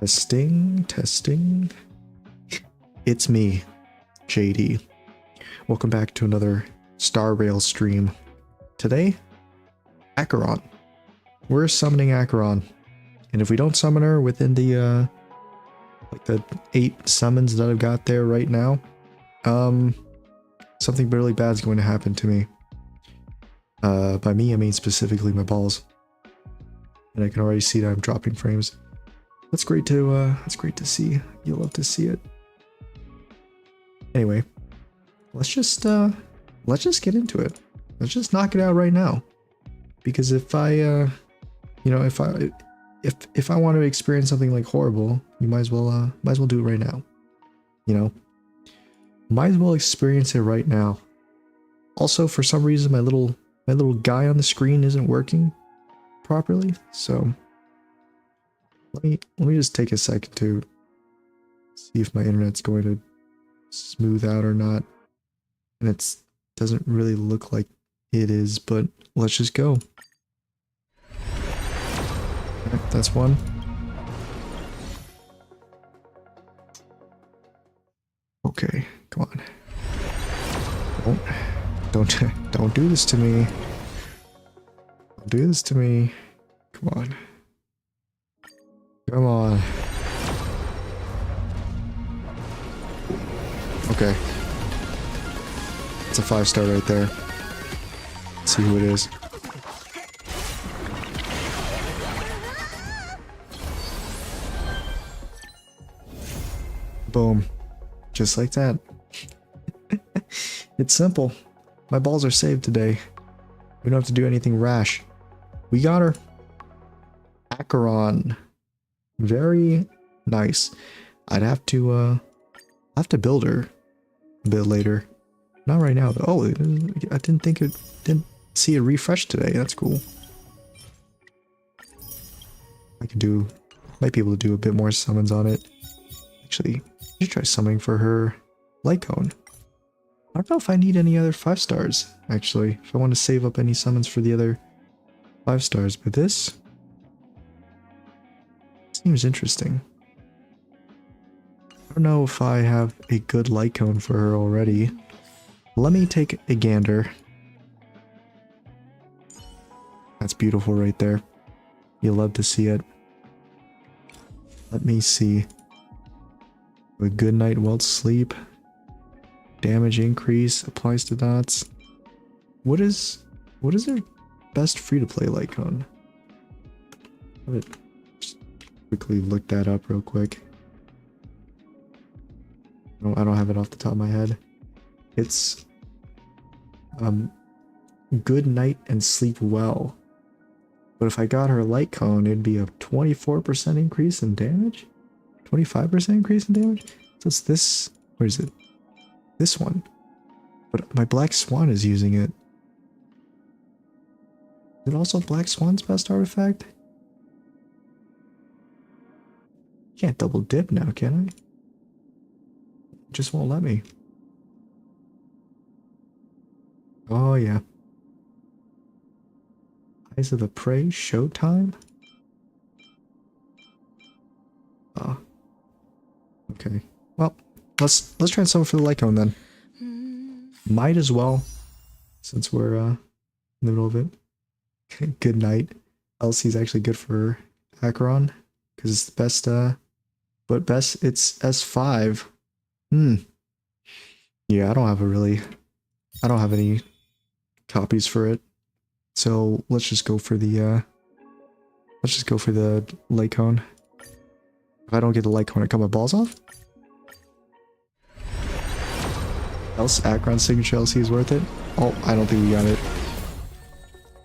Testing, testing. It's me, JD. Welcome back to another Star Rail stream. Today, Acheron. We're summoning Acheron. And if we don't summon her within the, like the 8 summons that I've got there right now, something really bad is going to happen to me. By me, I mean specifically my balls. And I can already see that I'm dropping frames. That's great to see. You'll love to see it. Anyway, let's just get into it. Let's just knock it out right now. Because if I, if I want to experience something like horrible, you might as well do it right now. You know, might as well experience it right now. Also, for some reason, my little guy on the screen isn't working properly, so let me just take a second to see if my internet's going to smooth out or not. And it doesn't really look like it is, but let's just go. Alright, that's one. Okay, come on. Don't do this to me. Don't do this to me. Come on. Come on. Okay. It's a 5-star right there. Let's see who it is. Boom. Just like that. It's simple. My balls are saved today. We don't have to do anything rash. We got her. Acheron. Very nice. I'd have to build her a bit later. Not right now though. Oh, I didn't see it refresh today. That's cool. Might be able to do a bit more summons on it. Actually, I should try summoning for her light cone. I don't know if I need any other 5 stars, actually. If I want to save up any summons for the other 5 stars, but this seems interesting. I don't know if I have a good light cone for her already. Let me take a gander. That's beautiful right there. You'll love to see it. Let me see. A good night, well sleep. Damage increase applies to dots. What is their best free-to-play light cone? Just quickly look that up real quick. No, I don't have it off the top of my head. It's good night and sleep well. But if I got her light cone, it'd be a 24% increase in damage? 25% increase in damage? So it's this, where is it? This one. But my Black Swan is using it. Is it also Black Swan's best artifact? Can't double dip now, can I? Just won't let me. Oh yeah. Eyes of the Prey, showtime? Oh. Okay. Well, let's try and summon for the light cone then. Might as well, since we're in the middle of it. Good night. LC is actually good for Acheron, because it's the best, but best, it's S5. Yeah, I don't have any copies for it. So let's just go for the light cone. If I don't get the light cone, I cut my balls off. Else Acheron's signature LC is worth it. Oh, I don't think we got it.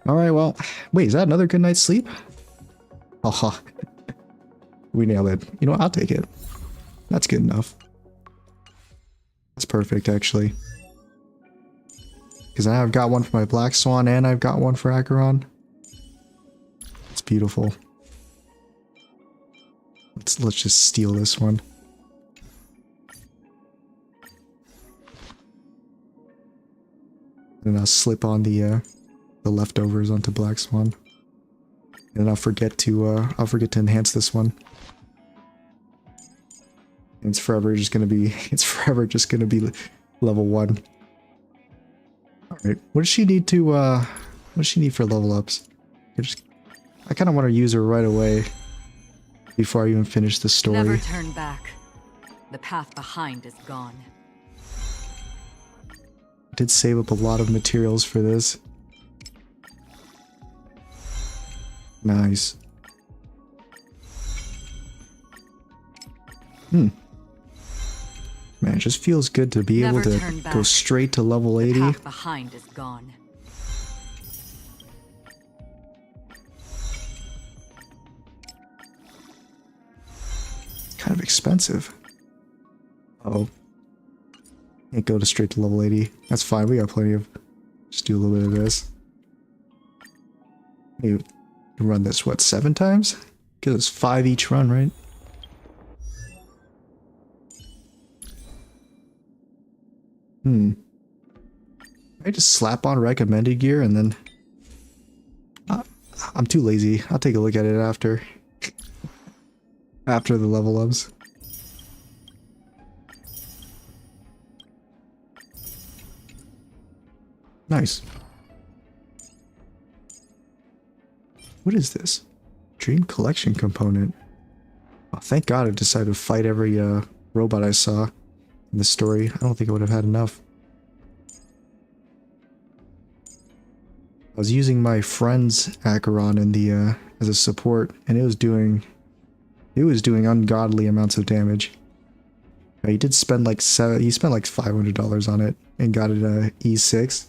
Alright, well, wait, is that another good night's sleep? Haha. We nailed it. You know what, I'll take it. That's good enough. That's perfect, actually. Because now I've got one for my Black Swan and I've got one for Acheron. It's beautiful. Let's just steal this one. And I'll slip on the leftovers onto Black Swan. And I'll forget to enhance this one. It's forever just gonna be, it's forever just gonna be level 1. Alright, what does she need to, what does she need for level ups? I kind of want to use her right away before I even finish the story. Never turn back. The path behind is gone. I did save up a lot of materials for this. Nice. Man, it just feels good to be able to go straight to level 80. The path behind is gone. Kind of expensive. Uh-oh. Can't go to straight to level 80. That's fine, we got plenty of... Just do a little bit of this. You run this, what, 7 times? Because it's 5 each run, right? I just slap on recommended gear and then... I'm too lazy. I'll take a look at it after. After the level ups. Nice. What is this? Dream collection component. Oh, thank God I decided to fight every robot I saw in the story. I don't think I would have had enough. I was using my friend's Acheron in the as a support, and it was doing ungodly amounts of damage. He did spend like he spent like $500 on it and got it E6.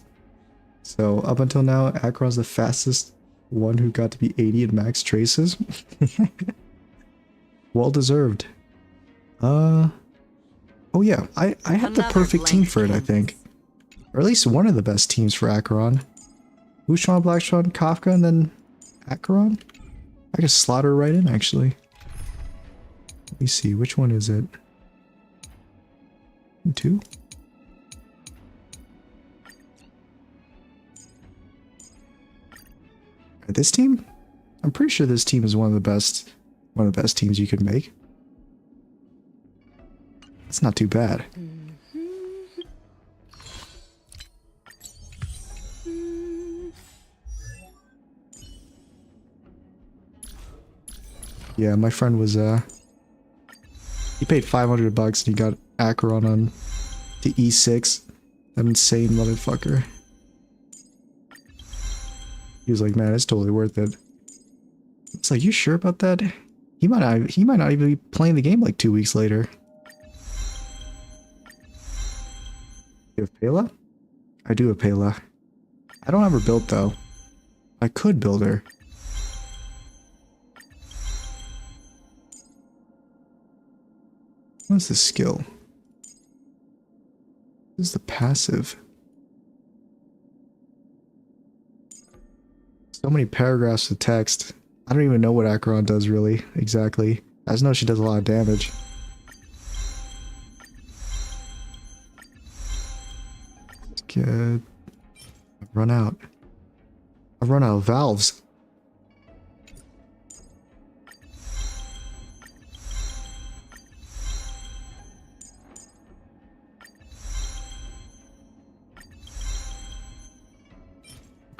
So up until now, Acheron's the fastest one who got to be 80 in max traces. Well deserved. Oh yeah, I had the perfect team for it, I think. Or at least one of the best teams for Acheron. Ushan, Blackstone, Kafka, and then Acheron? I could slot her right in, actually. Let me see, which one is it? 2? This team? I'm pretty sure this team is one of the best teams you could make. It's not too bad. Yeah, my friend was he paid $500 and he got Acheron on to E6. That insane motherfucker. He was like, man, it's totally worth it. It's like, you sure about that? He might not even be playing the game like 2 weeks later. You have Pela? I do have Pela. I don't have her built though. I could build her. What's the skill? This is the passive. So many paragraphs of text. I don't even know what Acheron does really, exactly. I just know she does a lot of damage. It's good. I've run out. I've run out of valves.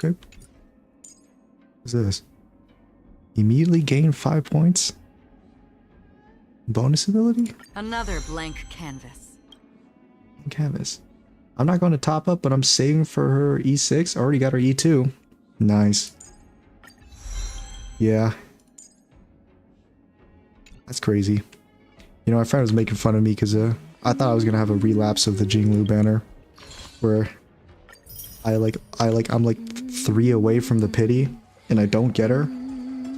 Okay. What's this? Immediately gain 5 points? Bonus ability? Another blank canvas. Canvas. I'm not going to top up, but I'm saving for her E6. I already got her E2. Nice. Yeah. That's crazy. You know, my friend was making fun of me because I thought I was going to have a relapse of the Jinglu banner. Where I'm like 3 away from the pity, and I don't get her.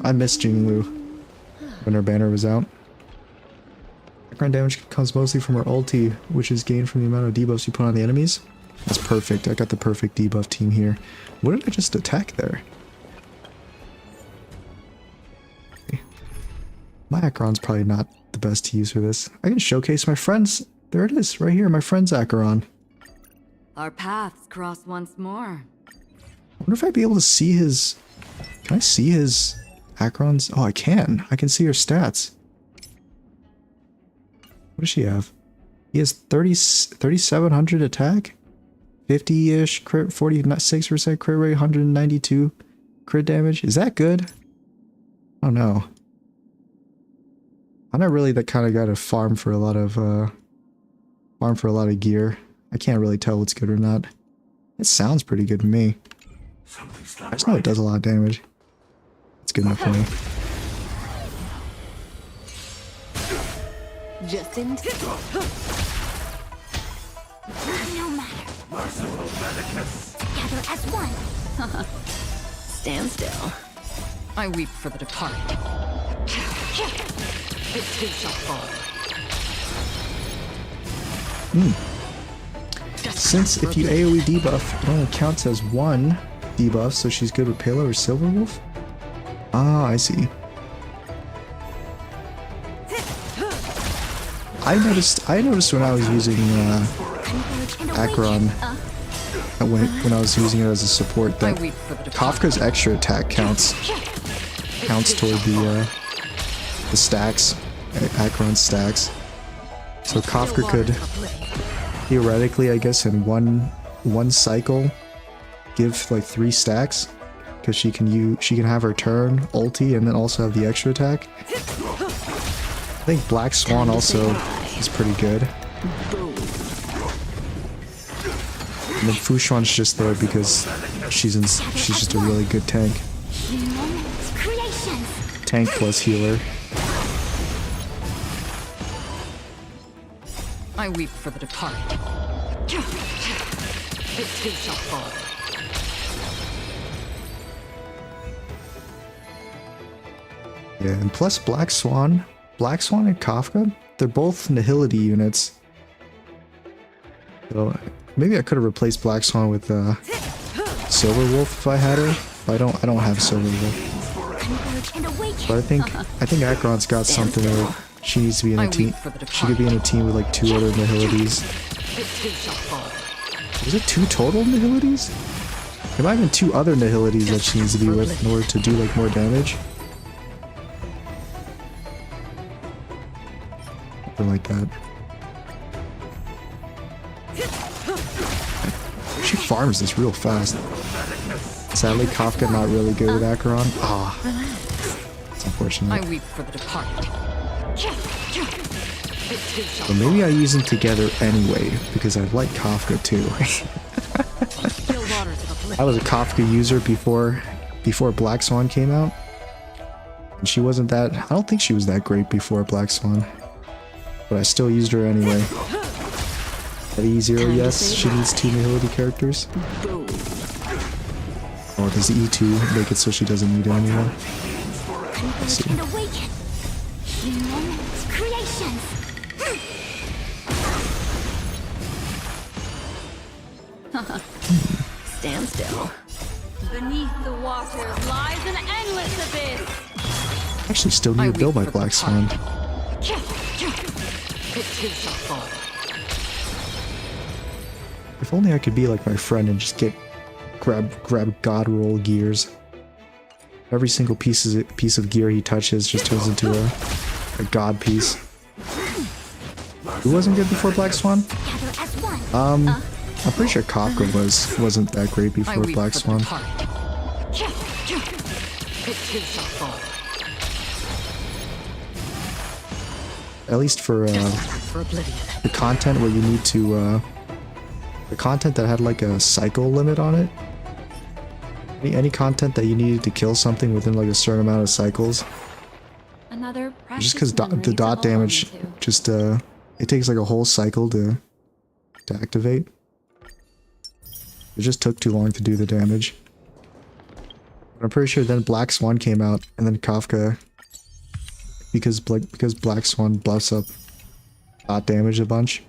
I missed Jinglu when her banner was out. Background damage comes mostly from her ulti, which is gained from the amount of debuffs you put on the enemies. That's perfect. I got the perfect debuff team here. What did I just attack there? Okay. My Acheron's probably not the best to use for this. I can showcase my friends. There it is, right here, my friend's Acheron. Our paths cross once more. I wonder if I'd be able to see his... Can I see his Acheron's? Oh, I can. I can see her stats. What does she have? He has 3,700 attack, 50-ish crit, 46% crit rate, 192 crit damage. Is that good? I don't know. I'm not really that kind of guy to farm for a lot of gear. I can't really tell what's good or not. It sounds pretty good to me. I just know it does a lot of damage. It's good enough for me. Just in time. No matter. Together as one. Stand still. I weep for the departed. It too shall fall. Since if you AoE debuff, it only counts as one debuff, so she's good with Palo or Silver Wolf? Ah, I see. I noticed when I was using Acheron, when I was using it as a support, that Kafka's extra attack counts toward the stacks, Acheron's stacks. So Kafka could theoretically, I guess, in one cycle, give like 3 stacks, because she can have her turn, ulti, and then also have the extra attack. I think Black Swan also is pretty good. And then Fushuan's just there because she's just a really good tank. Tank plus healer. I weep for the departed. It too shall fall. Yeah, and plus Black Swan and Kafka, they're both Nihility units. So maybe I could have replaced Black Swan with Silver Wolf if I had her. But I don't have Silver Wolf. But I think Acheron's got something where she needs to be in a team. She could be in a team with like 2 other Nihilities. Was it 2 total Nihilities? There might have been 2 other Nihilities that she needs to be with in order to do like more damage. Something like that. She farms this real fast. Sadly, Kafka not really good with Acheron. Ah, it's unfortunate. I weep for the departed. But maybe I use them together anyway, because I like Kafka too. I was a Kafka user before Black Swan came out. And she wasn't that... I don't think she was that great before Black Swan. But I still used her anyway. At E0, yes, she needs 2 Nihility characters. Or does E2 make it so she doesn't need it anymore? Let's see. Stand still. Beneath the waters lies an endless abyss. I actually still need to build my Black Swan. If only I could be like my friend and just grab God roll gears. Every single piece of gear he touches just turns into a god piece. Who wasn't good before Black Swan? I'm pretty sure Kafka wasn't that great before Black Swan. At least for the content where you need to the content that had like a cycle limit on it. Any content that you needed to kill something within like a certain amount of cycles. Just because the dot damage just it takes like a whole cycle to activate. It just took too long to do the damage. But I'm pretty sure then Black Swan came out and then Kafka, because Black Swan buffs up dot damage a bunch,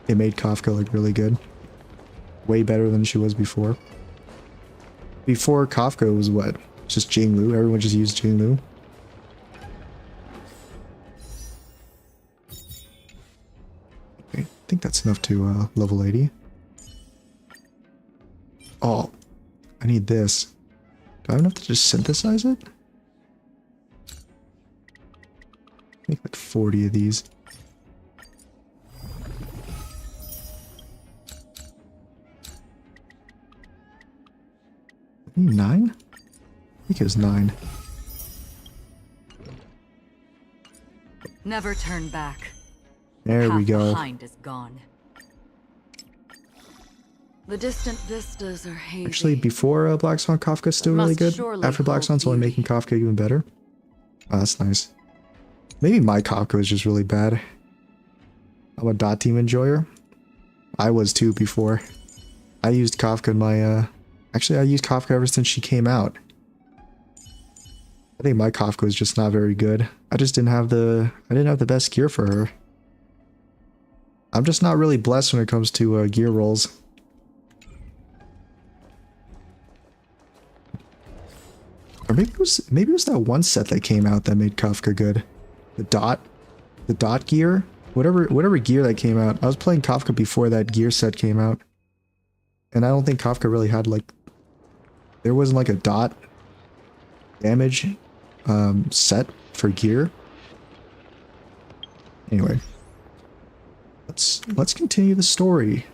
it made Kafka like really good. Way better than she was before. Before Kafka was what? Just Jinglu. Everyone just used Jinglu. Okay, I think that's enough to level 80. Oh, I need this. Do I have enough to just synthesize it? Make like 40 of these. 9? I think it was 9. Never turn back. There we Path go. behind is gone. The distant vistas are hazy. Actually, before Black Swan, Kafka's still really Must good. surely After Black hold Swan's only beauty. making Kafka even better. Oh, that's nice. Maybe my Kafka was just really bad. I'm a dot team enjoyer. I was too before. I used Kafka in my actually I used Kafka ever since she came out. I think my Kafka was just not very good. I just didn't have the best gear for her. I'm just not really blessed when it comes to gear rolls. Or maybe it was that one set that came out that made Kafka good. The dot gear, whatever gear that came out. I was playing Kafka before that gear set came out, and I don't think Kafka really had like, there wasn't like a dot damage set for gear. Anyway, let's continue the story.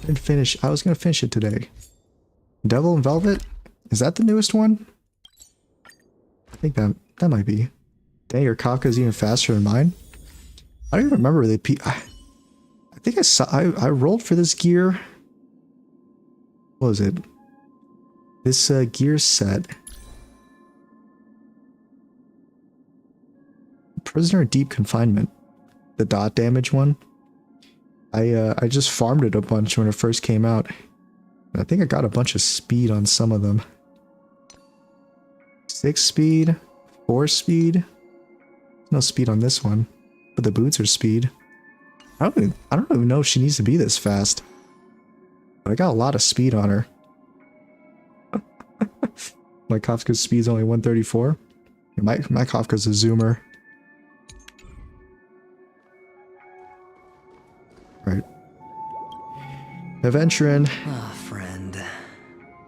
I was gonna finish it today. Devil and Velvet, is that the newest one? I think that might be. Dang, your Kafka's even faster than mine. I don't even remember the I think I rolled for this gear. What was it? This gear set. Prisoner in Deep Confinement. The dot damage one. I just farmed it a bunch when it first came out. I think I got a bunch of speed on some of them. 6 speed, 4 speed. No speed on this one, but the boots are speed. I don't even know if she needs to be this fast. But I got a lot of speed on her. My Kafka's speed's only 134. My Kafka's a zoomer. Right. Adventuring. Ah, friend.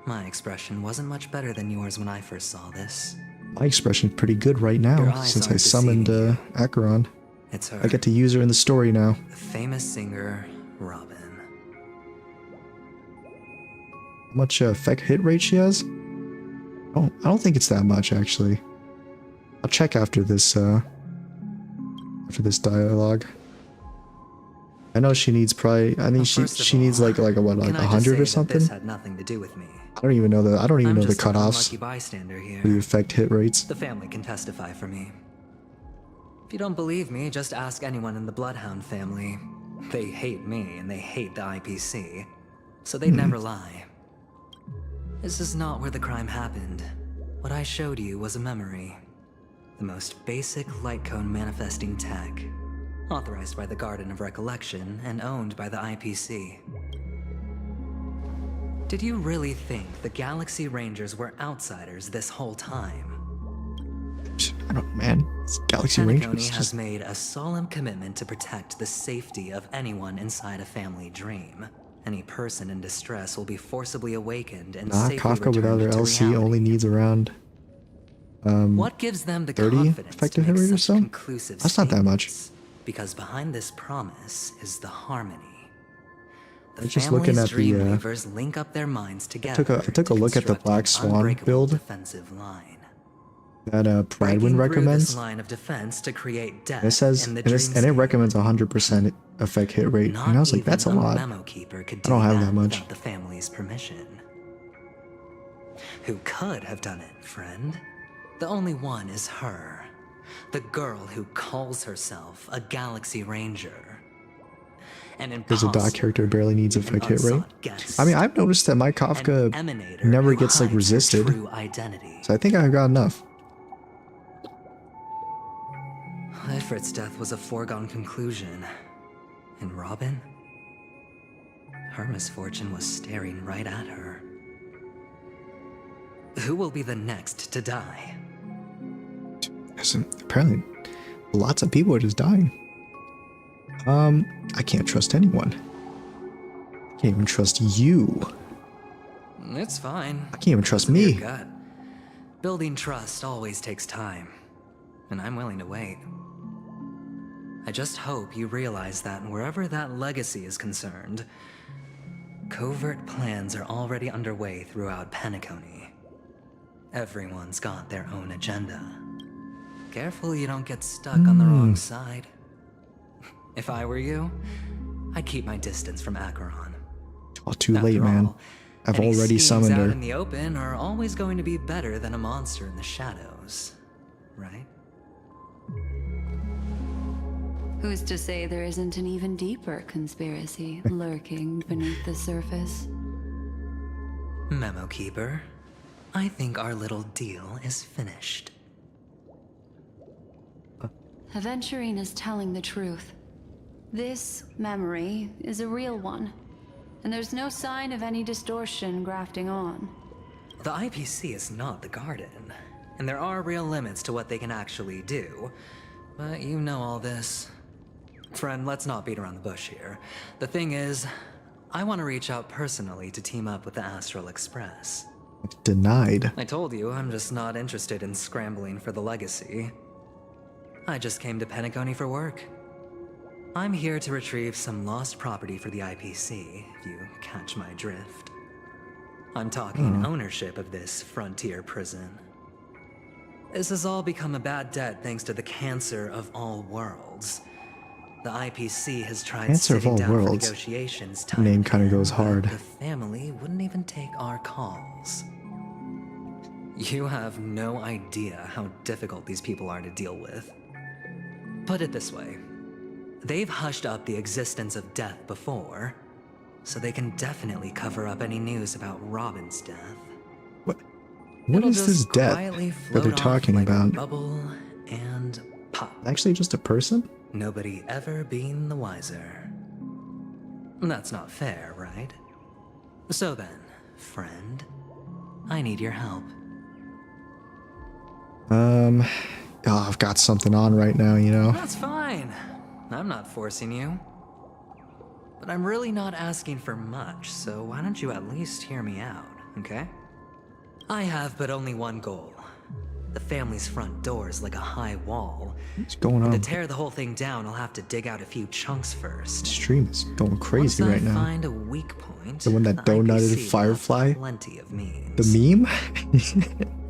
My expression wasn't much better than yours when I first saw this. My expression's pretty good right Your now, eyes since I aren't summoned deceiving you. Acheron. It's her. I get to use her in the story now. The famous singer, Robin. How much effect hit rate she has? I don't think it's that much, actually. I'll check after this dialogue. I know she needs probably. I think Well, she first of needs all, like what, like can I just 100 say or that something. This had nothing to do with me. I don't even know the I'm the just an cutoffs unlucky bystander here. for the effect hit rates. The family can testify for me. If you don't believe me, just ask anyone in the Bloodhound family. They hate me and they hate the IPC, so they never lie. This is not where the crime happened. What I showed you was a memory. The most basic light cone manifesting tech. Authorized by the Garden of Recollection and owned by the IPC. Did you really think the Galaxy Rangers were outsiders this whole time? I don't, man. It's Galaxy Pentagonix Rangers. has Just, made a solemn commitment to protect the safety of anyone inside a family dream. Any person in distress will be forcibly awakened and nah, safely Kafka without her returned to LC reality. only needs around What gives them the 30 confidence effective to hit make rate or such so? conclusive That's not that much. statements? Because behind this promise is the harmony. The I'm just looking family's at the, Dreamweavers link up their minds together. I took a look at the to Black construct an Swan unbreakable build defensive line. that Breaking Pridewin through recommends. this line of defense to create death It says in the and it dreamscape. recommends 100% effect hit rate, Not and I was like, even that's a lot. Memo keeper could I don't do have that much. without the family's permission. Who could have done it, friend? The only one is her. The girl who calls herself a Galaxy Ranger. An Because the dot imposter, character barely needs an effect hit rate. unsought guest, I mean, I've noticed that my an Kafka emanator never who gets like hides her resisted, true identity. so I think I've got enough. Ifrit's death was a foregone conclusion. And Robin? Her misfortune was staring right at her. Who will be the next to die? Apparently, lots of people are just dying. I can't trust anyone. I can't even trust you. It's fine. I can't even trust Listen to me. your gut. Building trust always takes time, and I'm willing to wait. I just hope you realize that wherever that legacy is concerned, Covert plans are already underway throughout Penacony. Everyone's got their own agenda. Careful you don't get stuck on the wrong side. If I were you, I'd keep my distance from Acheron. Oh, too late, After man. all, I've any already schemes summoned out her. in the open are always going to be better than a monster in the shadows, right? Who's to say there isn't an even deeper conspiracy lurking beneath the surface? Memo Keeper, I think our little deal is finished. Aventurine is telling the truth. This memory is a real one, and there's no sign of any distortion grafting on. The IPC is not the Garden, and there are real limits to what they can actually do. But you know all this. Friend, let's not beat around the bush here. The thing is, I want to reach out personally to team up with the Astral Express. Denied. I told you, I'm just not interested in scrambling for the legacy. I just came to Penacony for work. I'm here to retrieve some lost property for the IPC, if you catch my drift. I'm talking ownership of this frontier prison. This has all become a bad debt thanks to the cancer of all worlds. The IPC has tried Cancer of sitting all down for worlds. negotiations. Name kind of goes hard. The family wouldn't even take our calls. You have no idea how difficult these people are to deal with. Put it this way. They've hushed up the existence of death before, so they can definitely cover up any news about Robin's death. What It'll is this just death quietly that they're float off talking like a about? bubble and pop. Actually, just a person? Nobody ever being the wiser. That's not fair, right? So then, friend, I need your help. Oh, I've got something on right now, you know? That's fine. I'm not forcing you. But I'm really not asking for much, so why don't you at least hear me out, okay? I have but only one goal. The family's front door is like a high wall. What's going on? To tear the whole thing down, I'll have to dig out a few chunks first. Stream is going crazy Once right I now. find a weak point, The one that the donutted IPC will Firefly? have plenty of memes. The meme?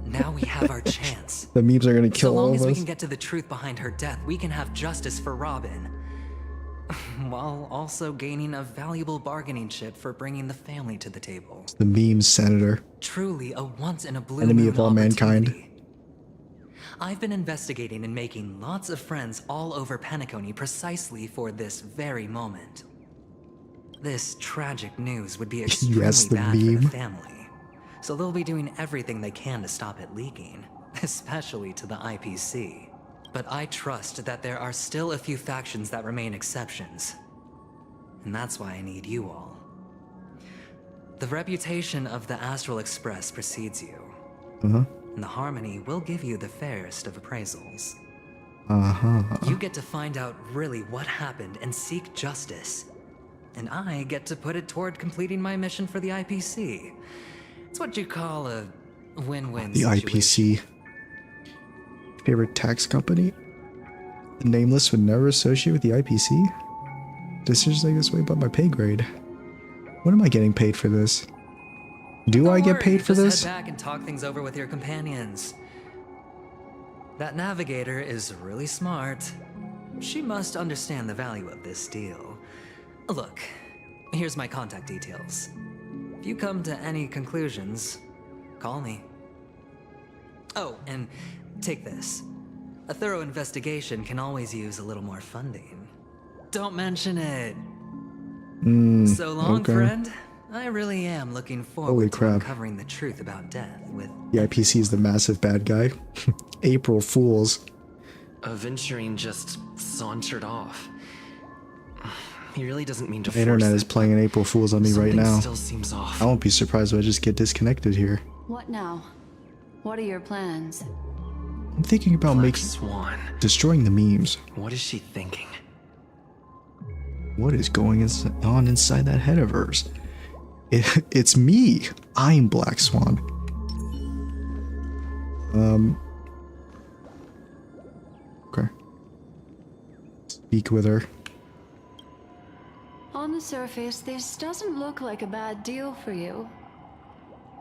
Now we have our chance. The memes are gonna So kill all long of as we us. can get to the truth behind her death, we can have justice for Robin. While also gaining a valuable bargaining chip for bringing the family to the table. The memes senator. Truly a once-in-a-blue Enemy moon of all mankind. opportunity. I've been investigating and making lots of friends all over Penacony precisely for this very moment. This tragic news would be extremely Yes, the bad for meme. the family, so they'll be doing everything they can to stop it leaking, especially to the IPC. But I trust that there are still a few factions that remain exceptions, and that's why I need you all. The reputation of the Astral Express precedes you. Uh-huh. And the Harmony will give you the fairest of appraisals. Uh-huh. You get to find out really what happened and seek justice. And I get to put it toward completing my mission for the IPC. It's what you call a win-win The situation. IPC. Favorite tax company? The Nameless would never associate with the IPC? Decisions like this way above my pay grade. When am I getting paid for this? Do Don't I get worry, paid for just this? Head back and talk things over with your companions. That navigator is really smart. She must understand the value of this deal. Look, here's my contact details. If you come to any conclusions, call me. Oh, and take this. A thorough investigation can always use a little more funding. Don't mention it. So long, okay. friend. I really am looking forward Holy to crap. uncovering the truth about death with... The IPC is the massive bad guy. April Fools. Aventurine just sauntered off. He really doesn't mean to The internet force is it, playing an April Fools on me right something now. still seems off. I won't be surprised if I just get disconnected here. What now? What are your plans? I'm thinking about Black making... Swan. destroying the memes. What is she thinking? What is going on inside that head of hers? It's me. I'm Black Swan. Okay. Speak with her. On the the surface, this doesn't look like a bad deal for you.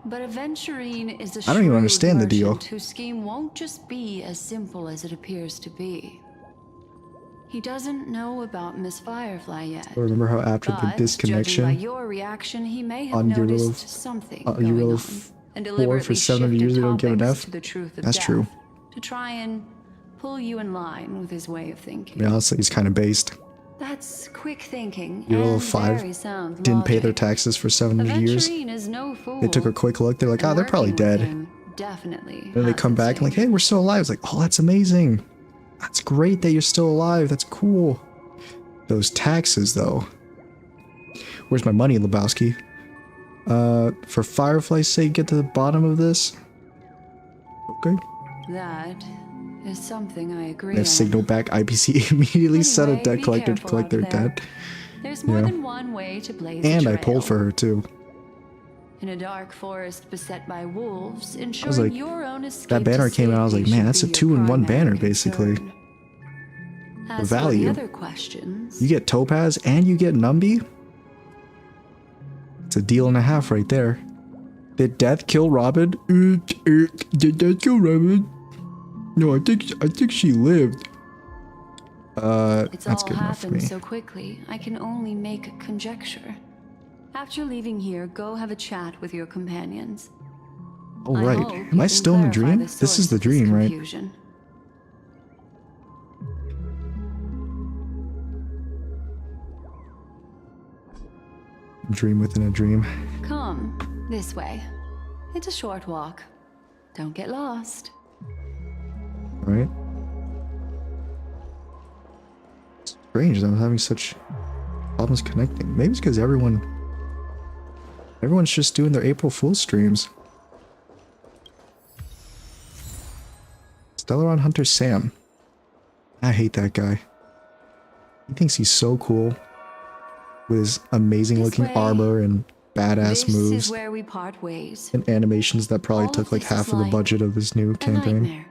But Aventurine is a I don't even shrewd understand the deal. merchant whose scheme won't just be as simple as it appears to be. He doesn't know about Miss Firefly yet. I remember how after the But, judging by disconnection your reaction, he may have on noticed Euro, something Euro going on, 4 and for deliberately 700 years shifted they don't give an topics F. to the truth of That's death true. to try and pull you in line with his way of thinking. Yeah, honestly, he's kind of based. That's quick thinking Euro and 5 very sound didn't pay their logic. taxes for 700 years. Aventurine is no fool. They took a quick look. They're like, and oh, they're probably working with dead. him definitely. Then they has come its back and like, thing. hey, we're still alive. It's like, oh, that's amazing. That's great that you're still alive. That's cool. Those taxes, though. Where's my money, Lebowski? For Firefly's sake, get to the bottom of this. Okay. That is something I agree They on. have signal back. IPC immediately set a Anyway, debt be collector to careful collect their out there. debt. There's more Yeah. than one way to blaze a And I trail. pulled for her, too. In a dark forest beset by wolves, ensuring was like, your own escape that banner to came out, I was like, safety man, should that's a be your 2-in-1 banner, primary basically. concern. As for value. the other questions, You get Topaz and you get Numby? It's a deal and a half right there. Did death kill Robin? Did death kill Robin? No, I think she lived. it's That's all good enough for happened me. so quickly, I can only make a conjecture. After leaving here, go have a chat with your companions. Oh, I right. hope Am you I can still in the clarify dream? the This is source the of this dream, right? confusion. Dream within a dream. Come, this way. It's a short walk. Don't get lost. Right? It's strange that I'm having such problems connecting. Maybe it's because everyone's just doing their April Fool's streams. Stellaron Hunter Sam. I hate that guy. He thinks he's so cool with his amazing looking way. armor and badass This moves is where we part ways. and animations that probably All took of like this is half of the like budget of his new A campaign. nightmare.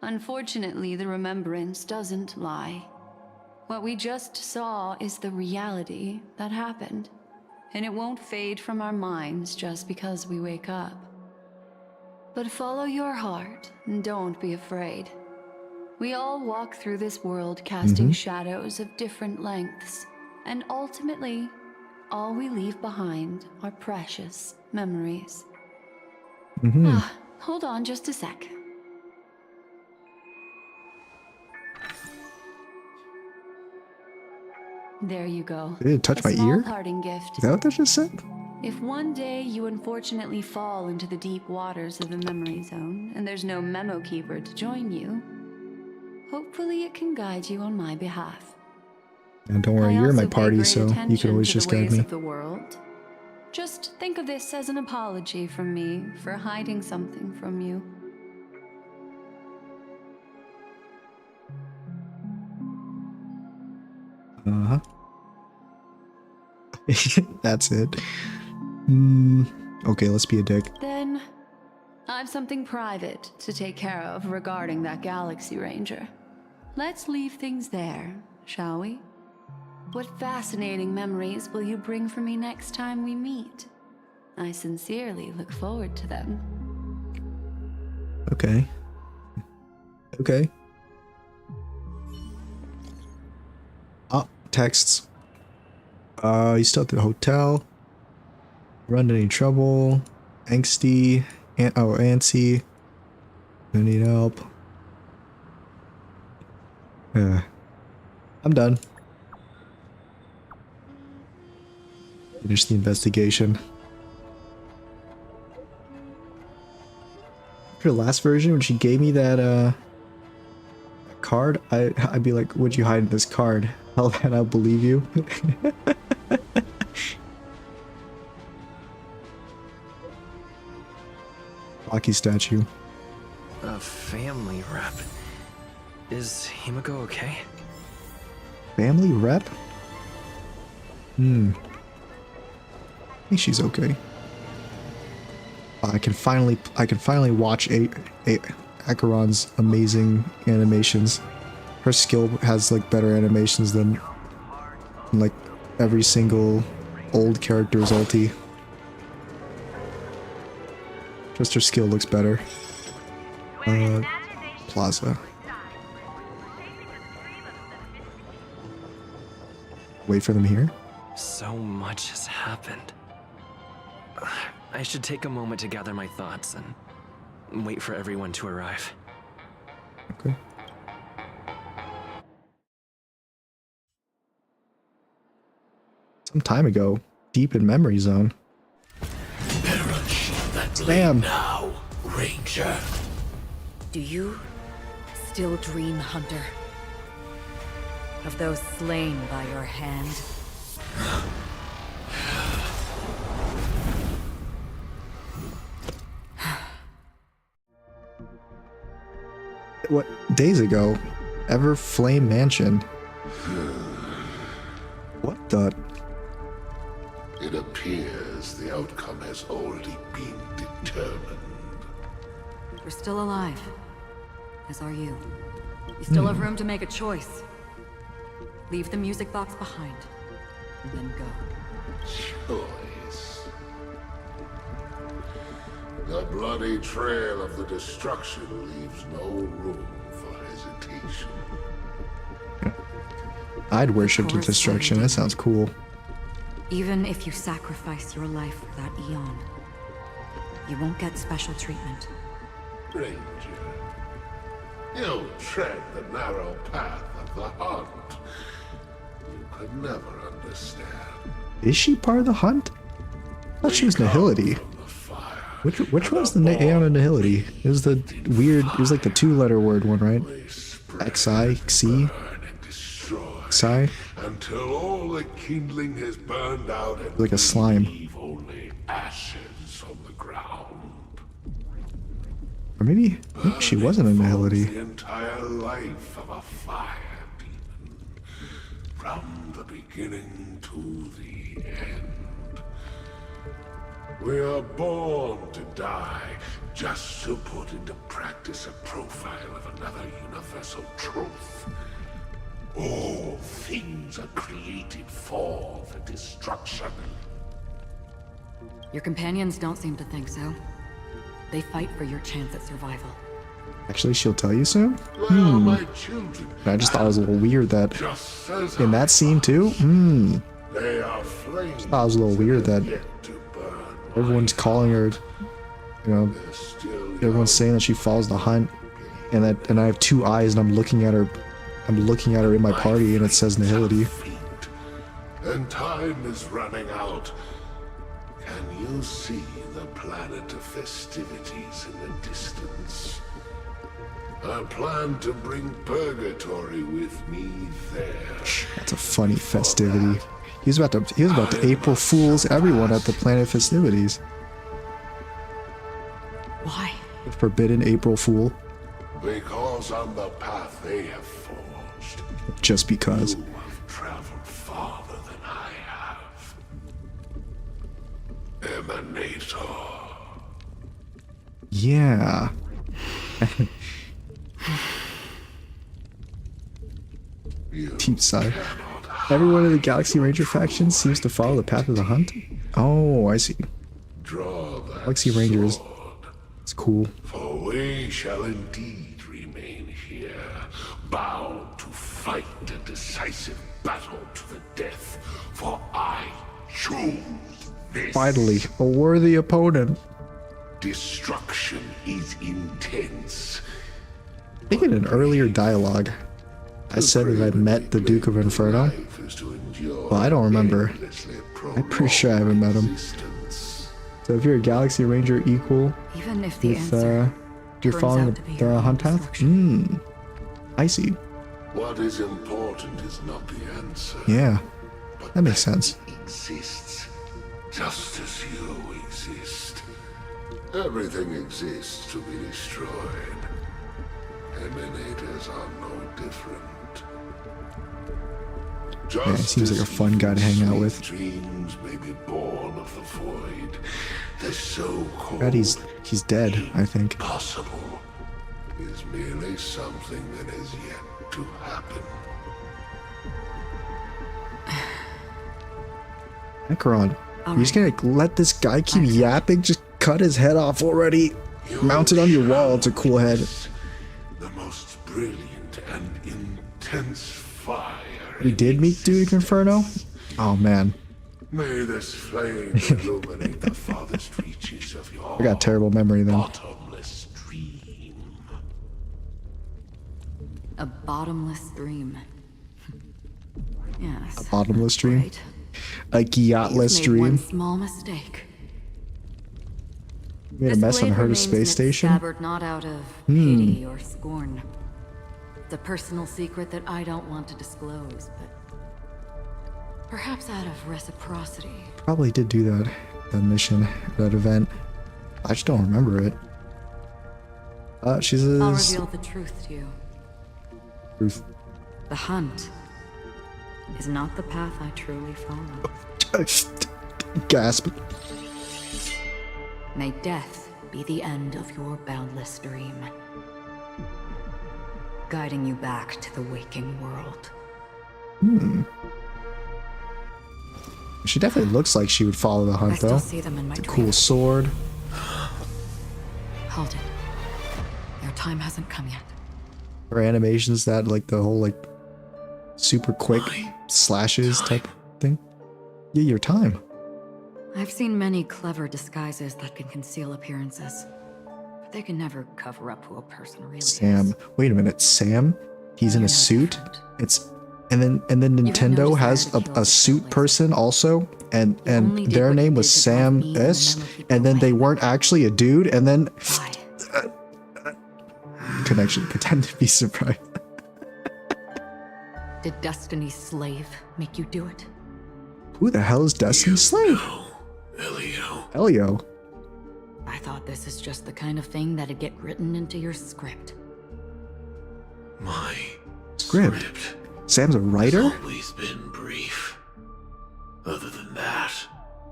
Unfortunately, the remembrance doesn't lie. What we just saw is the reality that happened, and it won't fade from our minds just because we wake up. But follow your heart and don't be afraid. We all walk through this world casting shadows of different lengths, and ultimately, all we leave behind are precious memories. Hold on just a sec. There you go. Did it touch A my small ear? parting gift. Is that what that just said? If one day you unfortunately fall into the deep waters of the memory zone and there's no memo keeper to join you, hopefully it can guide you on my behalf. And don't worry, I you're in my also pay party, great so you attention can always to just the guide ways me. of the world. Just think of this as an apology from me for hiding something from you. Uh-huh. That's it. Okay, let's be a dick. Then, I've something private to take care of regarding that Galaxy Ranger. Let's leave things there, shall we? What fascinating memories will you bring for me next time we meet? I sincerely look forward to them. Okay. Okay. Oh, texts. You still at the hotel? Run into any trouble? Angsty? Antsy? I need help. I'm done. Finish the investigation. Her last version, when she gave me that card, I'd be like, "What'd you hide in this card?" Hell, then I'll believe you. Rocky statue. A family rep. Is Himiko okay? Family rep? I think she's okay. I can finally watch Acheron's amazing animations. Her skill has like better animations than like every single old character's ulti. Just her skill looks better. Plaza. Wait for them here? So much has happened. I should take a moment to gather my thoughts and wait for everyone to arrive. Okay. Some time ago, deep in memory zone. Damn. Now, Ranger. Do you still dream, Hunter? Of those slain by your hand? What, days ago? Everflame Mansion. What the? It appears the outcome has already been determined. You're still alive. As are you. You still have room to make a choice. Leave the music box behind. And then go. Choice. The bloody trail of the destruction leaves no room for hesitation. I'd worship the course, destruction. That sounds cool. Even if you sacrifice your life for that eon, you won't get special treatment. Ranger, you tread the narrow path of the hunt. You could never understand. Is she part of the hunt? I thought she was Nihility. From the fire, Which one's the Aeon of Nihility? It was the weird, it was like the two-letter word one, right? they spread, XI, Xi, burn, and destroy, Xi? until all the kindling has burned out and Like a slime. leave only ashes on the ground. Or maybe she wasn't a Nihility. The entire life of a fire demon, from the beginning to the end. We are born to die just to put into practice a profile of another universal truth. All things are created for the destruction. Your companions don't seem to think so. They fight for your chance at survival. Actually, she'll tell you soon? They are my children. I just thought it was a little weird that Just as in that scene too, they are flames. thought it was a little weird that yet to burn. everyone's calling her, you know, Still everyone's saying that she follows the hunt, and I have two eyes and I'm looking at her in my party and it says Nihility. feet, and time is running out. Can you see the planet of festivities in the distance? I plan to bring Purgatory with me there. That's a funny festivity. He was about to April Fools everyone at the planet festivities. Why? Forbidden April Fool. Because on the path they have forged, Just because. you have traveled farther than I have. Emanator. Yeah. You Deep sigh. cannot hide. Everyone in the Galaxy Ranger faction seems to follow the path of the hunt. Oh, I see. Draw that Galaxy Rangers. sword, It's cool. for we shall indeed remain here, bound to fight a decisive battle to the death, for I choose this. Finally, a worthy opponent. Destruction is intense. I think in an earlier dialogue, I said that I met the Duke of Inferno. Life is to endure Well, I don't remember. endlessly I'm pretty sure I haven't met him. existence. So if you're a Galaxy Ranger equal Even if the with, answer you're turns following out to be the your own hunt path? destruction. I see. What is important is not the answer. Yeah, but that makes sense. it exists, just as you exist. Everything exists to be destroyed. Emanators are no different. Yeah, he seems like a fun guy to hang out with. Dreams may be born of the void. The so-called God, he's dead, I think. impossible is merely something that has yet to happen. Acheron, you're just gonna let this guy keep yapping? Just cut his head off already. Mount it on your wall. It's a cool head. The most brilliant and intense fire. We did meet Duke Inferno? Oh man. May this flame illuminate the farthest reaches of your I got terrible memory then. bottomless dream. A bottomless dream. Yes. A bottomless dream? Right. A yachts You've made one dream? small mistake. You made a mess and hurt a space station? Scabbard not out of pity or scorn. It's a personal secret that I don't want to disclose, but perhaps out of reciprocity. Probably did do that mission, that event. I just don't remember it. She says... I'll reveal the truth to you. Truth. The hunt is not the path I truly follow. Gasp. May death be the end of your boundless dream, guiding you back to the waking world. She definitely looks like she would follow the I hunt, still though. see them in my The dreams. cool sword. Hold it. Your time hasn't come yet. Her animations, that, like, the whole, like, super quick slashes type thing. Yeah, your time. I've seen many clever disguises that can conceal appearances, but they can never cover up who a person really Sam. is. Wait a minute, Sam? He's in You're a no suit? different. It's... And then Nintendo desire has to kill a the suit trailblazers. person also, and only did their what you name did was to drive Sam me and the S, men who keep and then they away. weren't actually a dude, and then Why? could actually pretend to be surprised. Did Destiny's slave make you do it? Who the hell is Destiny's Slave? Elio. Elio. I thought this is just the kind of thing that'd get written into your script. My Script. Sam's a writer? always been brief. Other than that,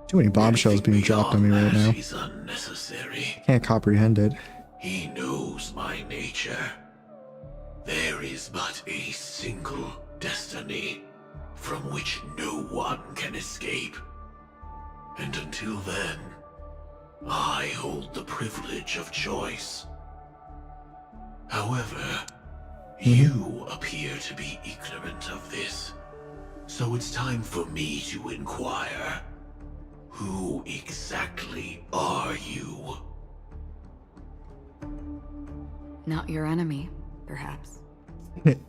Too many bombshells being dropped on me right now. He's unnecessary. Can't comprehend it. He knows my nature. There is but a single destiny from which no one can escape. And until then, I hold the privilege of choice. However, you appear to be ignorant of this, so it's time for me to inquire. Who exactly are you? Not your enemy, perhaps.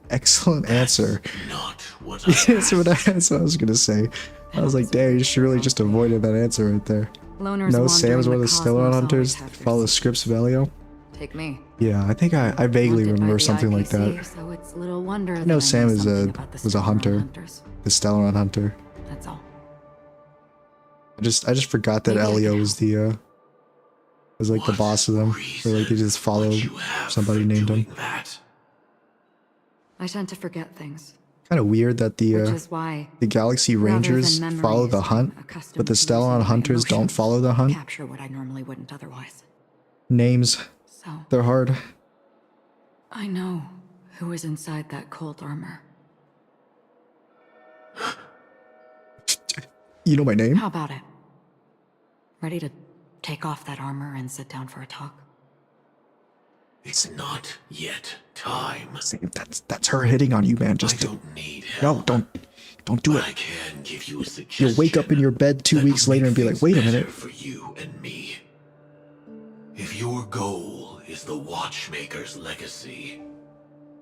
Excellent answer. Not what I That's what I was gonna say. I was like, damn, you really just avoided that answer right there. Loners No, wandering Sam's one of the cosmos Stellar always Hunters. have their Follow the secrets. scripts of Elio. Take me. Yeah, I think I vaguely Wanted by remember the something like IPC, that. So it's little wonder I that know Sam is something about the was a Stellar hunter. Hunters. The Stellar Hunter. That's all. I just forgot that Maybe I Elio can was the was like the boss of them. Or like they just followed somebody named him. That? I tend to forget things, Kind of weird that which the is why Galaxy rather than Rangers follow the memories, hunt, I'm accustomed but the to Stellar using my Hunters don't emotions follow the to hunt. capture what I normally wouldn't otherwise. Names, So they're hard. I know who is inside that cold armor. You know my name? How about it? Ready to take off that armor and sit down for a talk? It's not yet time. Sam, that's her hitting on you, man. I Just don't need help. no, don't do But it. I can give you a suggestion. You'll wake up in your bed 2 that weeks will later and be make like, wait a things minute. better for you and me. If your goal is the Watchmaker's legacy,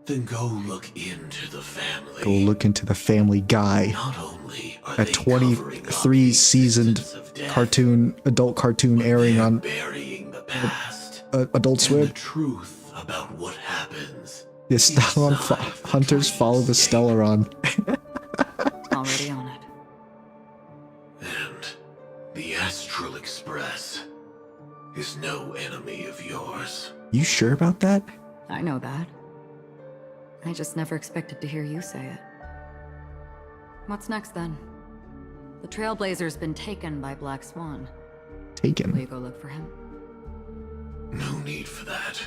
then go look into the family. Go look into the Family Guy. Not only are A they covering up 23 the seasoned existence of death, adult cartoon airing they're on burying the past Adult and Swim. the truth about what happens. The Stellar inside the Hunters follow the dreamscape. Stellaron. Already on it. And the Astral Express is no enemy of yours. You sure about that? I know that. I just never expected to hear you say it. What's next then? The Trailblazer's been taken by Black Swan. Will Taken. you go look for him? No need for that.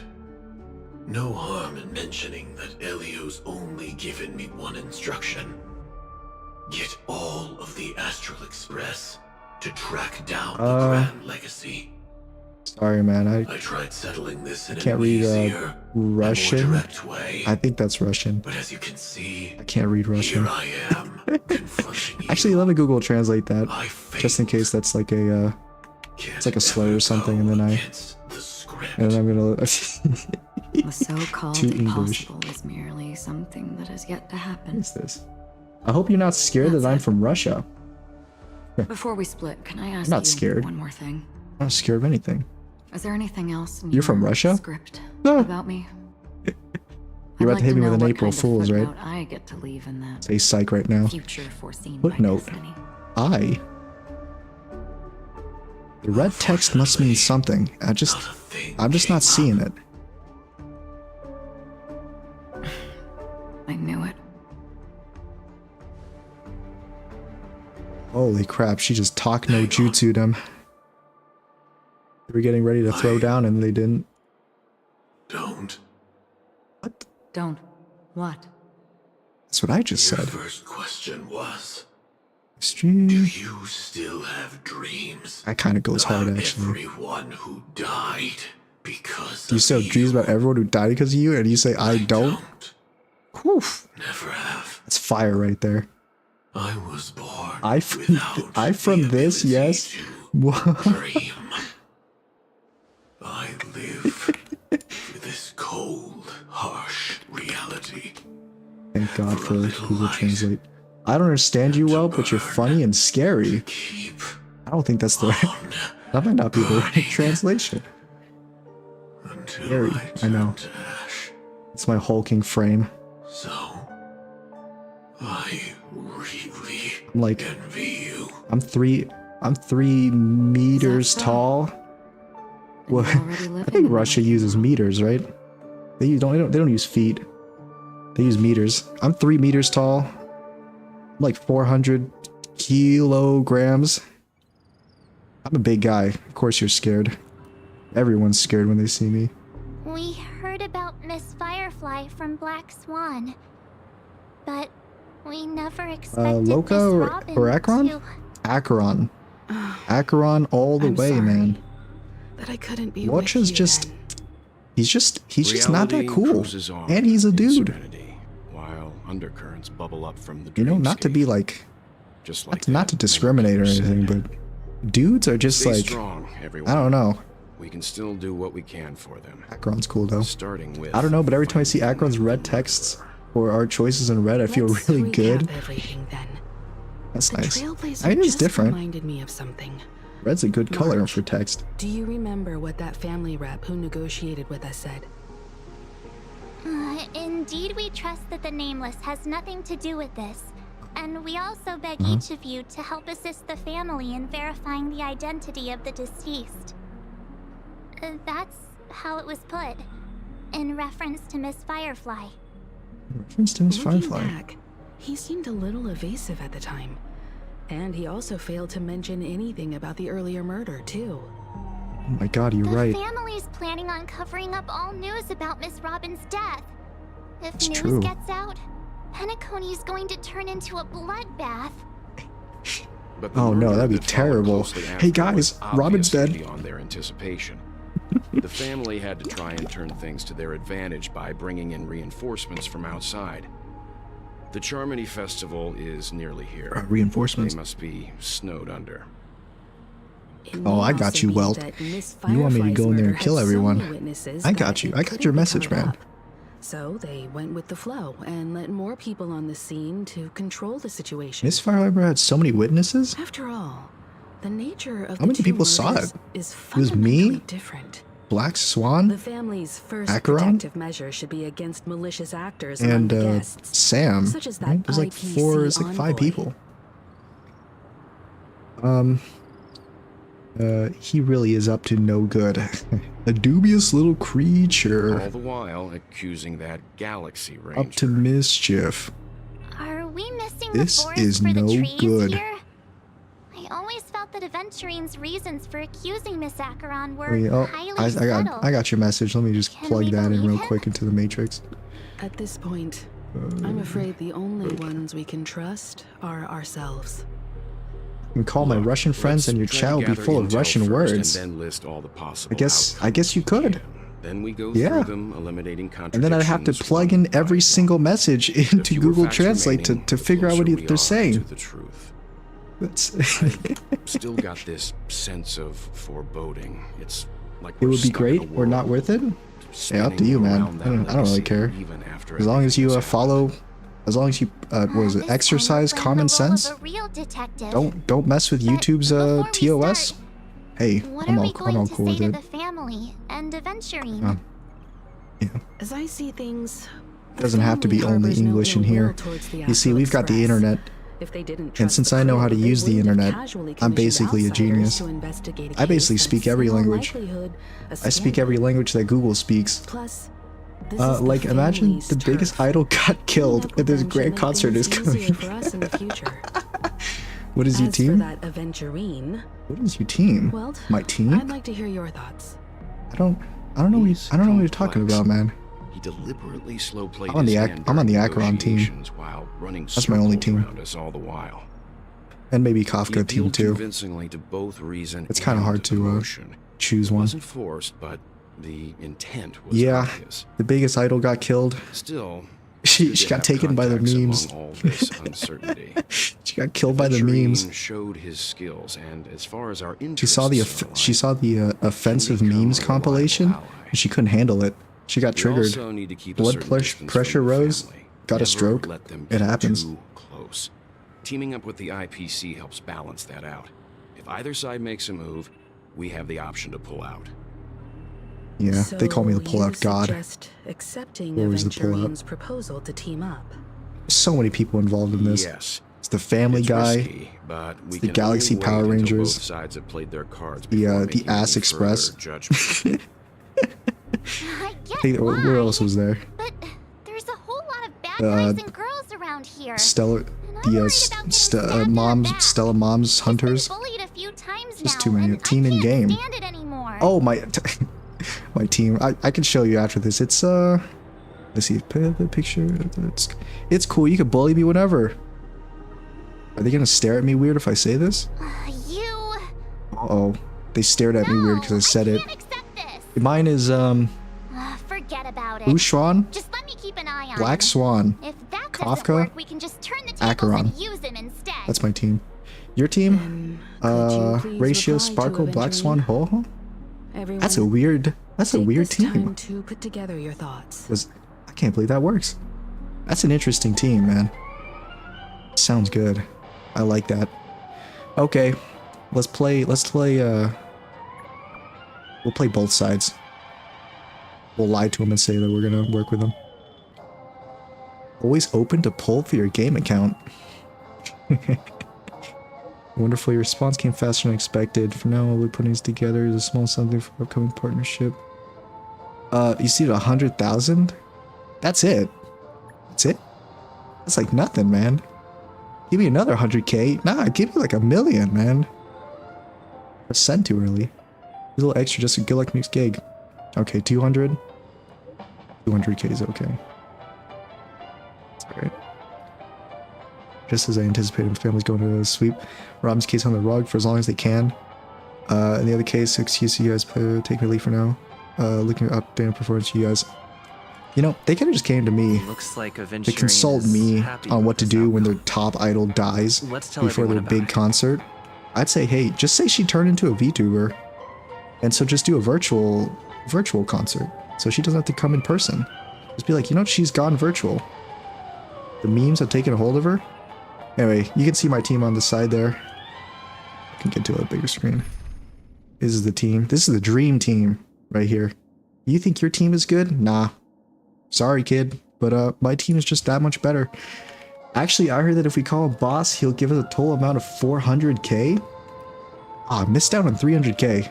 No harm in mentioning that Elio's only given me one instruction. Get all of the Astral Express to track down the Grand Legacy. Sorry, man. I tried settling this in can't an read easier, Russian. more direct way. I think that's Russian. But as you can see, I can't read Russian. here I am, confronting you. Actually, let me Google translate that, I just in case that's like a can't it's like a slur or ever something, go and then against the script. and then I'm gonna. The so-called Too English. impossible is merely something that has yet to happen. What's this? I hope you're not scared That's that I'm it. from Russia. Before we split, can I ask not you scared. one more thing? I'm not scared of anything. Is there anything else in You're from your Russia? script No. about me? You're about to hit me with an I'd like April to know what Fool's, kind right? of footnote I get to leave in that Say psych right now. future foreseen Footnote. by destiny. I. The red text must mean something. I'm just not seeing it. I knew it. Holy crap! She just talk no jutsu them. They were getting ready to throw down and they didn't. Don't. What? Don't. What? That's what I just Your said. first question was, do Extreme. you still have dreams? That kind of goes hard, about actually. Everyone who died because You still have dreams about everyone who died because of you, and you say I don't. Whew. Never have. That's fire right there. I was born I without from the this, ability yes. to What? dream. I live with this cold, harsh reality. Thank God For for a little Google light Translate. I don't understand you well, but you're funny and scary. Keep I don't think that's the right. on That might not be the right burning translation. until Scary, I know. turn to ash. It's my hulking frame. So, I really I'm like, envy you. I'm 3 meters so? tall. Well, you're already living I think in Russia the uses meters, right? They don't use feet. They use meters. I'm 3 meters tall. I'm like 400 kilograms. I'm a big guy. Of course you're scared. Everyone's scared when they see me. We heard about Miss Firefly from Black Swan, but we never expected Loca Miss or Robin Acheron? to... Acheron. Acheron all the I'm way, sorry man. that I couldn't be Watch with is you just then. he's just not that Reality cool. cruises on And he's a in dude. serenity, while undercurrents bubble up from the You know, not to be dreamscape. like Just like not that to discriminate or Anchor anything, said. but dudes are just Stay like strong, everyone. I don't know. We can still do what we can for them. Acheron's cool though. Starting with I don't know, but every time I see finding Acheron's red texts or our choices in red, I feel Let's really recap good. everything then. That's The nice. Trailblazer I mean, it's just different. reminded me of something. Red's a good color March. for text. Do you remember what that family rep who negotiated with us said? Indeed, we trust that the Nameless has nothing to do with this. And we also beg Uh-huh. each of you to help assist the family in verifying the identity of the deceased. That's how it was put, in reference to Miss Firefly. Reference to Miss Looking Firefly. back, he seemed a little evasive at the time. And he also failed to mention anything about the earlier murder, too. Oh my god, you're The right. family's planning on covering up all news about Miss Robin's death. If That's news true. gets out, Penacony's going to turn into a bloodbath. But the Oh, no, murder that'd be that followed terrible. closely Hey, after guys, was Robin's obviously dead. Beyond their anticipation. The family had to try and turn things to their advantage by bringing in reinforcements from outside. The Charmony Festival is nearly here. Reinforcements. They must be snowed under. It Oh, may I got also you, mean Welt. that Miss You want me to Firefly's go in there and murder kill had so everyone. many witnesses I that got you. it I got couldn't your be message, covered man. up. So they went with the flow and let more people on the scene to control the situation. Miss Firefly had so many witnesses? After all, the nature of How the many two people saw murders it? is It was me? fundamentally different. Black Swan? The family's first Acheron? protective measure should be against malicious actors And among the guests. Sam. Such as that Right? There's like IPC it's like 5 envoy. people. He really is up to no good. A dubious little creature. All the while accusing that Galaxy Ranger. Up to mischief. Are we missing This the forest is for no the trees good. here? I always felt that Aventurine's reasons for accusing Miss Acheron were Wait, oh, highly I got your message. Let me just Can plug we that in believe real him? quick into the Matrix. At this point, I'm afraid the only ones we can trust are ourselves. can call my Look, Russian friends let's and your try chat to will be gather full of intel Russian first words. And then list all the possible I guess you could. Then we go Yeah. through them, eliminating And then I'd have to contradictions plug one in every by single one. message The into fewer Google facts Translate remaining, to the figure out what closer we they're are saying. to the truth. That's Still got this sense of foreboding. It's like it we're would be stuck in a great or not world worth it. Yeah, up to you, man. I don't really legacy, care. even after As long as you everything has follow, as long as you what is it, This exercise almost common like the role of sense. a real detective. Don't mess with But YouTube's before we TOS. start, Hey, What I'm are we all going to cool say with to it. the family and Aventurine? Yeah. As I see things, It doesn't have to be only English in here. You see, we've got the internet, If they didn't and trust since the I know how crew, to they use the wouldn't have internet, casually I'm commissioned basically a outsiders genius. to investigate a I basically case speak that's every in all language. likelihood a I speak scandal. every language that Google speaks. Plus, this is the Like imagine family's the biggest turf. idol got Teaming killed, up and with this them should grand make concert is things easier coming. for us in the future. What is your As for team? that Aventurine, What is your team? well, My team? I'd like to hear your thoughts. I don't know. He's I don't know what you're talking complex. about, man. He deliberately slow played I'm on the his Ac- hand I'm on the during Acheron team. negotiations while running That's my only circles team. around us all the while. And maybe He Kafka team appealed too. convincingly to both reason It's kind of and hard to emotion. choose It one. wasn't forced, but the intent was Yeah, obvious. the biggest idol got killed. Still, She good to got have taken by the contacts among memes. all this uncertainty. She got killed by the Aventurine memes. showed his skills, and as far as our She saw the interests she saw the offensive become memes a reliable compilation, ally. and she couldn't handle it. She got we triggered. also need to keep a Blood certain pressure distance pressure from the rose. family. Got a Never stroke. let them It get happens. Too close. Teaming up with the IPC helps balance that out. If either side makes a move, we have the option to pull out. Yeah, they call me the So pullout you god. suggest accepting Always the pullout. Aventurine's proposal to team up. So many people involved in this. Yes. It's the Family It's Guy, risky, but we the can Galaxy only Power wait until Rangers, both sides have played their cards the, before the making Ass any Express. further judgment. I get Hey, why, where else was there? but there's a whole lot of bad Uh, guys and girls around here. Stellar, And I'm the worried about getting stabbed in the moms, back. Stella Moms Hunters. I've been bullied a few times Just now, too many. and Team I in can't game. stand it anymore. Oh my, my team. I can show you after this. It's let's see the picture. It's cool. You can bully me whenever. Are they gonna stare at me weird if I say this? You. Uh-oh, they stared at me weird because I said it. can't accept this. Mine is Forget about it. Ushwan, Just let me keep an eye on Black him. Swan. If that Kafka, doesn't work, we can just turn the tables Acheron. and use him instead. That's my team. Your team? Could you please Ratio, reply to Sparkle, Black Aventurine? Swan, Ho-Ho? Everyone, That's a weird take this team. time to put together your thoughts. I can't believe that works. That's an interesting team, man. Sounds good. I like that. Okay. We'll play both sides. We'll lie to them and say that we're gonna work with them. Always open to poll for your game account. Wonderful, your response came faster than expected. For now, we'll be putting this together as a small something for upcoming partnership. You see 100,000? That's it. That's it? That's like nothing, man. Give me another 100k. Nah, give me like 1 million, man. I sent too early. A little extra just a good luck next gig. Okay, 200. 200k is okay. It's alright. Just as I anticipated, the family's going to sweep Robin's case on the rug for as long as they can. In the other case, excuse you guys, take me leave for now. Looking up damn performance, you guys. You know, they could have just came to me Looks like to Aventurine consult is me happy on with what to this do when outcome. their top idol dies Let's tell before their everyone big about it. concert. I'd say, hey, just say she turned into a VTuber, and so just do a virtual concert, so she doesn't have to come in person. Just be like, you know, she's gone virtual. The memes have taken a hold of her. Anyway, you can see my team on the side there. I can get to a bigger screen. This is the team. This is the dream team right here. You think your team is good? Nah. Sorry, kid, but my team is just that much better. Actually, I heard that if we call him boss, he'll give us a total amount of 400k. Ah, I missed out on 300k.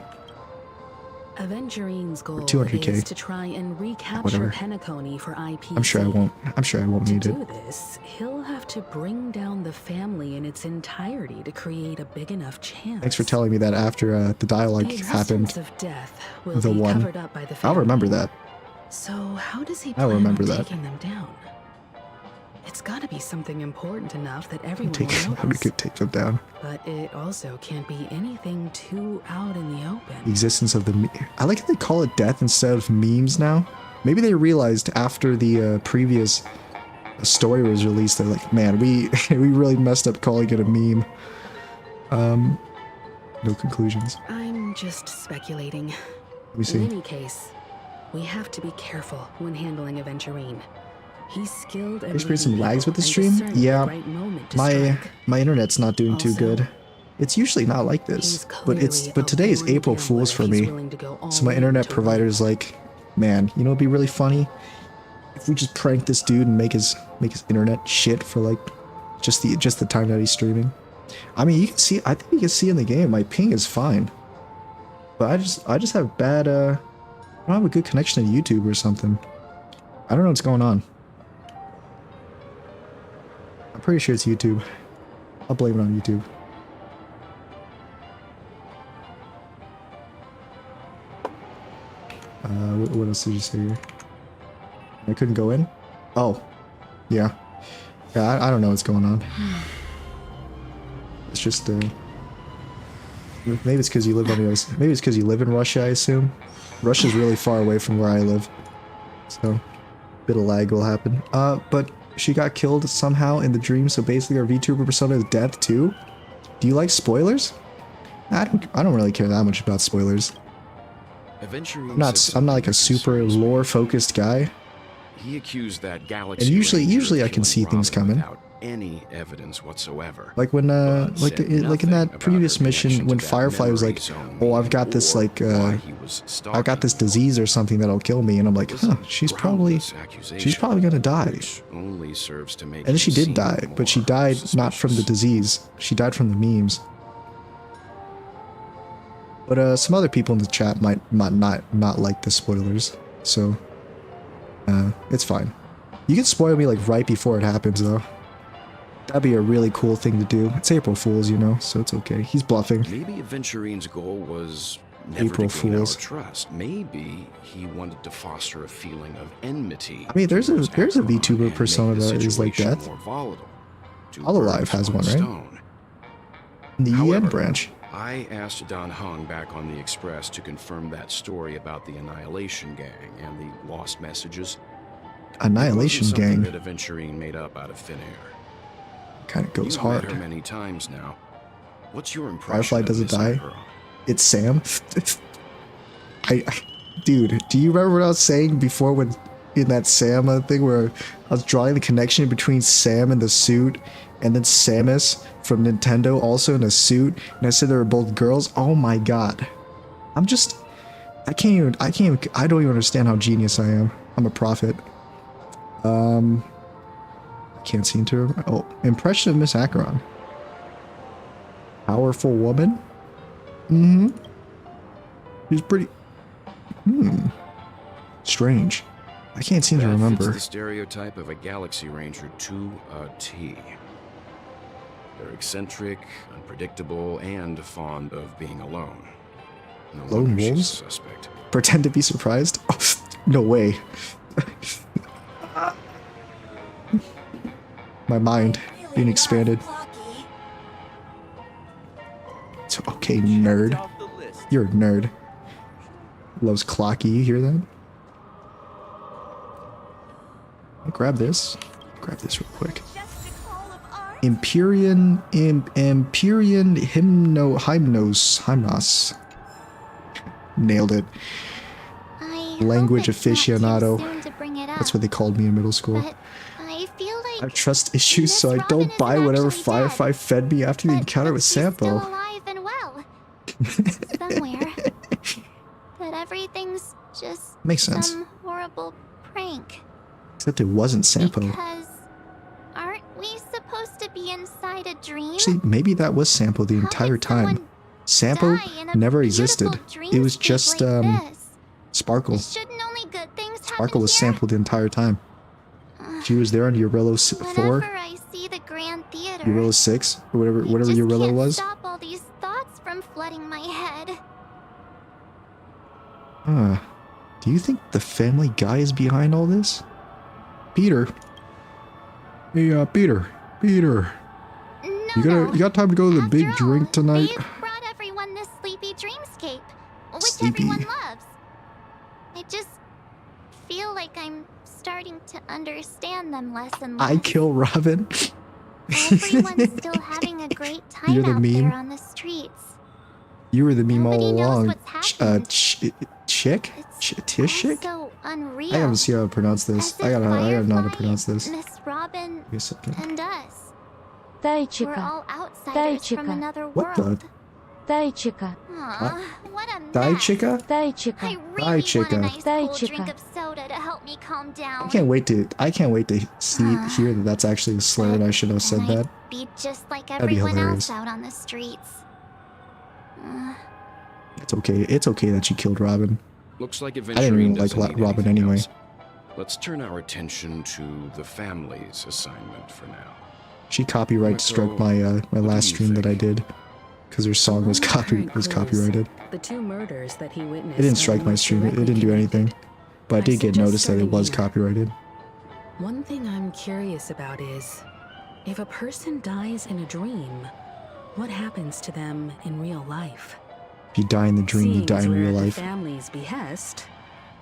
Aventurine's goal 200K. is to try and recapture Whatever. Penacony for IPC. I'm sure I won't To need it. do this, he'll have to bring down the family in its entirety to create a big enough chance. Thanks for telling me that after the dialogue The happened. existence of death will The be one. covered up by the I'll family. remember that. So how does he I'll plan remember on that. taking them down? It's gotta be something important enough that everyone Take, will we notice. could take them down. But it also can't be anything too out in the The open. existence of the I like that they call it death instead of memes now. Maybe they realized after the previous story was released, they're like, man, we we really messed up calling it a meme. No conclusions. I'm just speculating. Let me see. In any case, we have to be careful when handling Aventurine. He's skilled at Experienced some reading lags people with the and stream? discerning Yeah. the right moment to My strike. my internet's not doing too Also, good. It's usually not like He's this, but clearly today a is born April Fool's for gambler. He's me. willing to go all So my in internet to provider's win. like, man, you know what'd be really funny? If we just prank this dude and make his internet shit for like just the time that he's streaming. I mean, you can see, I think you can see in the game my ping is fine. But I just have bad I don't have a good connection to YouTube or something. I don't know what's going on. I'm pretty sure it's YouTube. I'll blame it on YouTube. What else did you say here? I couldn't go in? Oh. Yeah. Yeah, I don't know what's going on. It's just, maybe it's because you live on the other side. Maybe it's because you live in Russia, I assume. Russia's really far away from where I live. So, bit of lag will happen. But she got killed somehow in the dream, so basically our VTuber persona is death too? Do you like spoilers? I don't really care that much about spoilers. I'm not like a super lore focused guy. He accused that galaxy And ranger usually of I can killing see things Robin coming. without any evidence whatsoever. Like when But like said like in nothing that about previous her mission connection when to that Firefly was memory like, zone "Oh, I've got this or like why he was I got this stalking disease or something that'll kill me," and I'm like, It was "Huh, a she's probably groundless gonna die." which only serves to make And then him she did seem die, but she more died not from the suspicious. disease. She died from the memes. But some other people in the chat might not like the spoilers, so it's fine. You can spoil me like right before it happens though. That'd be a really cool thing to do. It's April Fool's, you know, so it's okay. He's bluffing. Maybe Aventurine's goal was never April to gain Fools. our trust. Maybe he wanted to foster a feeling of enmity. I mean, there's a towards Acheron VTuber and persona make the that is like situation death. more volatile. Two Hololive birds, has one, right? stone. In the EN However, branch. I asked Don Hung back on the Express to confirm that story about the Annihilation Gang and the lost messages. Annihilation It wasn't something Gang that Aventurine made up out of thin air. kind of goes You've hard. met her many times now. What's your impression Firefly of doesn't Miss die. Acheron? It's Sam. Dude, do you remember what I was saying before when in that Sam thing where I was drawing the connection between Sam and the suit and then Samus from Nintendo also in a suit and I said they were both girls? Oh my god. I don't even understand how genius I am. I'm a prophet. I can't seem to remember. Oh, impression of Miss Acheron. Powerful woman? Mm-hmm. She's pretty... Strange. I can't seem to That remember. fits the stereotype of a Galaxy Ranger to a T. They're eccentric, unpredictable, and fond of being alone. No Lone wonder she's a wolves? suspect. Pretend to be surprised? Oh, no way. My mind being expanded. It's okay, nerd. You're a nerd. Loves Clocky, you hear that? I'll grab this. Grab this real quick. Empyrean Hymnos. Nailed it. Language aficionado. That's what they called me in middle school. But I feel like I have trust issues, so I Miss don't Robin buy isn't whatever actually Firefly dead. fed me after the But encounter with she's still Sampo. alive and well. Somewhere. That everything's just Makes sense. some horrible prank. Except it wasn't Sampo. Because aren't we supposed to be inside a dream? Actually, maybe that was Sampo the How entire did time. someone Sampo die in a never beautiful existed. It was dreamscape just like this? Sparkle. Shouldn't only good things happen Sparkle was here? sampled the entire time. She was there on Urillo 4, Whenever I see the Grand Theater, Urillo 6, or whatever I just Urillo can't was. stop all these thoughts from flooding my head. Do you think the Family Guy is behind all this? Peter. Hey, Peter. Peter. No, You got time to go to the After big all, drink tonight? They've brought everyone this sleepy dreamscape, which Sleepy. everyone loves. I just feel like I'm starting to understand them less and less. I kill Robin. Everyone's still having a great time You're the out meme. there on the streets. You were the meme Nobody all knows along. what's happened. Chick? It's all Tishik? so unreal. I gotta see how to pronounce this. As I if gotta know how to Firefly, pronounce this. Miss Robin Wait a second. and us. We're Тайчика, all outsiders from Тайчика. another What the? world. Тайчика, Aw, what a Die mess. Chica? I Тайчика. really Die want a chica. nice Die cold chica. drink of soda to help me calm down. I can't wait to hear that that's actually a slur and I should have said And I'd that. be just like That'd be everyone hilarious. else out on the streets. It's okay. It's okay that she killed Robin. Looks like didn't even Aventurine like doesn't need Robin anything anyway. else. Let's turn our attention to the family's assignment for now. She copyright struck my my What last do you stream that I think? did because her song was Among the current was clues, copyrighted. The two murders that he witnessed It didn't are strike my almost stream. It directly didn't do connected. anything, but I I did get suggest notice that it starting was here. copyrighted. One thing I'm curious about is, if a person dies in a dream, what happens to them in real life? If you die in the dream, you Seeing die as in we're real at life. the family's behest,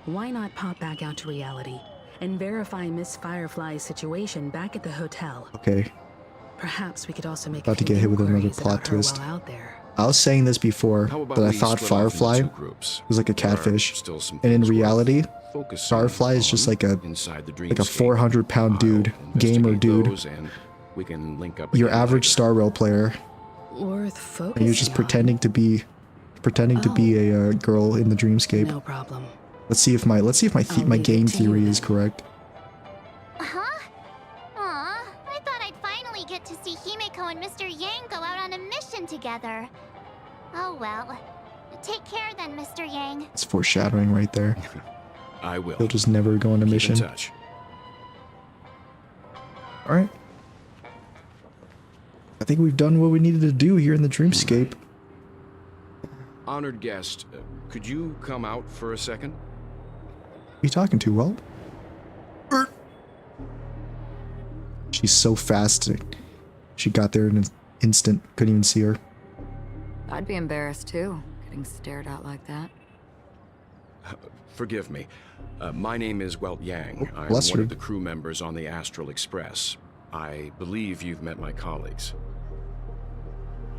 why not pop back out to reality and verify Miss Firefly's situation back at the hotel? Okay, Perhaps we could also make About a to few get hit with another inquiries plot about her twist. while out there. I was saying this before How about that I we thought split off into Firefly two groups? was like a There are catfish, still some and in things worth reality, focusing Firefly is just on like a inside the like a dreamscape. 400-pound dude, I'll gamer investigate dude, those and we can link up your again average later. Star Rail player, Worth focusing and you're just on. pretending to be a girl in the dreamscape. No problem. Let's see if my I'll my leave it game to you theory is then. correct. Huh? Aw, I thought I'd finally get to see Himeko and Mr. Yang go out on a mission together. Oh well. Take care then, Mr. Yang. It's foreshadowing right there. I will. He'll just never go on a Keep mission. in touch. All right. I think we've done what we needed to do here in the dreamscape. Honored guest, could you come out for a second? Who are you talking to, Walt? She's so fast. She got there in an instant. Couldn't even see her. I'd be embarrassed too, getting stared at like that. Forgive me. My name is Welt Yang. Oh, I'm bless one you. of the crew members on the Astral Express. I believe you've met my colleagues.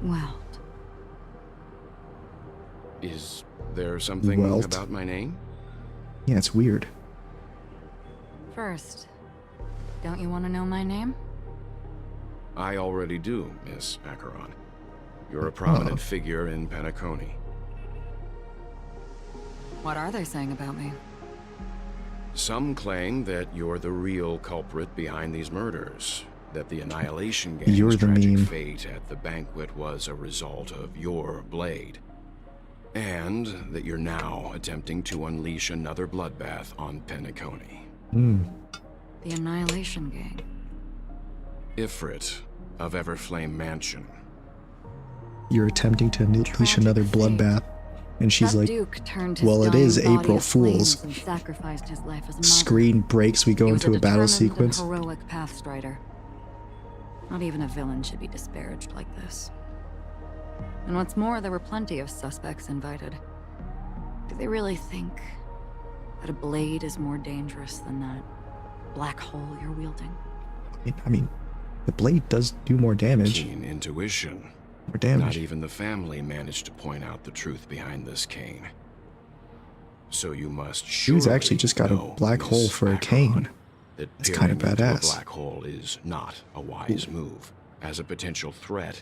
Well, Is there something Welt. about my name? Yeah, it's weird. first, don't you want to know my name? I already do, Miss Acheron. You're a prominent figure in Penacony. What are they saying about me? Some claim that you're the real culprit behind these murders. That the Annihilation Gang's You're the tragic meme. fate at the banquet was a result of your blade. And that you're now attempting to unleash another bloodbath on Penacony. The Annihilation Gang. Ifrit of Everflame Mansion. You're attempting to unleash Tragic another fate. bloodbath. And she's That like, Duke turned his well, it is dying body April to flames Fool's. and sacrificed his life as a martyr. Screen breaks, we go He was into a battle determined sequence. and heroic path strider. Not even a villain should be disparaged like this. And what's more, there were plenty of suspects invited. Do they really think that a blade is more dangerous than that black hole you're wielding? I mean, the blade does do more damage. Keen intuition. More Not damage. even the family managed to point out the truth behind this cane. So you must surely Dude's actually just got a know, black Miss hole for a Acheron, cane. That That's kinda peering into badass. A black hole is not a wise move. As a potential threat,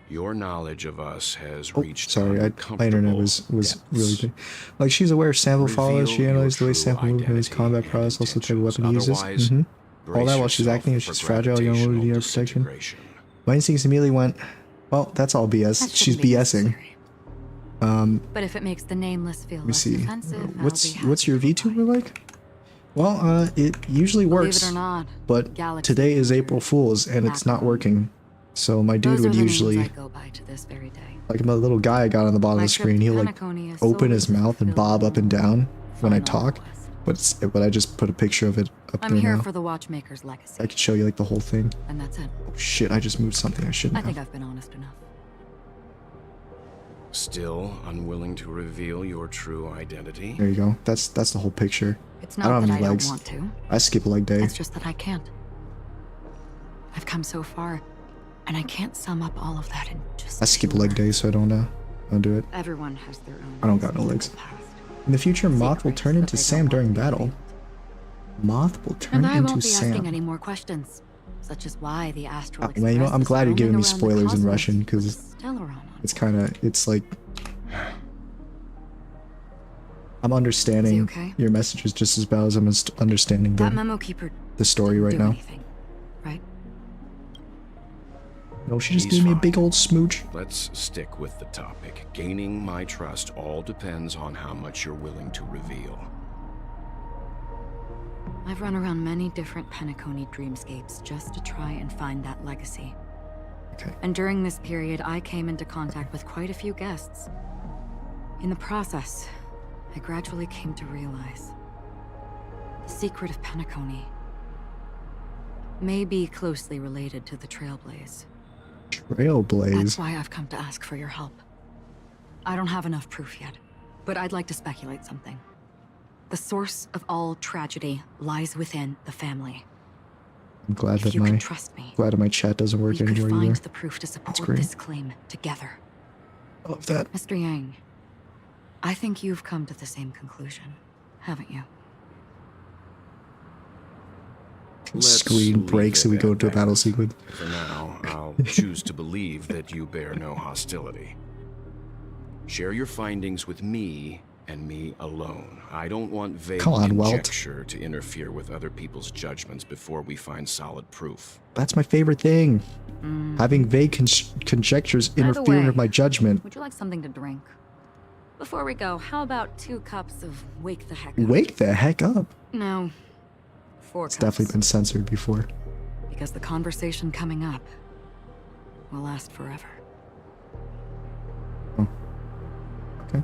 your knowledge of us has Oh, reached sorry, my internet was depths. really big. Like, she's aware of sample follows. She Reveal your analyzed the way true sample movements, identity combat and prowess, also the type of weapon he intentions. uses. Otherwise, All that while she's brace acting as yourself she's for fragile, young, loaded, gravitational protection. disintegration. My instincts immediately went, well, that's all BS. That She's shouldn't be BSing. necessary. But if it makes the nameless feel Let me less see. offensive, What's your VTuber like? Well, it usually works. Believe it or not, But Galaxy today is Ranger, April Fool's and it's not Acheron. working. So my dude Those would are the names usually, I go by to this very day. like my little guy I got on the bottom of My the screen, trip to he'll like Penacony is open solely his to mouth and fulfill bob up and one down when I final talk. quest. but I just put a picture of it up I'm there here now. for the Watchmaker's legacy. I could show you like the whole thing. And that's it. Oh shit! I just moved something I shouldn't I think have. I've been honest enough. Still unwilling to reveal your true identity? There you go. That's the whole picture. It's I not don't have that any I legs. don't want to. I skip leg day. It's just that I can't. I've come so far, and I can't sum up all of that in just. I skip few leg words. day, so I don't do it. Everyone has their own. I don't got no legs. past. In the future, Moth will Secrets turn that into they Sam don't want during to be battle. revealed. Moth will turn And I into won't be asking Sam. any more questions, such as I'm Well, you know, I'm glad you're giving me spoilers spoilers in Russian because it's like I'm understanding okay? your messages just as well as I'm understanding That memo keeper the story didn't right do now. anything, right? No, she just He's gave me a fine. big old smooch. Let's stick with the topic. Gaining my trust all depends on how much you're willing to reveal. I've run around many different Penacony dreamscapes just to try and find that legacy. Okay. And during this period, I came into contact with quite a few guests. In the process, I gradually came to realize the secret of Penacony may be closely related to the Trailblaze. Trailblaze. That's why I've come to ask for your help. I don't have enough proof yet, but I'd like to speculate something. The source of all tragedy lies within the family. I'm glad If that you can trust me, my chat doesn't work we could anymore find either. the proof to support great. this claim together. Love that. Mr. Yang, I think you've come to the same conclusion, haven't you? Let's Screen leave breaks it and we go at into a that. battle sequence. For now, I'll choose to believe that you bear no hostility. Share your findings with me and me alone. I don't want vague Come on, Walt. conjecture to interfere with other people's judgments before we find solid proof. That's my favorite thing. Having vague conjectures By the interfering way, with my judgment. Would you like something to drink? Before we go, how about 2 cups of Wake the Heck Up? Wake the heck up. No, 4 It's cups. definitely been censored before. Because the conversation coming up will last forever. Okay.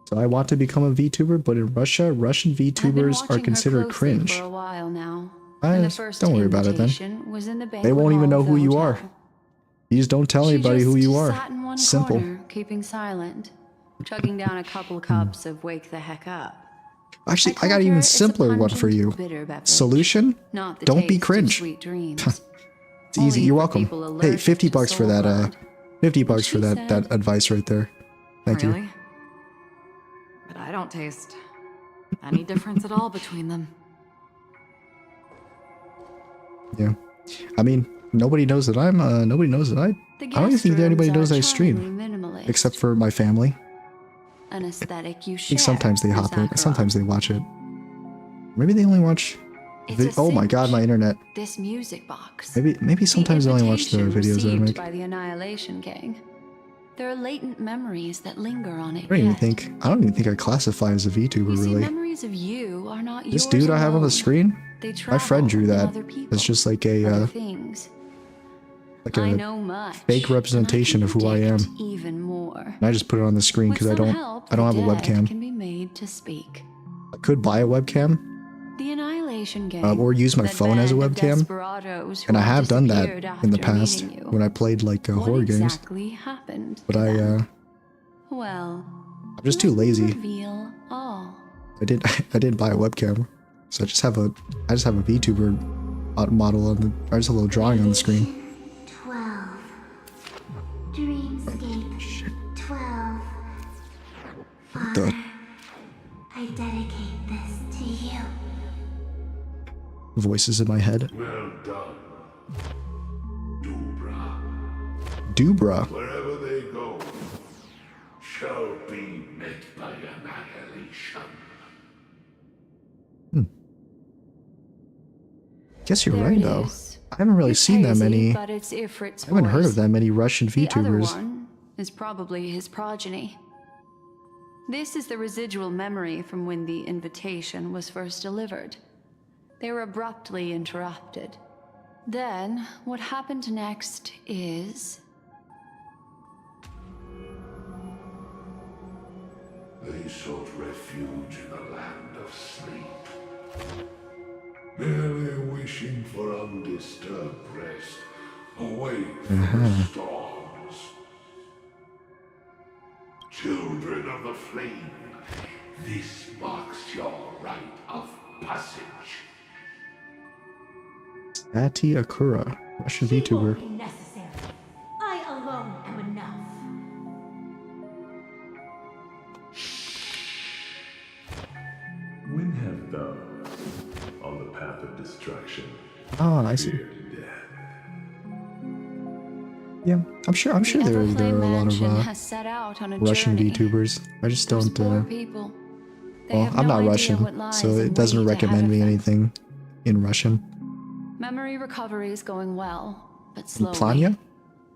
So I want to become a VTuber, but in Russia, Russian I've been VTubers are watching her considered closely cringe. for a while now. Ah, And the first don't worry about it then. invitation was in the They banquet won't even hall know of who the you are. hotel. You just don't tell She anybody who just you are. Sat in one Simple. corner, keeping silent, chugging down a couple cups of Wake the Heck Up. Actually, I told got an her even it's a simpler one for pungent, you. bitter beverage, Solution? not the Don't be taste of cringe. sweet dreams. It's easy. Only You're for welcome. people Hey, allergic 50 to bucks for soul that. blood. 50 bucks for She that said- advice right there. Thank really? you. But I don't taste any difference at all between them. Yeah. I mean, nobody knows that I'm. Nobody knows that I The don't even think that guest anybody rooms knows are I stream, charmingly minimalist. except for my family. An aesthetic you I share. think sometimes they with hop in. Acheron. Sometimes they watch it. Maybe they only watch. It's a Oh my god, cinch. my internet. This music box. Maybe sometimes they only watch the invitation videos that I received make. by the Annihilation Gang. There are latent memories that linger on it. I don't even yet. think. I don't even think I classify as a VTuber You see, really. memories of you are not This yours dude I have on the alone. screen. They My friend drew travel that. with other people, It's just like other a things. like I a. know much, fake and I representation can of who I predict am. Even more. And I just put it on the screen With because I some don't. help, I don't the have a dead webcam. Can be made to speak. I could buy a webcam The Annihilation Gang. or use my that phone as a band of webcam. desperados who And I all have done that disappeared in the after past meeting you. when I played like What horror games. exactly happened? But to I them? Well, I'm just too let me lazy. Reveal all. I didn't buy a webcam, so I just have a VTuber model on the. I just have a little drawing on the screen. 12. Dreamscape 12. The I dedicate this to you. voices in my head. Well done, Dubra. Dubra. Wherever they go, shall be met by annihilation. Guess you're There right it though. is. I haven't really It's seen that hazy, many. but it's Ifrit's I haven't heard of voice. that many Russian The other VTubers. one is probably his progeny. This is the residual memory from when the invitation was first delivered. They were abruptly interrupted. Then, what happened next is... They sought refuge in the land of sleep, merely wishing for undisturbed rest, away from the storms. Children of the flame, this marks your rite of passage. Ati Akura, Russian VTuber. Be necessary. I alone am enough. When have thou, on the path of destruction, Ah, I see. feared death? Yeah, I'm sure there are a lot Mansion of has set out on a Russian journey. VTubers. I just Those don't. poor people. They Well, have I'm no not idea Russian, what lies so it in doesn't wait ahead recommend of me them. anything in Russian. Memory recovery is going well, but slowly. Planya?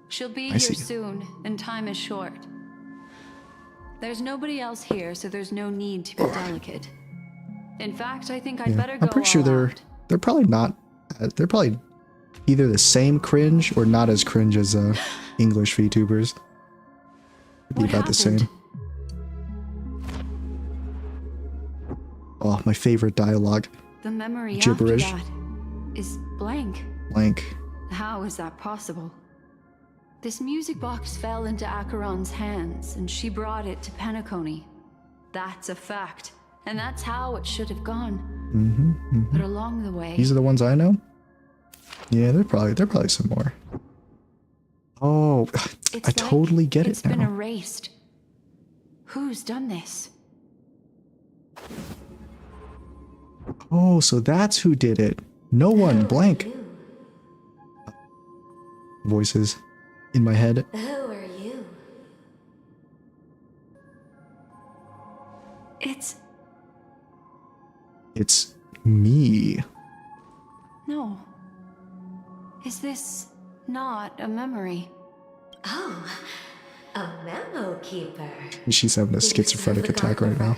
She'll be I here see. soon, and time is short. There's nobody else here, so there's no need to be delicate. In fact, I think I'd Yeah, better go I'm pretty sure all out. they're probably not. They're probably either the same cringe or not as cringe as English VTubers. It'd be What about the same. happened? Oh, my favorite dialogue. The memory Gibberish. after that is blank. Blank. How is that possible? This music box fell into Acheron's hands, and she brought it to Penacony. That's a fact, and that's how it should have gone. But along the way, These are the ones I know? Yeah, they're probably some more. Oh, it's I totally get it's it been now. erased. Who's done this? Oh, so that's who did it. No one, blank. Voices in my head. Who are you? It's me. No. Is this not a memory? Oh, a memo keeper. She's having a schizophrenic attack right now.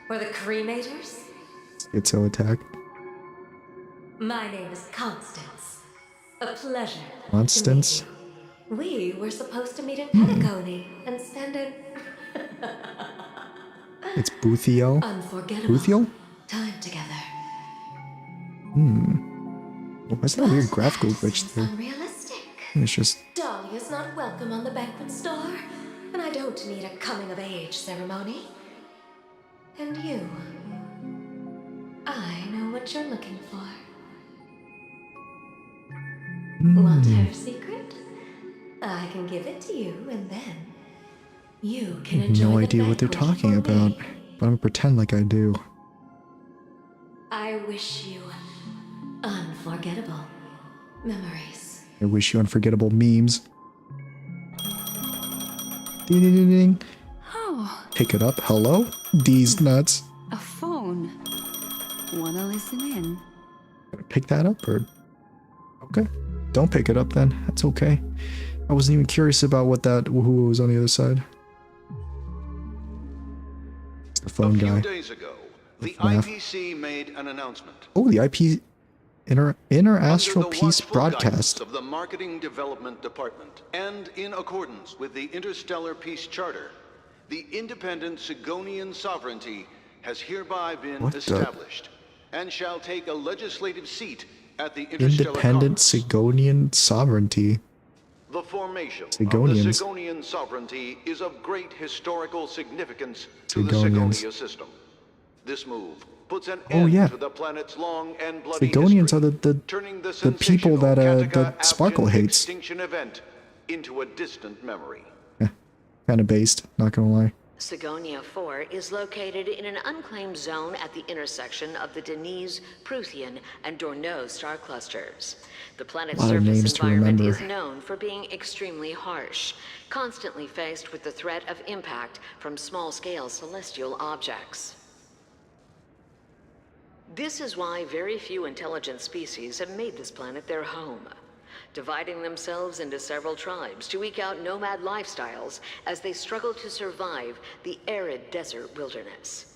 Or the cremators? Schizo attack. My name is Constance. A pleasure. Constance? To meet you. We were supposed to meet in Penacony and spend an It's Boothiel. unforgettable Boothiel? time together. Why is that a weird graphical glitch Seems there? unrealistic. It's just Dahlia's not welcome on the banquet star, and I don't need a coming-of-age ceremony. And you, I know what you're looking for. Want her secret? I can give it to you, and then you can enjoy no the idea what they're banquet talking for about, me. but I'm gonna pretend like I do. I wish you unforgettable memories. I wish you unforgettable memes. Ding ding ding ding. Oh, Pick it up. Hello? These nuts. a phone. Wanna listen in? Gotta pick that up or okay. Don't pick it up then. That's okay. I wasn't even curious about who was on the other side. It's the phone A few guy. days ago, the FNAF. IPC made an announcement. Oh, the IP Inner Astral Under the Peace watchful guidance broadcast. of the Marketing Development Department, and in accordance with the Interstellar Peace Charter, the independent Sigonian sovereignty has hereby been What the- established, and shall take a legislative seat at the Interstellar Independent Congress. Sigonian sovereignty. The formation of the Sigonians. Sigonian sovereignty is of great historical significance to the Sigonians. Sigonia system. This move puts an Oh, end yeah. to the planet's long and bloody Sigonians history, are turning the people sensational that Kataka Sparkle Abjin hates. extinction event into a distant memory. Kind of based, not gonna lie. Sigonia 4 is located in an unclaimed zone at the intersection of the Denise, Prothean, and Dorneau star clusters. The planet's Lot of names surface to environment remember. is known for being extremely harsh, constantly faced with the threat of impact from small-scale celestial objects. This is why very few intelligent species have made this planet their home, dividing themselves into several tribes to eke out nomad lifestyles as they struggle to survive the arid desert wilderness.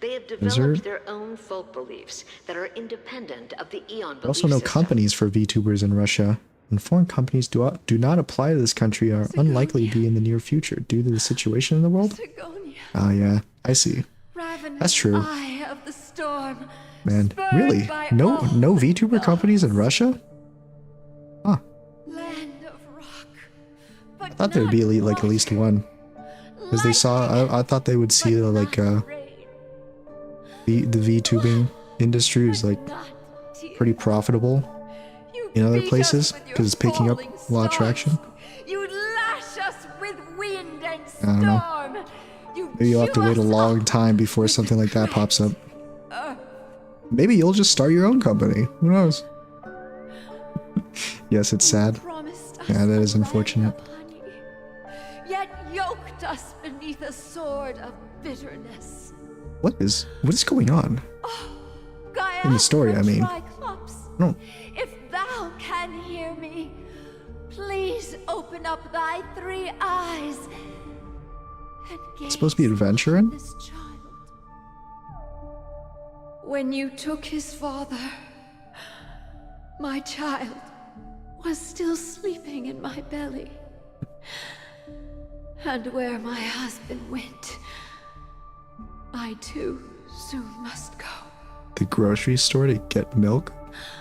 They have developed Desert? their own folk beliefs that are independent of the Eon I belief also know system. companies for VTubers in Russia, and foreign companies do not apply to this country are unlikely to be in the near future due to the situation in the world. Sigonia. Oh yeah, I see. That's true. Eye of the storm. Man, really? No VTuber companies in Russia? Huh. Land of rock. I thought there'd be like at least one. Because they saw, I thought they would see like the VTubing industry is like pretty profitable in other places because it's picking up a lot of traction. You lash us with wind and I don't know. storm. Maybe you'll have to wait a long time before something like that pops up. Maybe you'll just start your own company. Who knows? Yes, it's sad. Yeah, that is unfortunate. Yet yoked us beneath a sword of bitterness. What is going on? In the story, I mean. No. If thou can hear me, please open up thy 3 eyes and gaze It's supposed to be adventuring? this child. When you took his father, my child was still sleeping in my belly. And where my husband went, I too soon must go. The grocery store to get milk?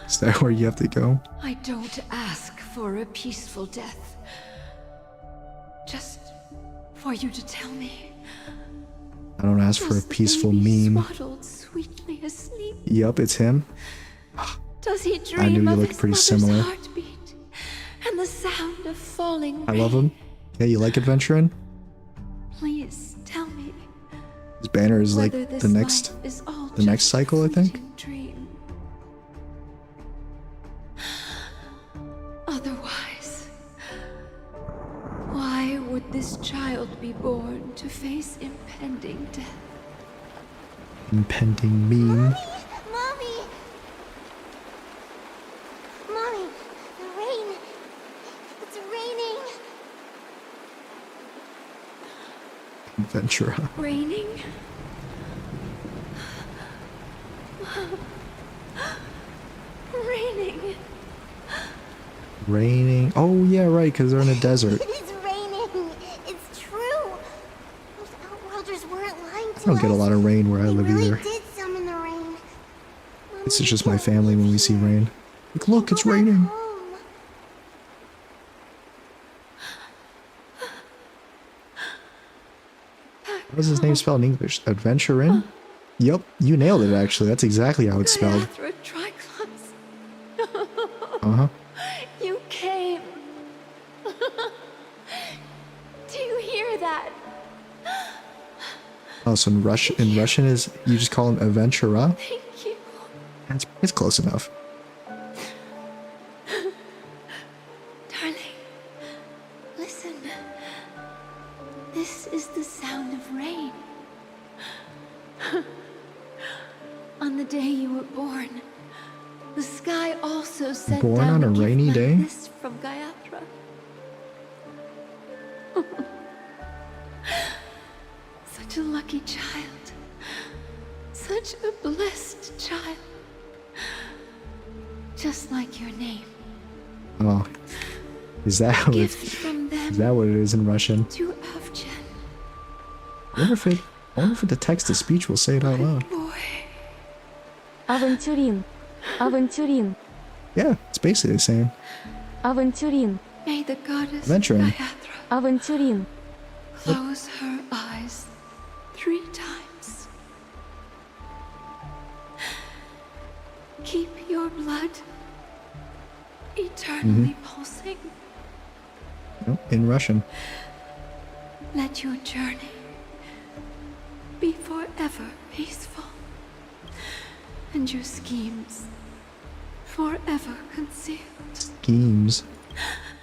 Is that where you have to go? I don't ask for a peaceful death. Just for you to tell me. I don't ask for a peaceful meme. Swaddled sweetly asleep. Yup, it's him. Does he dream I knew he of looked his pretty mother's similar. heartbeat and the sound of falling I rain? love him. Yeah, you like adventuring? Please tell me. His banner is like whether this the next life is all the next just cycle, I think. fleeting dream. Otherwise, why would this child be born to face impending death? Impending meme. Mommy! Mommy, the rain. It's raining. Adventura. Raining? Raining. Raining. Oh yeah, right, because they're in a desert. It's raining. It's true. Those Outworlders weren't lying to I don't get a us. lot of rain where I They live really either. did summon the rain. It's just my family when we see rain. Like, look, it's raining. What is his name spelled in English? Adventurin? Yup, you nailed it actually. That's exactly how it's spelled. Through Triclops. Uh-huh. You came. Do you hear that? Oh, so in Russian is you just call him Adventura? Thank you. It's close enough. Darling, listen. This is the sound of rain. On the day you were born, the sky also sent Born down on a gift rainy like day? this from Gayatra. Such a lucky child. Such a blessed child. Just like your name. Oh. Is that what Gift from them is that what it is in Russian? to Avchen. I wonder if the text to speech will say it out loud. Aventurin. Aventurin. Yeah, it's basically the same. Aventurin. May the goddess Adventuring. Gayatra Aventurin. close her eyes 3 times. Keep your blood eternally pulsing. Nope, in Russian. Let your journey be forever peaceful, and your schemes forever concealed. Schemes.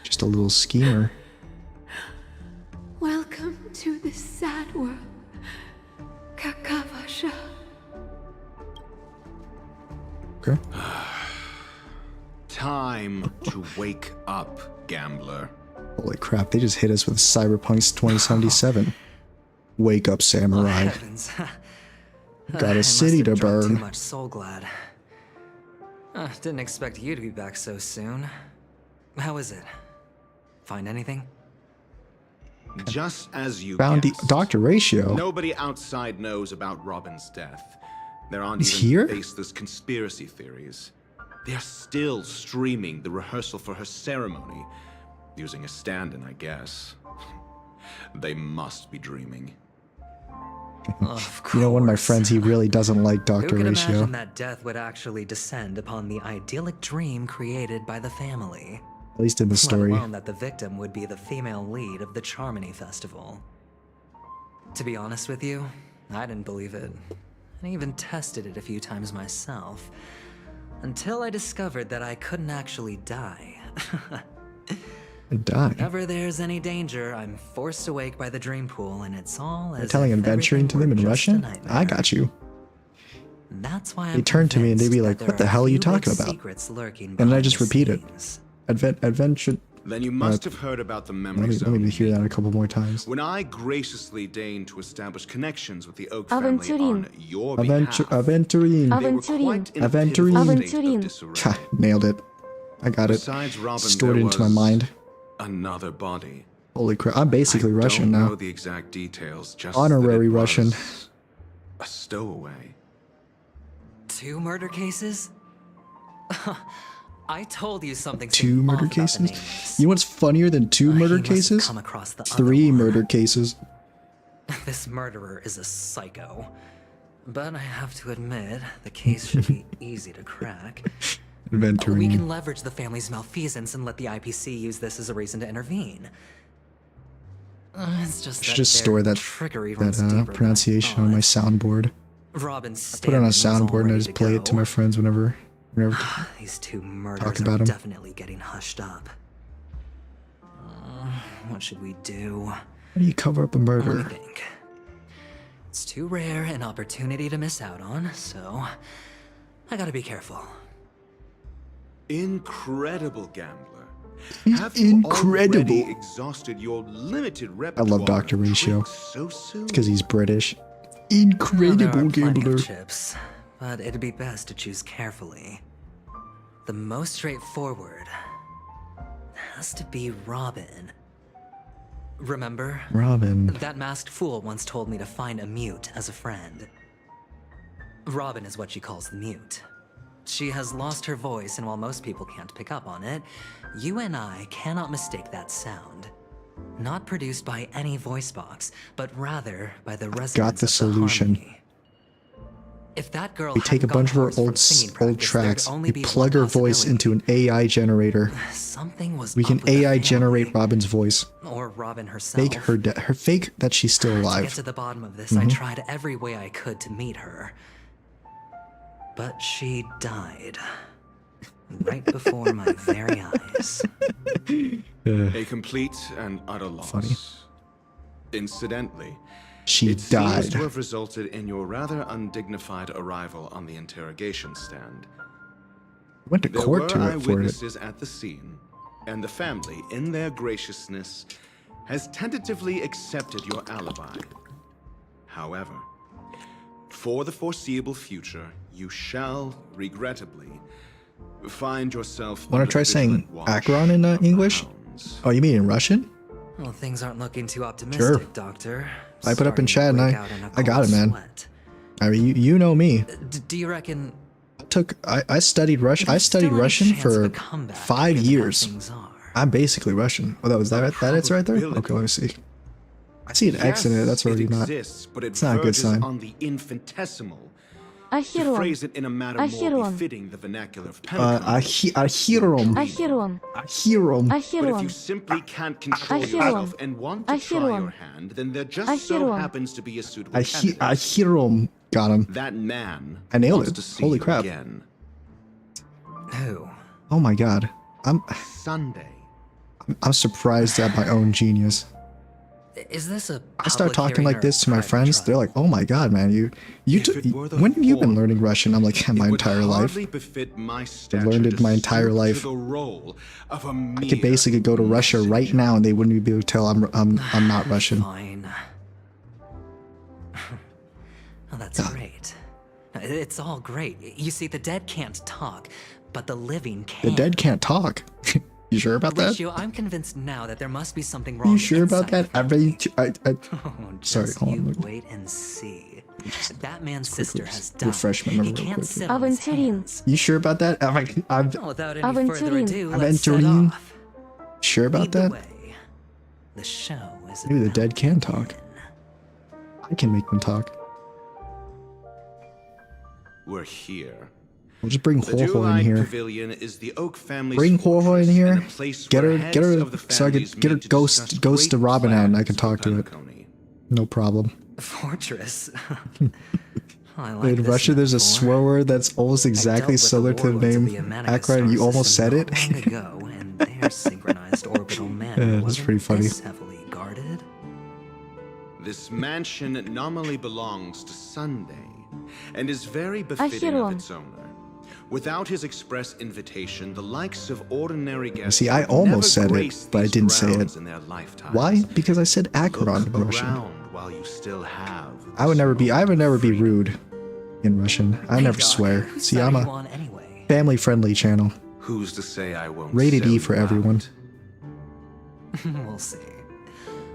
Just a little schemer. Welcome to this sad world, Kakavasha. Okay. Time to wake up, gambler. Holy crap, they just hit us with Cyberpunk's 2077. Wake up, samurai. Heavens. Got I a city must have to drunk burn. Too much soul glad. Didn't expect you to be back so soon. How is it? Find anything? Just as you Found guessed, the Dr. Ratio. nobody outside knows about Robin's death. There aren't He's even here? faceless conspiracy theories. They're still streaming the rehearsal for her ceremony, using a stand-in, I guess. They must be dreaming. You know, one of my friends, he really doesn't like Who Dr. could Ratio. imagine that death would actually descend upon the idyllic dream created by the family? At least in the story. Let alone that the victim would be the female lead of the Charmony Festival. To be honest with you, I didn't believe it. I even tested it a few times myself. Until I discovered that I couldn't actually die. Die. Whenever there's any danger, I'm forced awake by the dream pool, and it's all as They're telling if adventuring to them in everything were Russian? just a I nightmare. got you. That's why They turn to me and they'd be like, what the hell are you talking about? And then I just repeat it. Adventure. Then you must have heard about the memory Let zone. me hear that a couple more times. When I graciously deigned to establish connections with the Oak family Aventurin. on your behalf, Aventurin. they were quite in a Aventurin. pitiful state of Aventurin. disarray. Ha, nailed it. I got it. Besides Robin, Stored there into my was mind. Another body. Holy crap. I'm basically I Russian don't now. know the exact details, just that Honorary it was Russian. A stowaway. 2 murder cases? I told you something. 2 murder off about the cases? names. You know what's funnier than 2 He murder must have cases? come across the other 3 one. murder cases. This murderer is a psycho. But I have to admit, the case should be easy to crack. We Aventurin. can leverage the family's malfeasance and let the IPC use this as a reason to intervene. It's just Should that just their store that trickery runs deeper than I pronunciation on my thought. soundboard. Robin's Put it on a stand-in was all soundboard and I ready just play it to go. my friends whenever These 2 murders talk are about 'em. definitely getting hushed up. What should we do? How do you cover up a Let me murder? think. It's too rare an opportunity to miss out on, so I gotta be careful. Incredible gambler. He's Have you incredible. already exhausted your limited I repertoire love Dr. of Ratio. tricks so soon? Because he's British. There Incredible are plenty gambler. of chips, but it'd be best to choose carefully. The most straightforward has to be Robin. Remember? Robin. That masked fool once told me to find a mute as a friend. Robin is what she calls the mute. She has lost her voice, and while most people can't pick up on it, you and I cannot mistake that sound. Not produced by any voice box, but rather by the resonance Got the of solution. harmony. If that girl We take a hadn't bunch of gone our hoarse from old singing old practice, tracks, there'd only we be plug one her voice possibility. into an AI generator. Something was We up can with the AI family. generate Robin's voice. Or Robin herself. Fake her fake that she's still To get alive. to the bottom of this, Mhm. I tried every way I could to meet her. But she died. Right before my very eyes. A complete and utter loss. Funny. Incidentally, She it seems died. to have resulted in your rather undignified arrival on the interrogation stand. Went to There court were to it for it. eyewitnesses at the scene, and the family, in their graciousness, has tentatively accepted your alibi. However, for the foreseeable future, you shall, regrettably, find yourself. Want under to try the saying vigilant watch Acheron in of the English? hounds. Oh, you mean in Russian? Well, things aren't looking too optimistic, Doctor. I put up in Starting chat to and break out in a I got cold it, man. sweat. I mean, you know me. Do you reckon I studied Russian. I studied Russian for 5 years. things are? I'm basically Russian. Oh, that it's right there. Okay, let me see. I see an X in it. That's already it not. exists, but it It's not a good verges sign. on the infinitesimal. To Acheron. phrase it in a manner more Acheron. befitting the vernacular of Acheron. Acheron. Acheron. But if you Acheron. simply can't control Acheron. yourself and want to try Acheron. your hand, then there just so Acheron. happens to be a suitable candidate. Acheron. Got him. That man I nailed wants it. to see Holy you crap. again. Who? Oh my god. I'm surprised at my own genius. Is this a I start public talking hearing like or this to my private friends. trial? They're like, "Oh my god, man, when have you been learning Russian?" I'm like, "My It would entire life. hardly befit my I've stature learned to it my entire stoop life. to the role of a I could basically go to Russia right now, and they wouldn't be able to tell I'm not Russian." Fine. Oh, that's great. It's all great. You see, the dead can't talk, but the living The can. dead can't talk. You sure about that? Horatio, I'm convinced now that there must be something wrong. You sure about that? inside I Oh, sorry, just hold on. you wait and see. That man's sister has died. Refresh my memory He real can't quick. sit on his hands. You sure about that? I'm Without any further ado, let's set Aventurine. off. Sure about Lead the that? way. The show is Maybe the about dead can talk. I can make them talk. We're here. We'll just bring The Ho in Dual-Eyed here. Pavilion is the Oak family's Bring Ho in fortress here. and a place Get where her, heads of the so I families could get her meet to discuss ghost to great Robin out and I can plans talk to it. Pelicone. No problem. Fortress. I like In this Russia, there's a metaphor. swear word that's almost I exactly dealt with similar to the warlords of name the Amaniga Acheron. star You almost said system it. not long ago, and their synchronized orbital manner Yeah, that's wasn't pretty funny. this heavily guarded. This mansion normally belongs to Sunday, and is very befitting of Acheron. its owner. Without his express invitation, the likes of ordinary guests See, I would almost never said grace it, but I these didn't say grounds it. in their lifetimes. Why? Because I said Acheron Look in Russian. around while you still have. I would never be rude in Russian. I never swear. Whose See, side I'm are you a on anyway? family-friendly channel. Who's to say I won't? Rated sell E for you everyone. out? We'll see.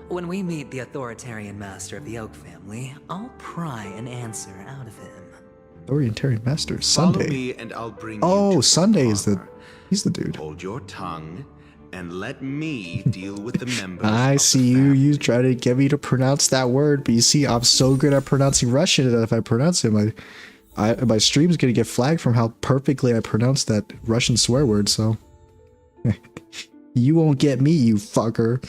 When we meet the authoritarian master of the Oak family, I'll pry an answer out of him. Orientarian Master. Follow Sunday. me and I'll bring you Oh, to his Sunday is the... father. He's the dude. Hold your tongue and let me deal with the members. I of the see you. family. You try to get me to pronounce that word, but you see, I'm so good at pronouncing Russian that if I pronounce it, my stream's gonna get flagged from how perfectly I pronounce that Russian swear word. So you won't get me, you fucker.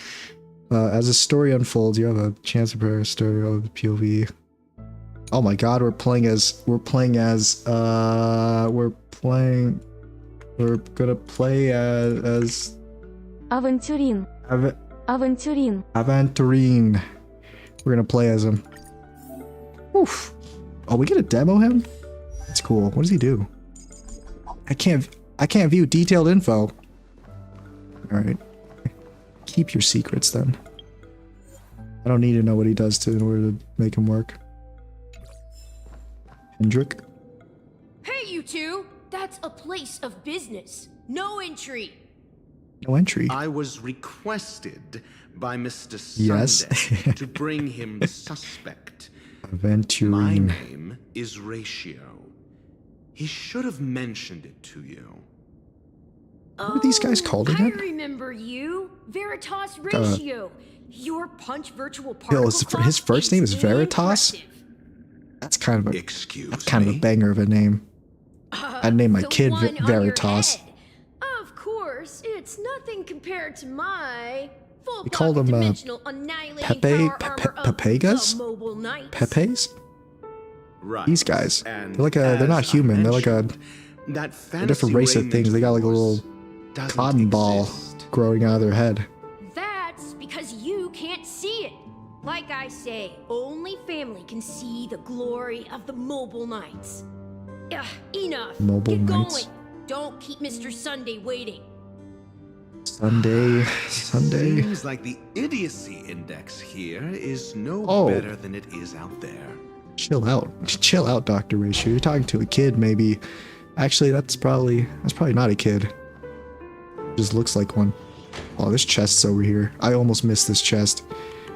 As the story unfolds, you have a chance to prepare a story of the POV. Oh my God, we're gonna play as Aventurine. Aventurine. Aventurine. We're gonna play as him. Oof. Oh, we get to demo him? That's cool. What does he do? I can't view detailed info. Alright. Keep your secrets then. I don't need to know what he does in order to make him work. Hendrik? Hey, you two! That's a place of business. No entry. No entry. I was requested by Mr. Yes. Sunday to bring him the suspect. My Aventurine. name is Ratio. He should have mentioned it to you. What are these guys called again? I remember you. Veritas Ratio. Your punch virtual Yo, particle his clock first name is Veritas? impressive. That's kind of a Excuse kind of a me? banger of a name. I'd name my The kid one on your Veritas. head. Of course, it's nothing compared to my full We called block them, dimensional annihilating Pepe- power Pe- armor of Pepegas? the Mobile Knights. Pepes? Right. These guys. And They're like they're not as I human. They're like a mentioned, that different fantasy race of raiment things. They got like a of little yours doesn't cotton ball exist. growing out of their head. That's because you can't see it. Like I say, only family can see the glory of the Mobile Knights. Ugh, enough. Mobile Get Knights. going. Don't keep Mr. Sunday waiting. Sunday. Seems like the idiocy index here is no Oh. better than it is out there. Chill out. Chill out, Dr. Ratio. You're talking to a kid, maybe. Actually, that's probably not a kid. Just looks like one. Oh, this chest's over here. I almost missed this chest.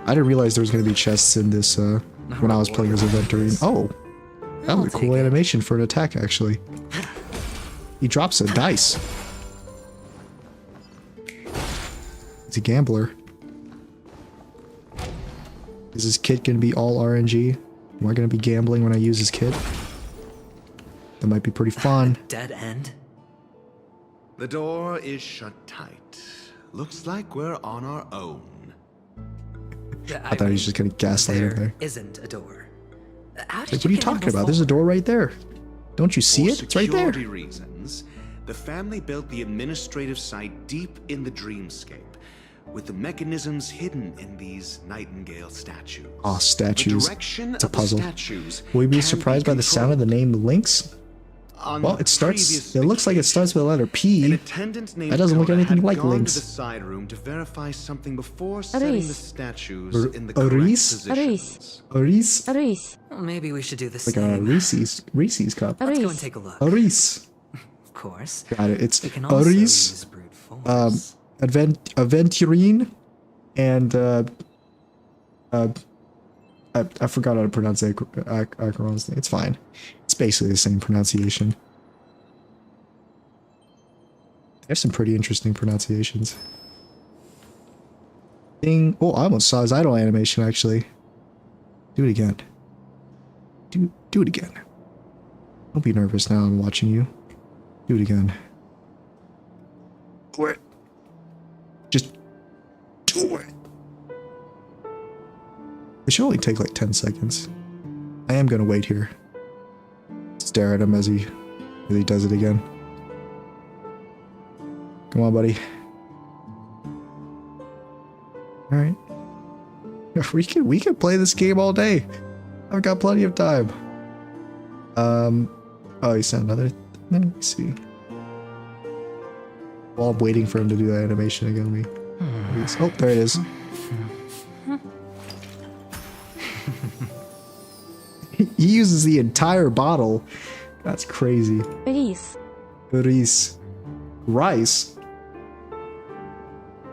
I didn't realize there was going to be chests in this when I was playing as Aventurine. Oh, that was a cool animation for an attack, actually. He drops a dice. He's a gambler. Is this kit going to be all RNG? Am I going to be gambling when I use this kit? That might be pretty fun. Dead end? The door is shut tight. Looks like we're on our own. I thought he was just going to gaslight her there. Isn't a door. How Like, did what are you get in talking about? There's a door right there. Don't you see For it? It's right there. security reasons, the family built the administrative site deep in the dreamscape, with the mechanisms hidden in these nightingale statues. Oh, statues. The direction It's a of the puzzle. statues Will you be can surprised by the sound of the name Lynx? On Well, the it starts. previous It looks like it starts with the letter An P. attendant named That doesn't look Coda anything had like gone Lynx. to the side room to verify something before setting the Reese. statues in the correct Reese? positions. Reese? Reese. Well, maybe we should do the Like a same. Reese's cup. Let's go and Reese. take a look. Reese. Of course. Got it. It's We can also Reese. use brute force. Aventurine, and I forgot how to pronounce Acheron's name. It's fine. It's basically the same pronunciation. They have some pretty interesting pronunciations. Ding. Oh, I almost saw his idle animation, actually. Do it again. Do it again. Don't be nervous now, I'm watching you. Do it again. Do it. Just do it. It should only take like 10 seconds. I am gonna wait here. Stare at him as he does it again. Come on, buddy. Alright. We can play this game all day. I've got plenty of time. Oh, he sent another. Let me see. While I'm waiting for him to do that animation again, oh, there it is. He uses the entire bottle. That's crazy. Rice.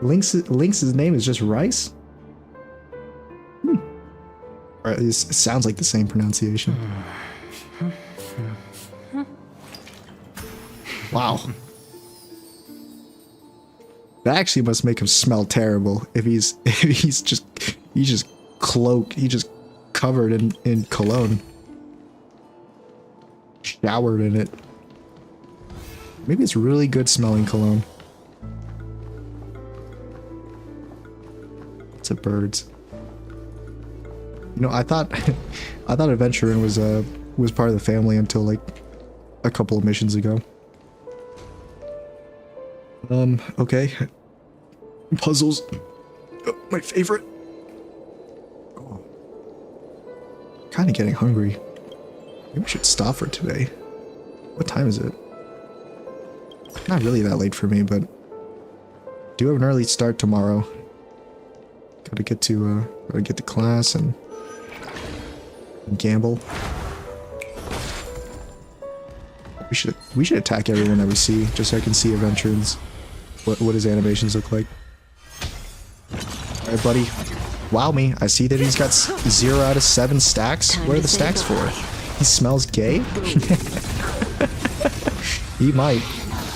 Lynx's name is just Rice? Alright, it sounds like the same pronunciation. Wow. That actually must make him smell terrible if he's just covered in cologne. Showered in it. Maybe it's really good smelling cologne. It's a birds. You know, I thought Acheron was part of the family until like a couple of missions ago. Okay. Puzzles. Oh, my favorite. Oh. Kind of getting hungry. Maybe we should stop for today. What time is it? Not really that late for me, but do have an early start tomorrow. Gotta get to class and gamble. We should attack everyone that we see, just so I can see Aventurins. What his animations look like. Alright, buddy. Wow me. I see that he's got 0 out of 7 stacks. What are the stacks for? He smells gay? He might.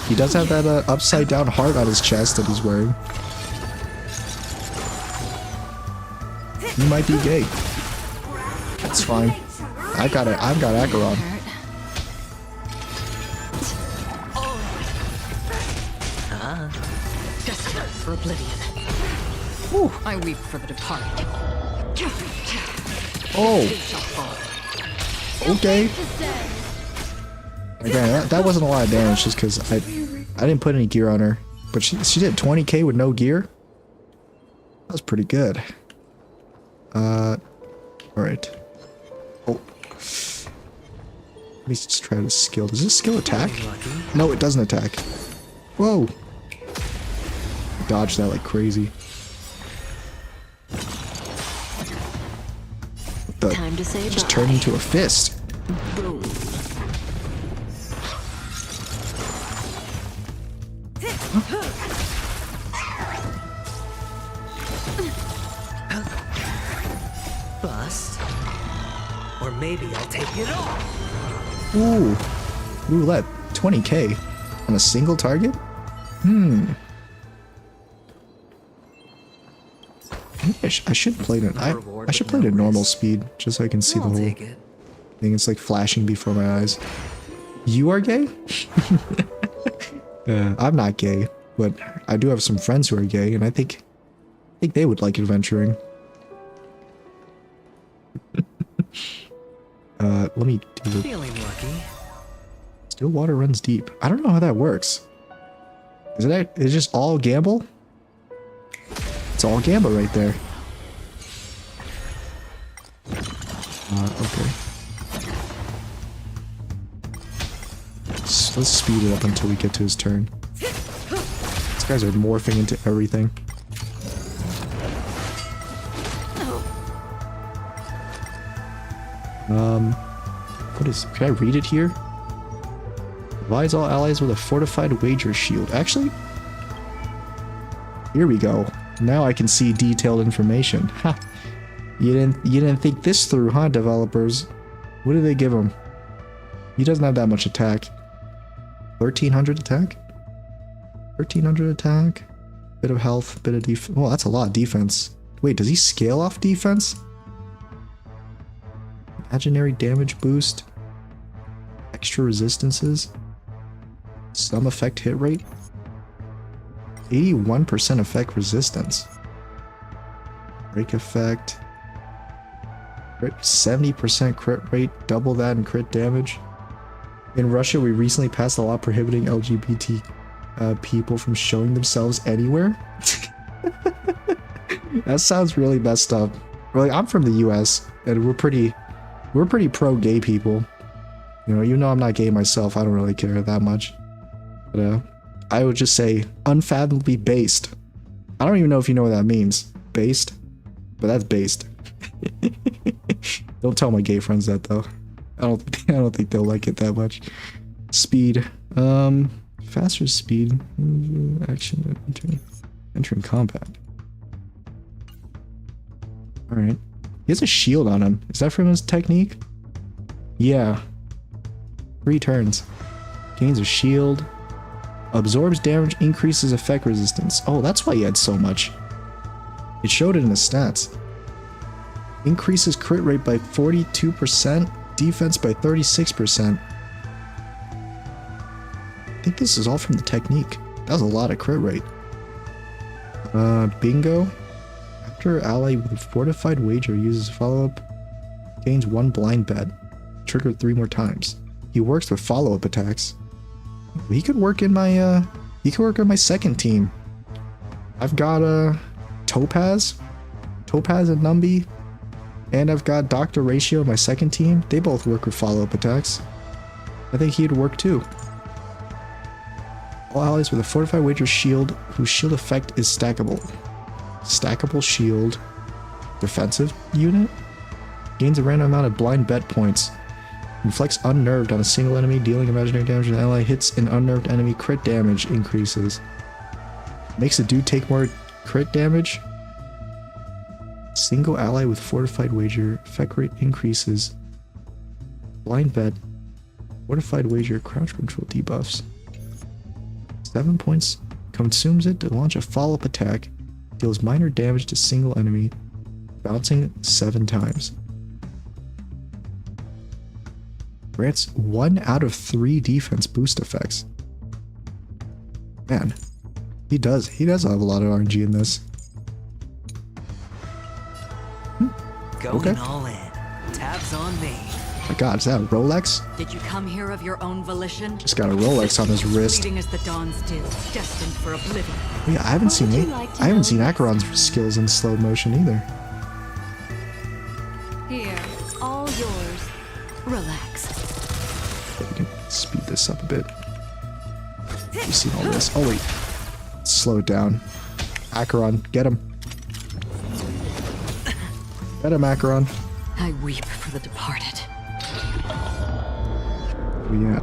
He does have that upside down heart on his chest that he's wearing. He might be gay. That's fine. I've got Acheron. Desperate for oblivion. Ooh. I weep for the departed. Oh. Okay. Again, that wasn't a lot of damage just because I didn't put any gear on her. But she did 20k with no gear. That was pretty good. Alright. Oh. Let me just try this skill. Does this skill attack? No, it doesn't attack. Whoa. Dodge that like crazy. Time to say just turned into a fist. Boom. Bust. Or maybe I'll take it off. Ooh. Roulette. 20k. On a single target? I should play it. I should play it at normal speed just so I can see the whole thing. It's like flashing before my eyes. You are gay? I'm not gay, but I do have some friends who are gay, and I think they would like adventuring. Let me do the feeling lucky. Still water runs deep. I don't know how that works. Is it just all gamble? It's all gamble right there. Okay. Let's speed it up until we get to his turn. These guys are morphing into everything. Can I read it here? Provides all allies with a fortified wager shield. Actually, Here we go. Now I can see detailed information. Ha! You didn't think this through, huh, developers? What do they give him? He doesn't have that much attack. 1300 attack? 1300 attack? Bit of health, bit of defense. Oh, that's a lot of defense. Wait, does he scale off defense? Imaginary damage boost? Extra resistances? Some effect hit rate? 81% effect resistance. Break effect. 70% crit rate, double that in crit damage. In Russia, we recently passed a law prohibiting LGBT people from showing themselves anywhere. That sounds really messed up. Like, I'm from the US, and we're pretty pro gay people. You know, even though I'm not gay myself, I don't really care that much. But I would just say unfathomably based. I don't even know if you know what that means. Based? But that's based. Don't tell my gay friends that though. I don't think they'll like it that much. Speed. Faster speed. Action. Entering combat. Alright. He has a shield on him. Is that from his technique? Yeah. 3 turns. Gains a shield. Absorbs damage, increases effect resistance. Oh, that's why he had so much. It showed it in the stats. Increases crit rate by 42%, defense by 36%. I think this is all from the technique. That was a lot of crit rate. Bingo. After ally with fortified wager uses follow-up, gains 1 blind bet. Triggered 3 more times. He works with follow-up attacks. He could work in my second team. I've got Topaz and Numby, and I've got Dr. Ratio in my second team. They both work with follow-up attacks. I think he'd work too. All allies with a fortified wager shield whose shield effect is stackable. Stackable shield. Defensive unit? Gains a random amount of blind bet points. Inflicts unnerved on a single enemy, dealing imaginary damage to an ally. Hits an unnerved enemy, crit damage increases. Makes a dude take more crit damage. Single ally with fortified wager, effect rate increases. Blind bet. Fortified wager, crouch control debuffs. 7 points. Consumes it to launch a follow-up attack. Deals minor damage to single enemy, bouncing 7 times. Grants 1 out of 3 defense boost effects. Man, he does have a lot of RNG in this. Going all in. Tabs on me. My God, is that a Rolex? Did you come here of your own volition? Just got a Rolex on his wrist. Fleeting as the dawn's dew, destined for oblivion. Oh, yeah, I haven't seen Acheron's skills in slow motion either. Here, all yours. Relax. We can speed this up a bit. You've seen all this. Oh wait, slow it down. Acheron, get him. Get him, Acheron. I weep for the departed. Oh, yeah.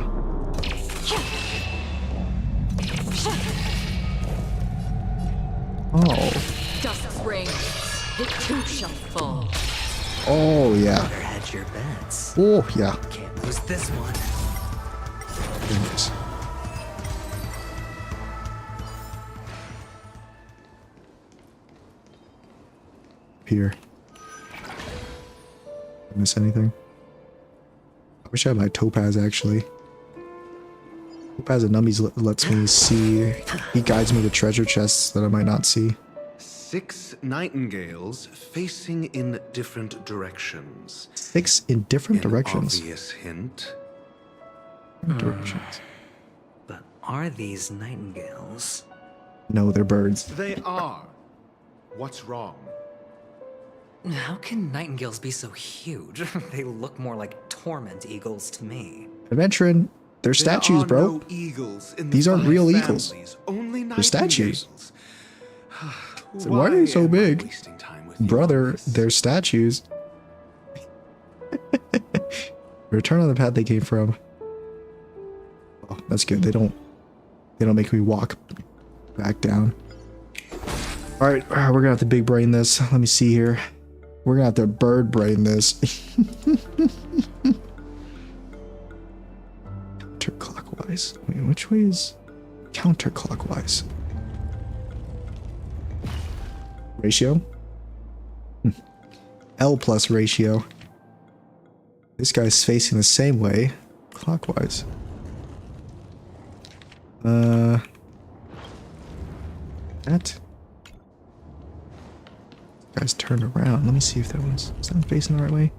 Oh. Dust's ring. It too shall fall. Oh, yeah. Better hedge your bets. Oh, yeah. Can't lose this one. Goodness. Here. Miss anything? I wish I had my Topaz actually. Topaz and Numbies lets me see. He guides me to treasure chests that I might not see. 6 nightingales facing in different directions. 6 in different directions. Obvious hint. Directions. But are these nightingales? No, they're birds. They are. What's wrong? How can nightingales be so huge? They look more like torment eagles to me. Adventuring. They're statues, bro. No eagles in These aren't real eagles. Only they're statues. So Why why are they so am I big? wasting time with you Brother, on this? they're statues. Return on the path they came from. Oh, that's good. They don't make me walk back down. Alright, we're gonna have to big brain this. Let me see here. We're gonna have to bird brain this. Counterclockwise. Wait, which way is counterclockwise? Ratio? L plus ratio. This guy's facing the same way, clockwise. That guy's turned around. Let me see if that one's is that one facing the right way.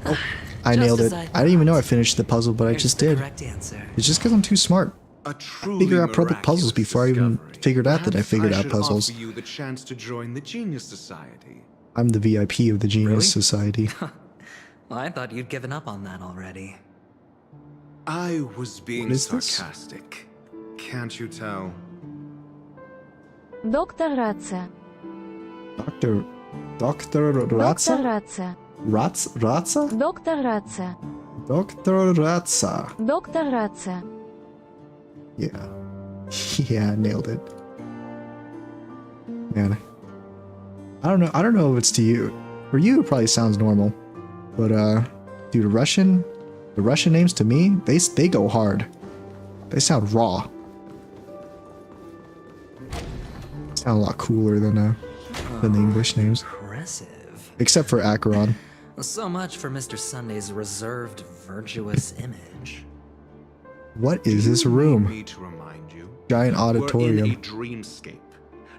Oh, I nailed it. I didn't even know I finished the puzzle, but I just did. It's just because I'm too smart. I figured out puzzles before I even figured out that I figured out puzzles. Offer you the chance to join the Genius Society. I'm the VIP of the Genius Society. Well, I thought you'd given up on that already. I was being sarcastic. Can't you tell? Доктор Рация. Doctor Ratza? Доктор Рация. Ratza? Доктор Рация. Dr. Ratza. Доктор Рация. Yeah. Yeah, nailed it. Man. I don't know if it's to you. For you, it probably sounds normal. But, dude, the Russian names to me, they go hard. They sound raw. Sound a lot cooler than the English names. Impressive. Except for Acheron. So much for Mr. Sunday's reserved, virtuous image. What is this room? Me to remind you, Giant we're in auditorium. a dreamscape.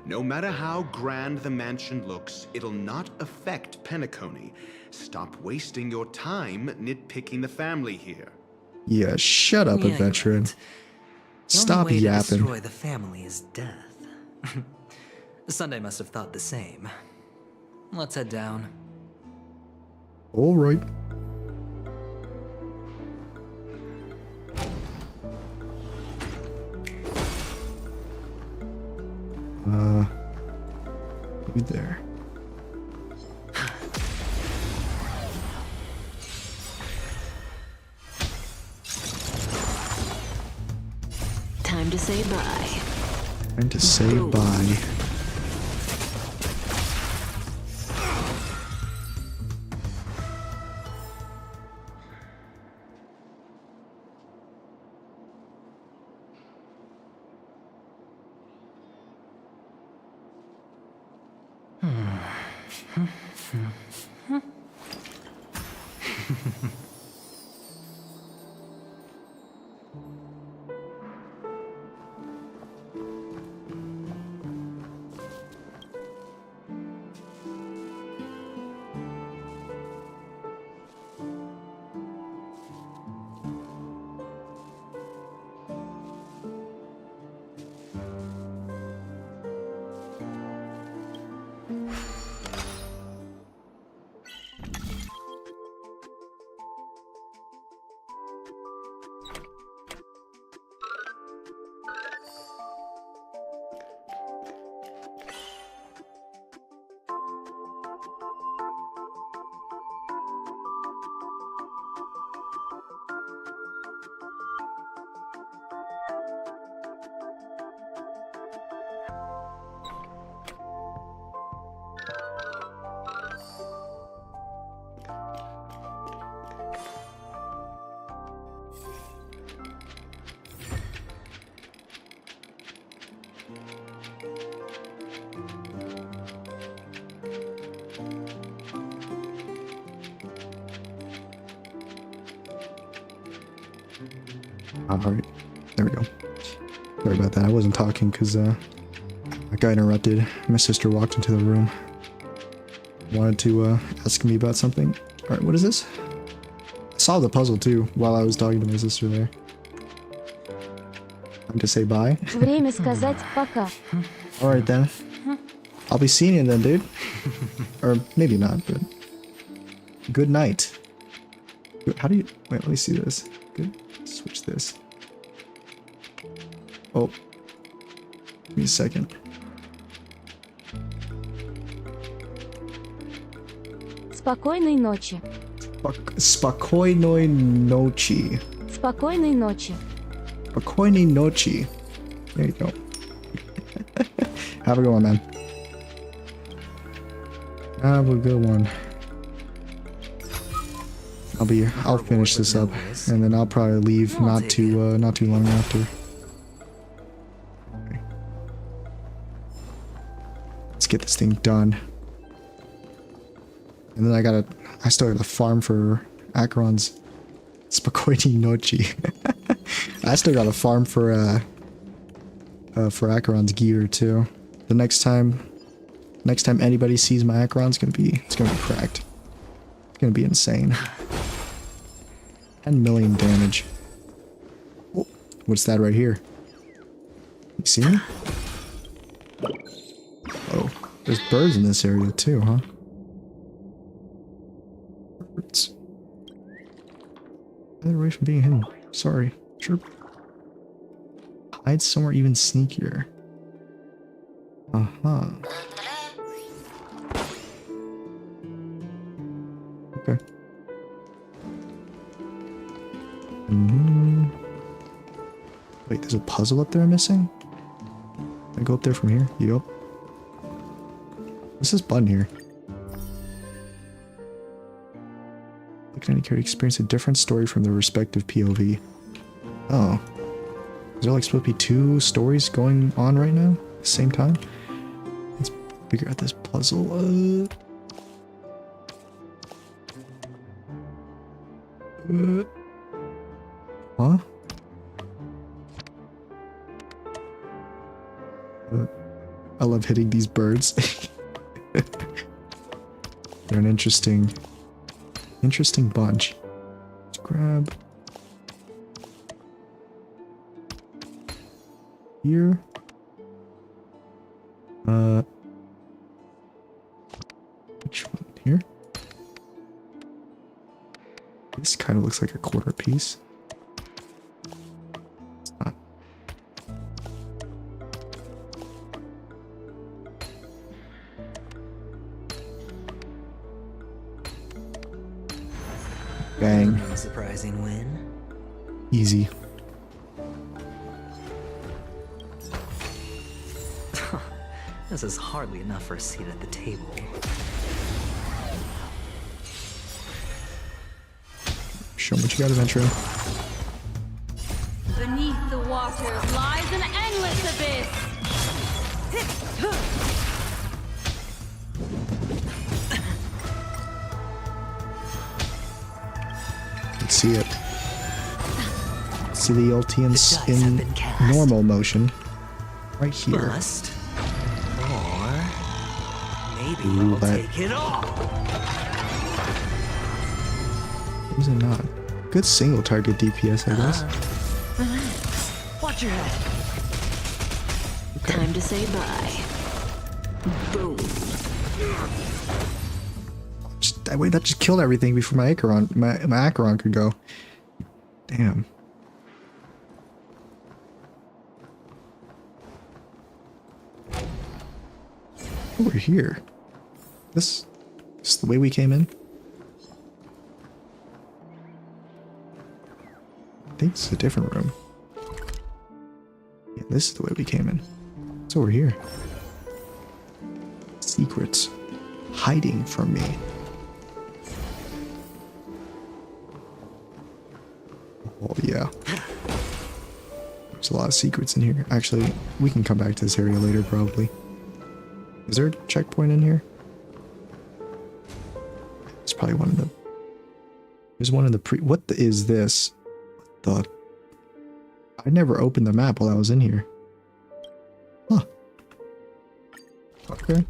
No matter how grand the mansion looks, it'll not affect Penacony. Stop wasting your time nitpicking the family here. Yeah, shut up, Yeah, adventurer. The Stop only way to yapping. destroy the family is death. Sunday must have thought the same. Let's head down. All right. Maybe there. Time to say bye. Time to say bye. Alright, there we go. Sorry about that, I wasn't talking because I got interrupted. My sister walked into the room. Wanted to ask me about something. Alright, what is this? I solved the puzzle too while I was talking to my sister there. Time to say bye. Время сказать пока. Alright then. I'll be seeing you then, dude. Or maybe not, but... Good night. How do you... Wait, let me see this. Good. Switch this. Oh. Give me a second. Спокойной ночи. Spokojnoj nochi. Спокойной ночи. Спокойной ночи. There you go. Have a good one, man. Have a good one. I'll finish this up, and then I'll probably leave not too long after. Okay. Let's get this thing done. And then I still gotta farm for Acheron's Spokojnej Noci. I still gotta farm for Acheron's gear too. The next time anybody sees my Acheron, it's gonna be cracked. It's gonna be insane. 10 million damage. Oh, what's that right here? You see me? Oh, there's birds in this area too, huh? Birds. They're away from being hidden. Sorry. Sure. Hide somewhere even sneakier. Uh-huh. Okay. Wait, there's a puzzle up there I'm missing? Can I go up there from here? Yup. What's this button here? Look at any character experience a different story from their respective POV. Oh. Is there like supposed to be two stories going on right now? At the same time? Let's figure out this puzzle. Huh? I love hitting these birds. They're an interesting bunch. Let's grab here. Which one here? This kind of looks like a quarter piece. It's not. Bang. Surprising win. Easy. This is hardly enough for a seat at the table. Show me what you got, adventure. Beneath the waters lies an endless abyss. Let's see it. See the ulti in normal motion. Right here. Bust. Or maybe we'll take it all. Is it not? Good single target DPS, I guess. Watch your head. Okay. Time to say bye. Boom. That just killed everything before my Acheron, my Acheron could go. Damn. Over here. This is the way we came in. I think this is a different room. Yeah, this is the way we came in. It's over here. Secrets hiding from me. Oh yeah. There's a lot of secrets in here. Actually, we can come back to this area later probably. Is there a checkpoint in here? It's probably one of the... There's one in the What is this? I never opened the map while I was in here. Huh. Okay.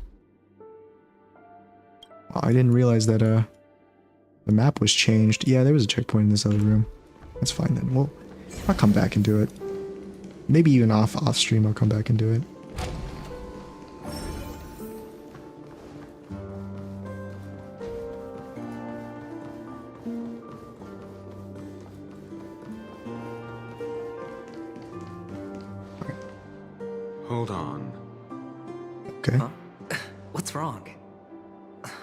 Well, I didn't realize that the map was changed. Yeah, there was a checkpoint in this other room. That's fine then. Well, I'll come back and do it. Maybe even off stream I'll come back and do it. Hold on. Okay. Huh? What's wrong?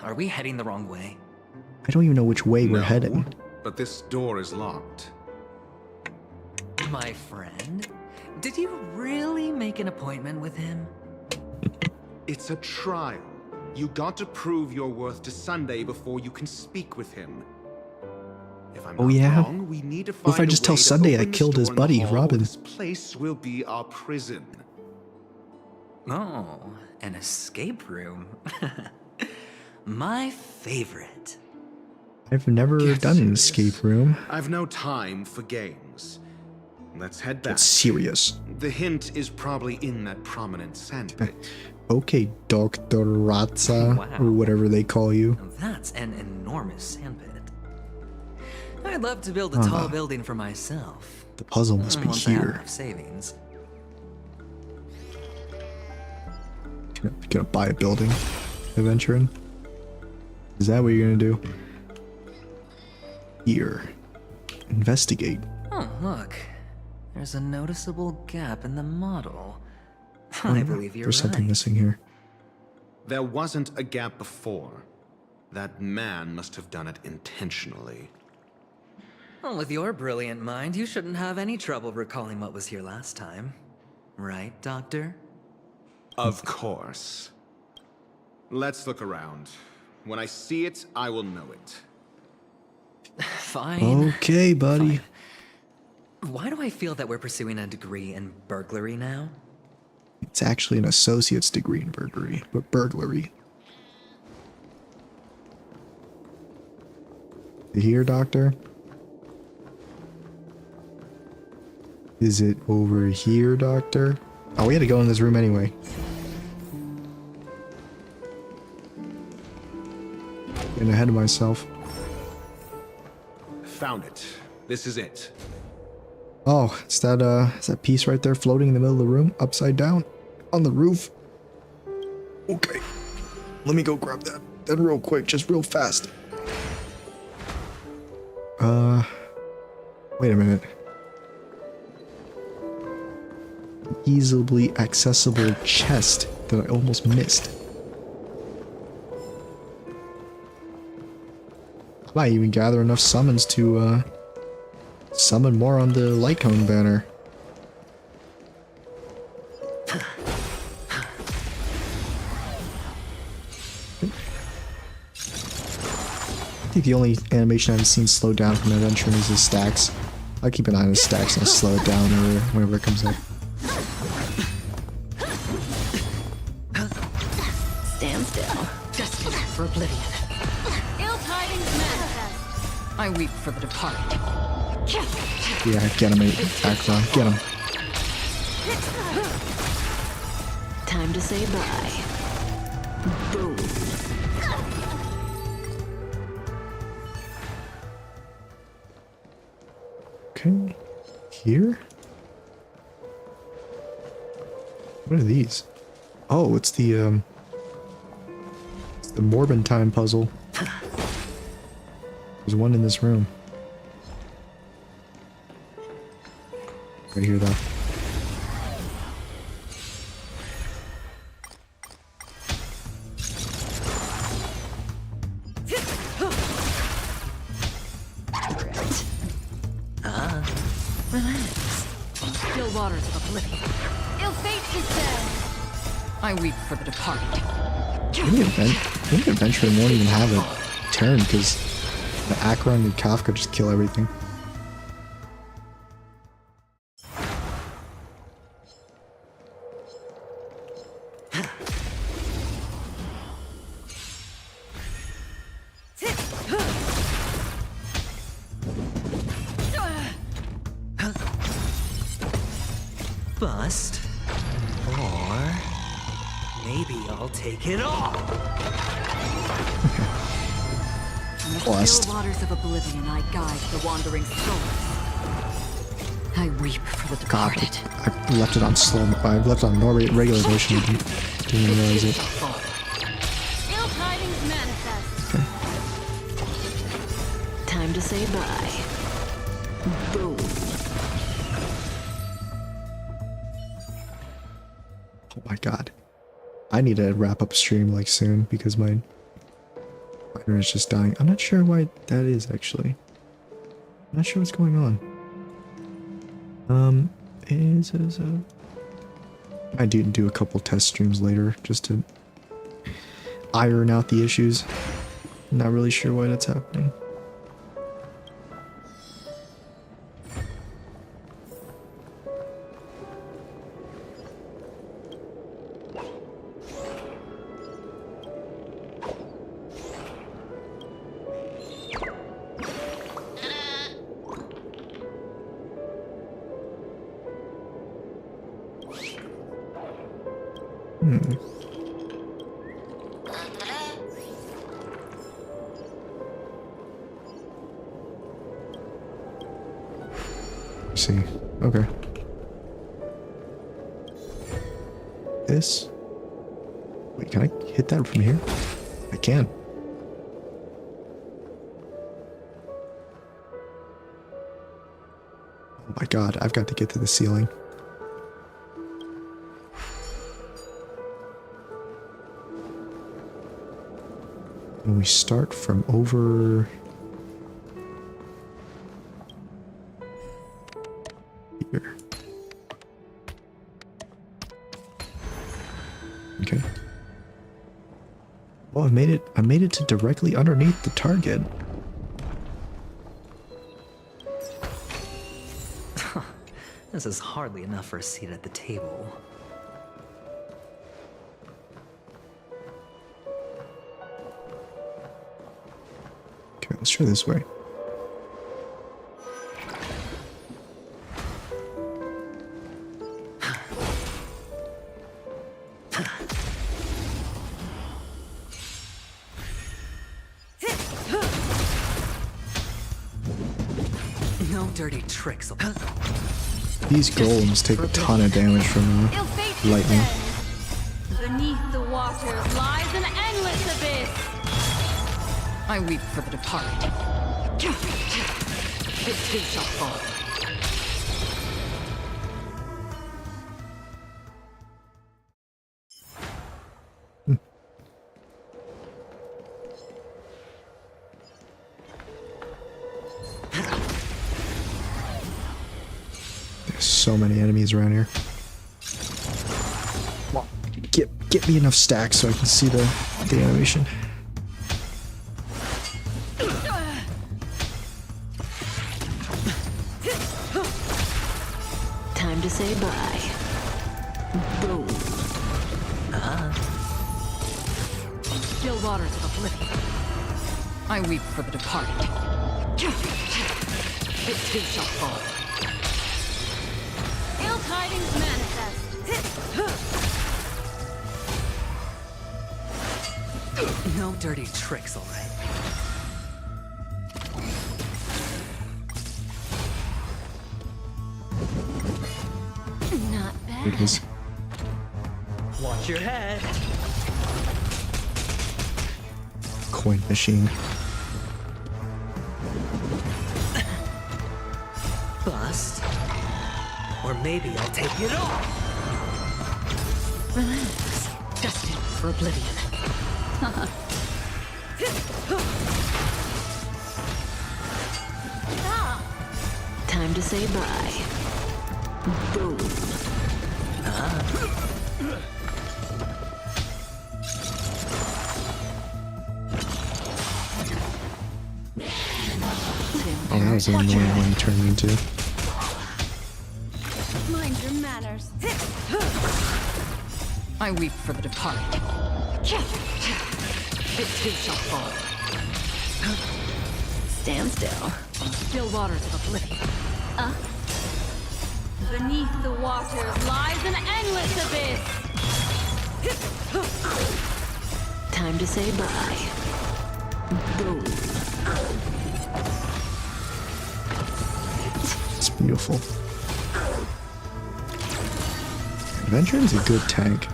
Are we heading the wrong way? I don't even know which way we're heading. But this door is locked. my friend? Did you really make an appointment with him? It's a trial. You got to prove your worth to Sunday before you can speak with him. If I'm Oh, not yeah? wrong, we need to What if find I just a tell way to Sunday I open this killed his door in the buddy, hall, or Robin? This place will be our prison. Oh, an escape room. My favorite. I've never Get done an serious. escape room. I've no time for games. Let's head back. It's serious. The hint is probably in that prominent sandpit. Okay, Dr. Ratza, Wow. or whatever they call you. That's an enormous sandpit. I'd love to build a tall building for myself. The puzzle must be Once I have here. enough savings. Gonna buy a building, adventuring. Is that what you're gonna do? Here. Investigate. Oh, look. There's a noticeable gap in the model. I believe you're There's something right. missing here. There wasn't a gap before. That man must have done it intentionally. Well, with your brilliant mind, you shouldn't have any trouble recalling what was here last time. Right, Doctor? Of course. Let's look around. When I see it, I will know it. Fine. Okay, buddy. Fine. Why do I feel that we're pursuing a degree in burglary now? It's actually an associate's degree in burglary, but burglary. You here, Doctor? Is it over here, Doctor? Oh, we had to go in this room anyway. Getting ahead of myself. Found it. This is it. Oh, it's that piece right there floating in the middle of the room, upside down, on the roof. Okay. Let me go grab that. Then real quick, just real fast. Wait a minute. Easily accessible chest that I almost missed. I might even gather enough summons to summon more on the light cone banner. I think the only animation I've seen slow down from adventuring is his stacks. I'll keep an eye on his stacks and I'll slow it down or whenever it comes up. Stand still. Destined for oblivion. Ill tidings manifest. I weep for the departed. Yeah, get him, Acheron. Get him. Time to say bye. Boom. Okay. Here? What are these? Oh, it's the Morbentine puzzle. There's one in this room. Right here, though. Relax. Still waters of oblivion. Ill fate descends. I weep for the departed. Maybe Adventure won't even have a turn because the Acheron and Kafka just kill everything. Bust. Or maybe I'll take it all. In the Bust. still waters of oblivion, I guide the wandering souls. I weep for the God, departed. I left it on slow. I left it on regular motion. Didn't even realize it. Ill tidings manifest. Time to say bye. Boom. Oh my god. I need to wrap up stream like soon because my internet's just dying. I'm not sure why that is actually. I'm not sure what's going on. I do a couple test streams later just to iron out the issues. Not really sure why that's happening. See. Okay. This. Wait, can I hit that from here? I can. Oh my god, I've got to get to the ceiling. And we start from over here. Okay. Well, I made it to directly underneath the target. This is hardly enough for a seat at the table. Okay, let's try this way. No dirty tricks. These golems take a ton of damage from lightning. Beneath the waters lies an endless abyss. I weep for the departed. It too shall fall. There's so many enemies around here. Well, get me enough stacks so I can see the animation. Time to say bye. Boom. Still waters of oblivion. I weep for the departed. It too shall fall. Ill tidings manifest. No dirty tricks, all right. Not bad. It is. Watch your head. Coin machine. Bust. Or maybe I'll take it off. Relax. Destined for oblivion. Time to say bye. Boom. Oh, that was an annoying one he turned into. Mind your manners. I weep for the departed. It too shall fall. Stand still. Still waters of oblivion. Beneath the waters lies an endless abyss. Time to say bye. Boom. It's beautiful. Adventuring's a good tank.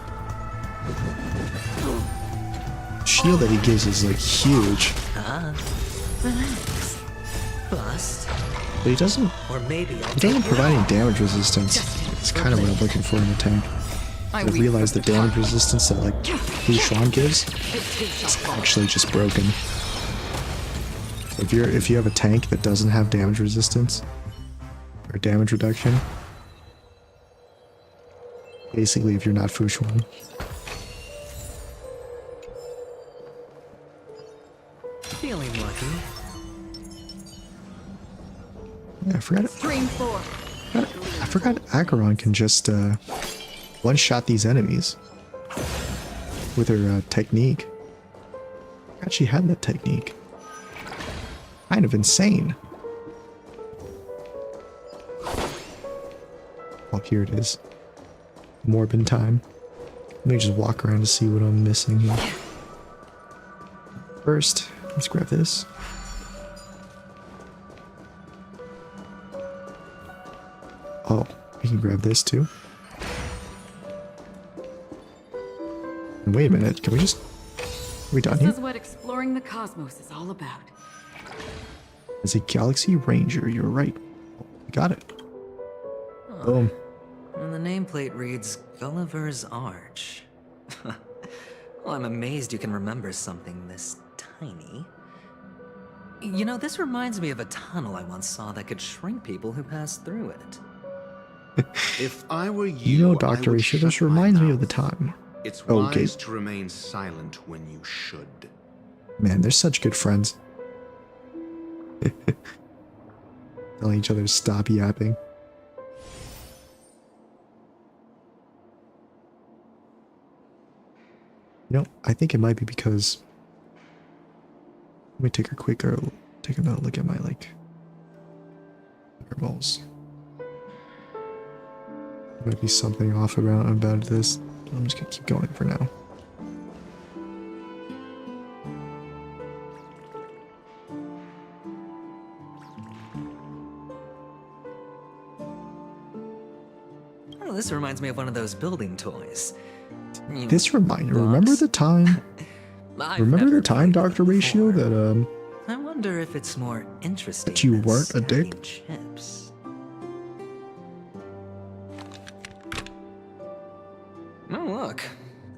Shield that he gives is like huge. Relax. Bust. But he doesn't provide any damage resistance. It's kind of what I'm looking for in a tank. I realize the damage resistance that like Acheron gives is actually just broken. If you have a tank that doesn't have damage resistance or damage reduction, Basically, if you're not Fushuan. Feeling lucky. Yeah, I forgot. Stream 4. I forgot Acheron can just one-shot these enemies with her technique. I forgot she had that technique. Kind of insane. Oh, here it is. Morbin time. Let me just walk around to see what I'm missing here. First, let's grab this. Oh, we can grab this too. And wait a minute, can we just... Are we done here? This is what exploring the cosmos is all about. As a Galaxy Ranger, you're right. We got it. Boom. And the nameplate reads Gulliver's Arch. Well, I'm amazed you can remember something this tiny. You know, this reminds me of a tunnel I once saw that could shrink people who passed through it. If I were You know, Dr. Isha, this reminds me of the time. It's Okay. wise to remain silent when you should. Man, they're such good friends. Telling each other to stop yapping. You know, I think it might be because... Let me take another look at my, like... Fireballs. There might be something off about this. I'm just gonna keep going for now. Oh, this reminds me of one of those building toys. This remember the time? Remember the time, Dr. Ratio, that I wonder if it's more interesting. that you than weren't a dick? stacking chips. Oh, look.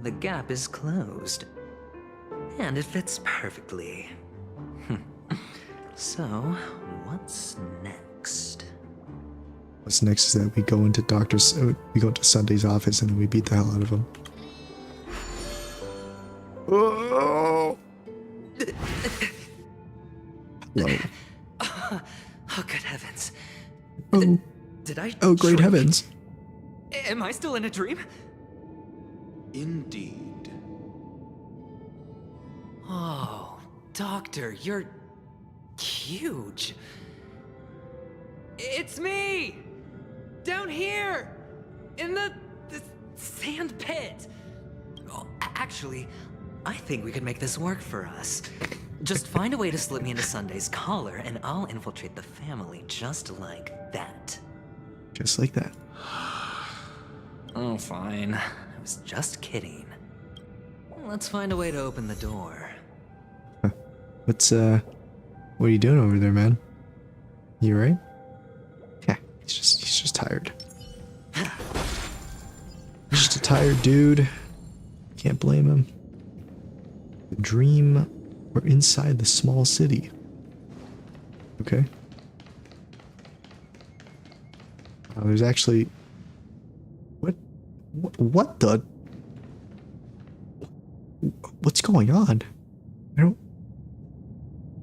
The gap is closed. And it fits perfectly. So, what's next? What's next is that we go into we go into Sunday's office and we beat the hell out of him. Oh! Hello. Oh, good heavens. Oh. Did I? Oh, great shrink? heavens. Am I still in a dream? Indeed. Oh, Doctor, you're huge. It's me! Down here! In the sand pit! Oh, actually, I think we could make this work for us. Just find a way to slip me into Sunday's collar, and I'll infiltrate the family just like that. Just like that. Oh, fine. I was just kidding. Let's find a way to open the door. What are you doing over there, man? You alright? Yeah, he's just tired. He's just a tired dude. Can't blame him. The dream. We're inside the small city. Okay. There's actually... What the... What's going on? I don't...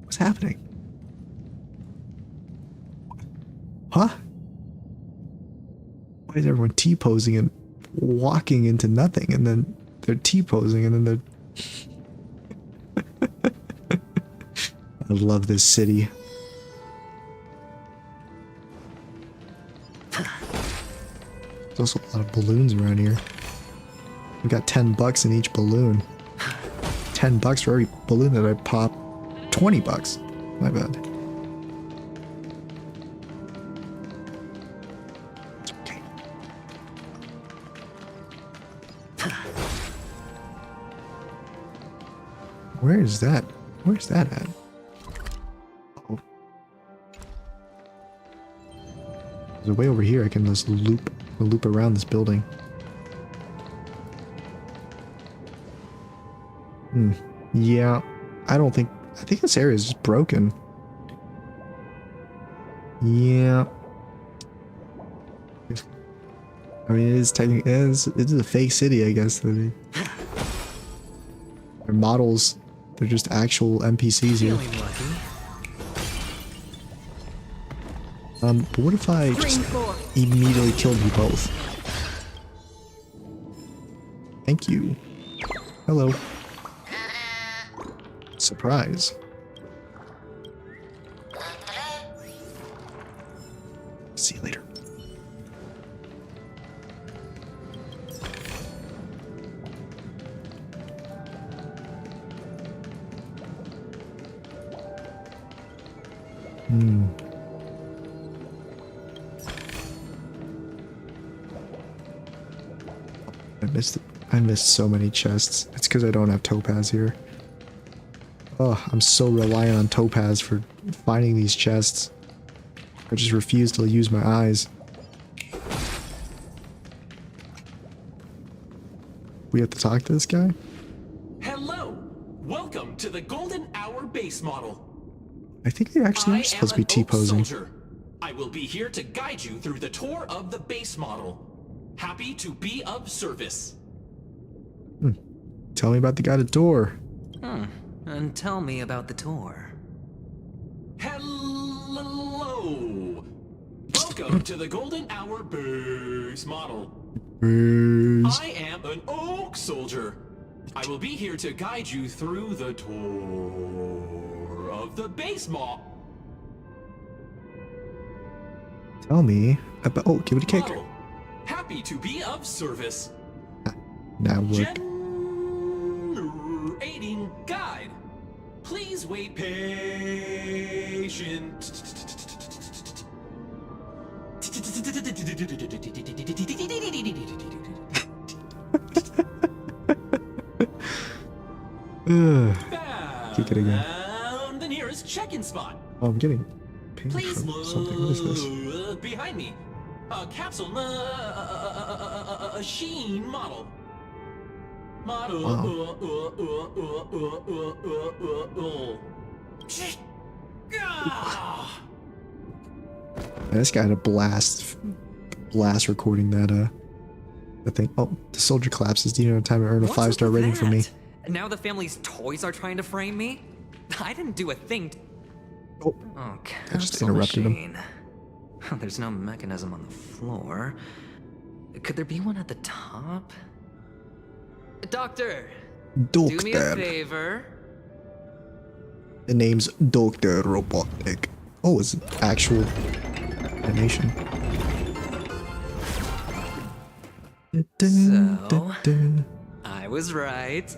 What's happening? Huh? Why is everyone T-posing and walking into nothing, and then they're T-posing, and then they're... I love this city. There's also a lot of balloons around here. We got $10 in each balloon. $10 for every balloon that I pop. $20. My bad. It's okay. Where is that? Where's that at? Oh. There's a way over here I can just loop around this building. Yeah, I think this area is just broken. Yeah. I mean, it is technically, it is a fake city, I guess. They're models. They're just actual NPCs here. But what if I just immediately killed you both? Thank you. Hello. Surprise. See you later. I missed so many chests. It's because I don't have Topaz here. Oh, I'm so reliant on Topaz for finding these chests. I just refuse to use my eyes. We have to talk to this guy? Hello! Welcome to the Golden Hour base model. I think they actually are supposed to be T-posing. I will be here to guide you through the tour of the base model. Happy to be of service. Tell me about the guy at the door. And tell me about the tour. Hello! Welcome to the Golden Hour base model. Base. I am an Oak Soldier. I will be here to guide you through the tour of the base model. Tell me about. Oh, give it a kick. Happy to be of service. Now work. Generating guide. Please wait patient. Kick it again. The nearest check-in spot. Oh, I'm getting pinged Please from something. What is this? Behind me. A capsule machine model. This guy had a blast recording that thing. Oh, the soldier collapses. Do you know what time to earn a 5-star rating from me? Now the family's toys are trying to frame me? I didn't do a thing. Oh, I just interrupted him. There's no mechanism on the floor. Could there be one at the top? Doctor! Do me a favor. The name's Dr. Robotnik. Oh, it's an actual animation. So, I was right.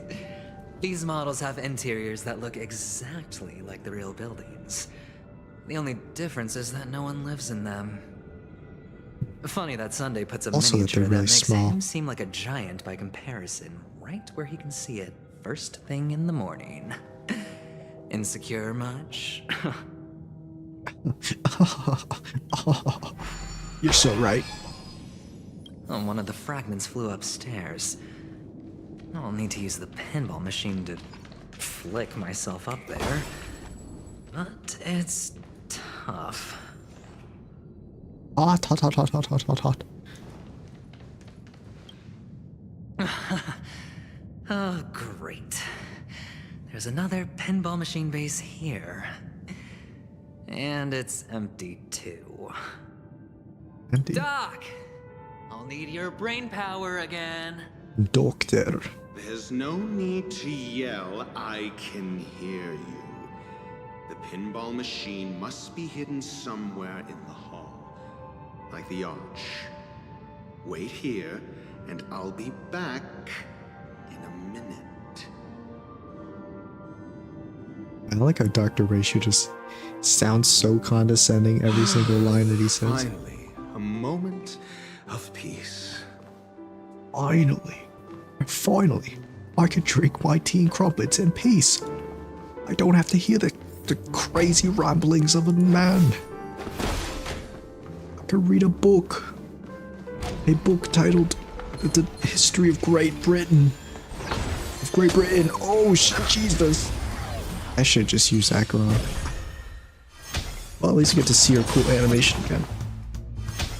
These models have interiors that look exactly like the real buildings. The only difference is that no one lives in them. Funny that Sunday puts a miniature that makes him seem like a giant by comparison, right where he can see it first thing in the morning. Insecure much? You're so right. Oh, one of the fragments flew upstairs. I'll need to use the pinball machine to flick myself up there. But it's tough. Hot. Oh, great. There's another pinball machine base here. And it's empty too. Empty? Doc! I'll need your brain power again. Doctor. There's no need to yell. I can hear you. The pinball machine must be hidden somewhere in the hall. Like the arch. Wait here, and I'll be back in a minute. I like how Dr. Ratio just sounds so condescending every single line that he says. Finally, a moment of peace. Finally, I can drink my tea and crumpets in peace. I don't have to hear the crazy ramblings of a man. I can read a book titled The History of Great Britain. Oh, Jesus. I should just use Acheron. Well, at least we get to see her cool animation again.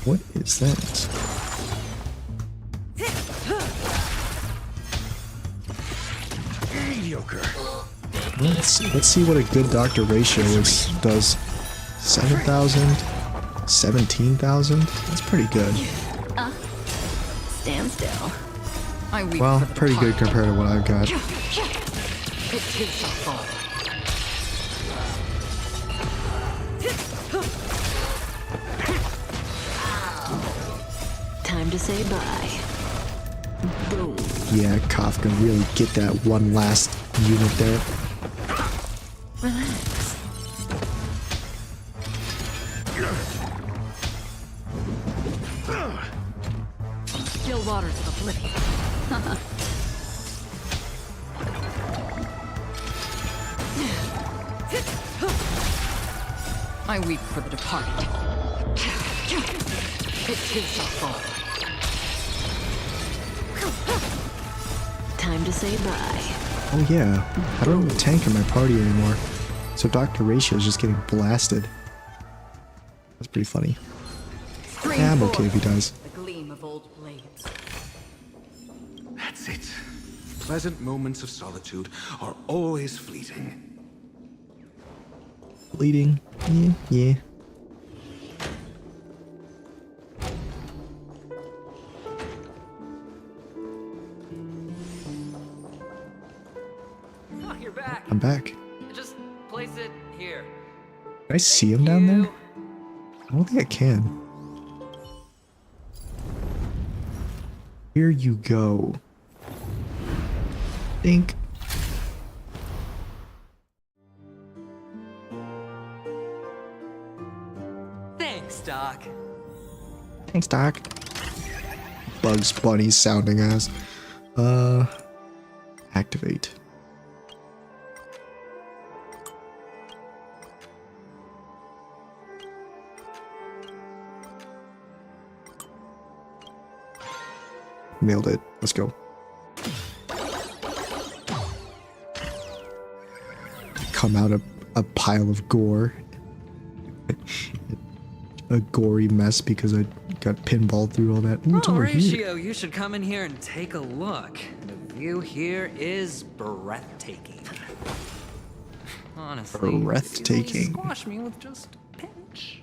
What is that? mediocre. Let's see what a good doctor ratio does. 7,000, 17,000. That's pretty good. Stand still. Well, pretty good compared to what I've got. It too shall fall. Time to say bye. Boom. Yeah, Kafka really get that one last unit there. Relax. Still waters of oblivion. I weep for the departed. It too shall fall. Time to say bye. Oh yeah, I don't have a tank in my party anymore, so Dr. Ratio is just getting blasted. That's pretty funny. Yeah, I'm okay if he dies. The gleam of old blades. That's it. Pleasant moments of solitude are always fleeting. Bleeding. Yeah. Oh, you're back. I'm back. Just place it here. Can I see him down there? I don't think I can. Here you go. Think. Thanks, Doc. Thanks, Doc. Bugs Bunny sounding ass. Activate. Nailed it. Let's go. Come out a pile of gore. A gory mess because I got pinballed through all that. Ooh, it's over here. Horatio, you should come in here and take a look. The view here is breathtaking. Honestly, Breathtaking. you squash me with just a pinch.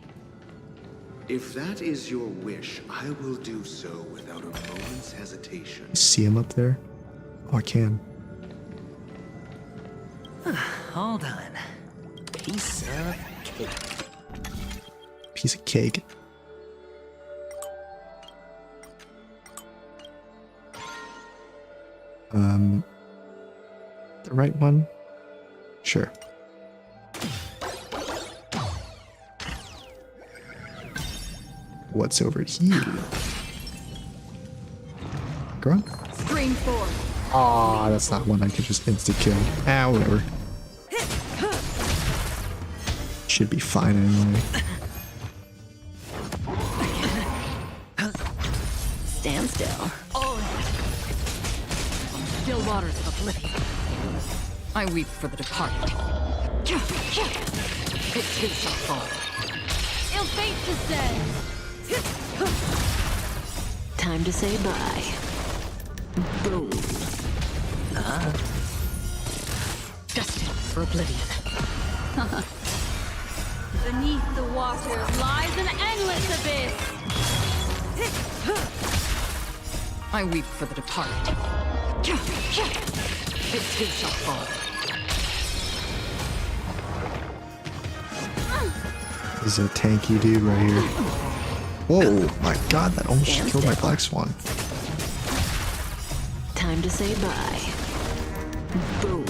If that is your wish, I will do so without a moment's hesitation. See him up there? Oh, I can. Hold on. Piece of cake. Piece of cake. The right one? Sure. What's over here? Girl? Scream forth. Aw, that's not one I could just insta kill. Ah, whatever. Should be fine anyway. Stand still. Still waters of oblivion. I weep for the departed. It too shall fall. Ill fate descends. Time to say bye. Boom. Destined for oblivion. Beneath the water lies an endless abyss. I weep for the departed. It too shall fall. This is a tanky dude right here. Whoa, my god, that almost killed my black swan. Time to say bye. Boom.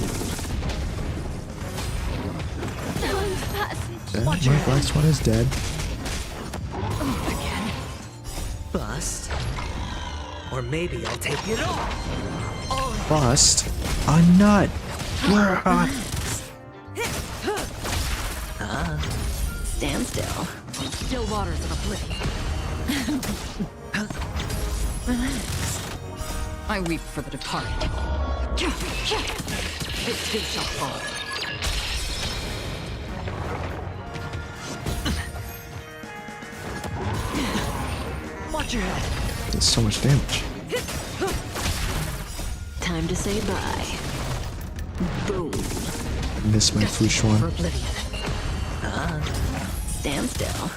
Dead? My black swan is dead. Again. Bust. Or maybe I'll take it all. Bust a nut. Stand still. Still waters of oblivion. Relax. I weep for the departed. It too shall fall. Watch your head. That's so much damage. Time to say bye. Boom. I miss my For Fushuan. oblivion. Stand still.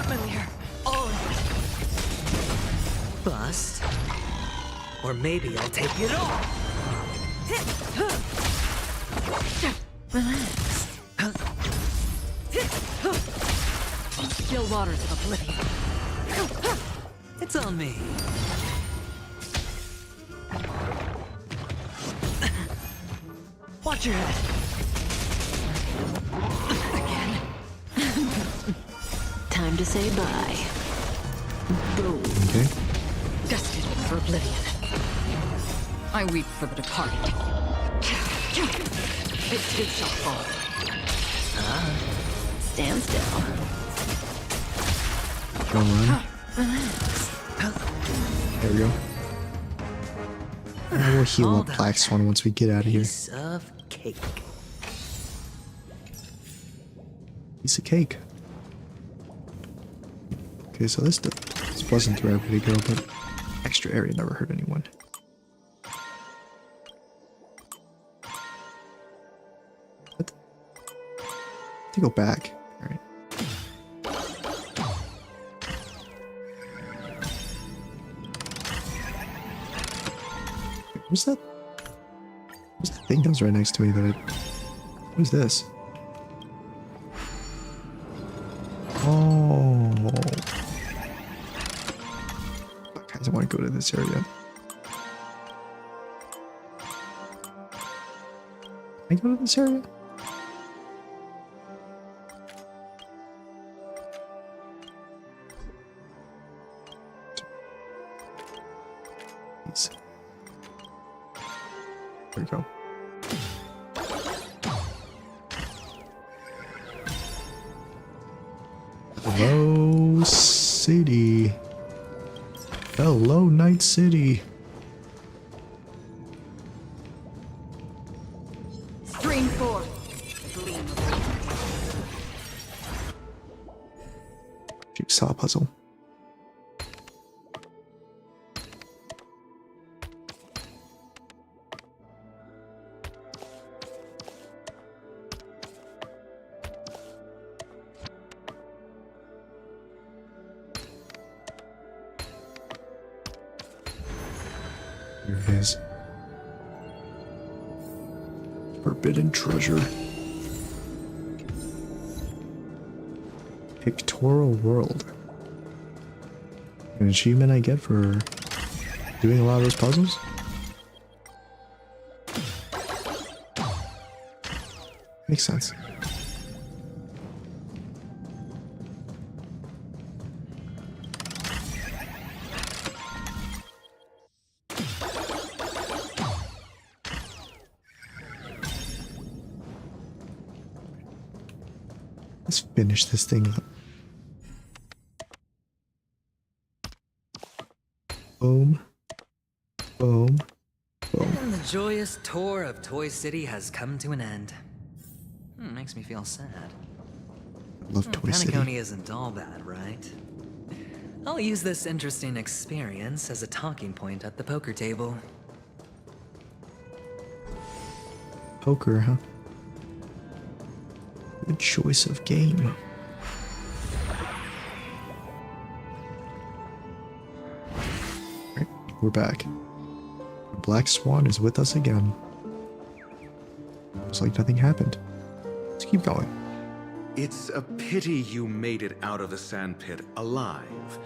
Familiar. All of it. Bust. Or maybe I'll take it all. Relax. Still waters of oblivion. It's on me. Watch your head. Again. Time to say bye. Boom. Okay. Destined for oblivion. I weep for the departed. It too shall fall. Stand still. Go run. Relax. There we go. I will heal up Black Swan once we get out of here. Piece of cake. Piece of cake. Okay, so this wasn't the right way to go, but extra area never hurt anyone. What? To go back. All right. What's that? What's that thing that was right next to me that I... What is this? Oh. Guys, I want to go to this area. Can I go to this area? Please. There we go. Hello, city. Hello, Night City. Stream 4. Jigsaw puzzle. Here it is. Forbidden treasure. Pictorial world. An achievement I get for doing a lot of those puzzles? Makes sense. Let's finish this thing up. Boom. Boom. Boom. And the joyous tour of Toy City has come to an end. Makes me feel sad. I love Toy City. Paniconi isn't all bad, right? I'll use this interesting experience as a talking point at the poker table. Poker, huh? Good choice of game. Alright, we're back. The Black Swan is with us again. Looks like nothing happened. Let's keep going. It's a pity you made it out of the sandpit alive.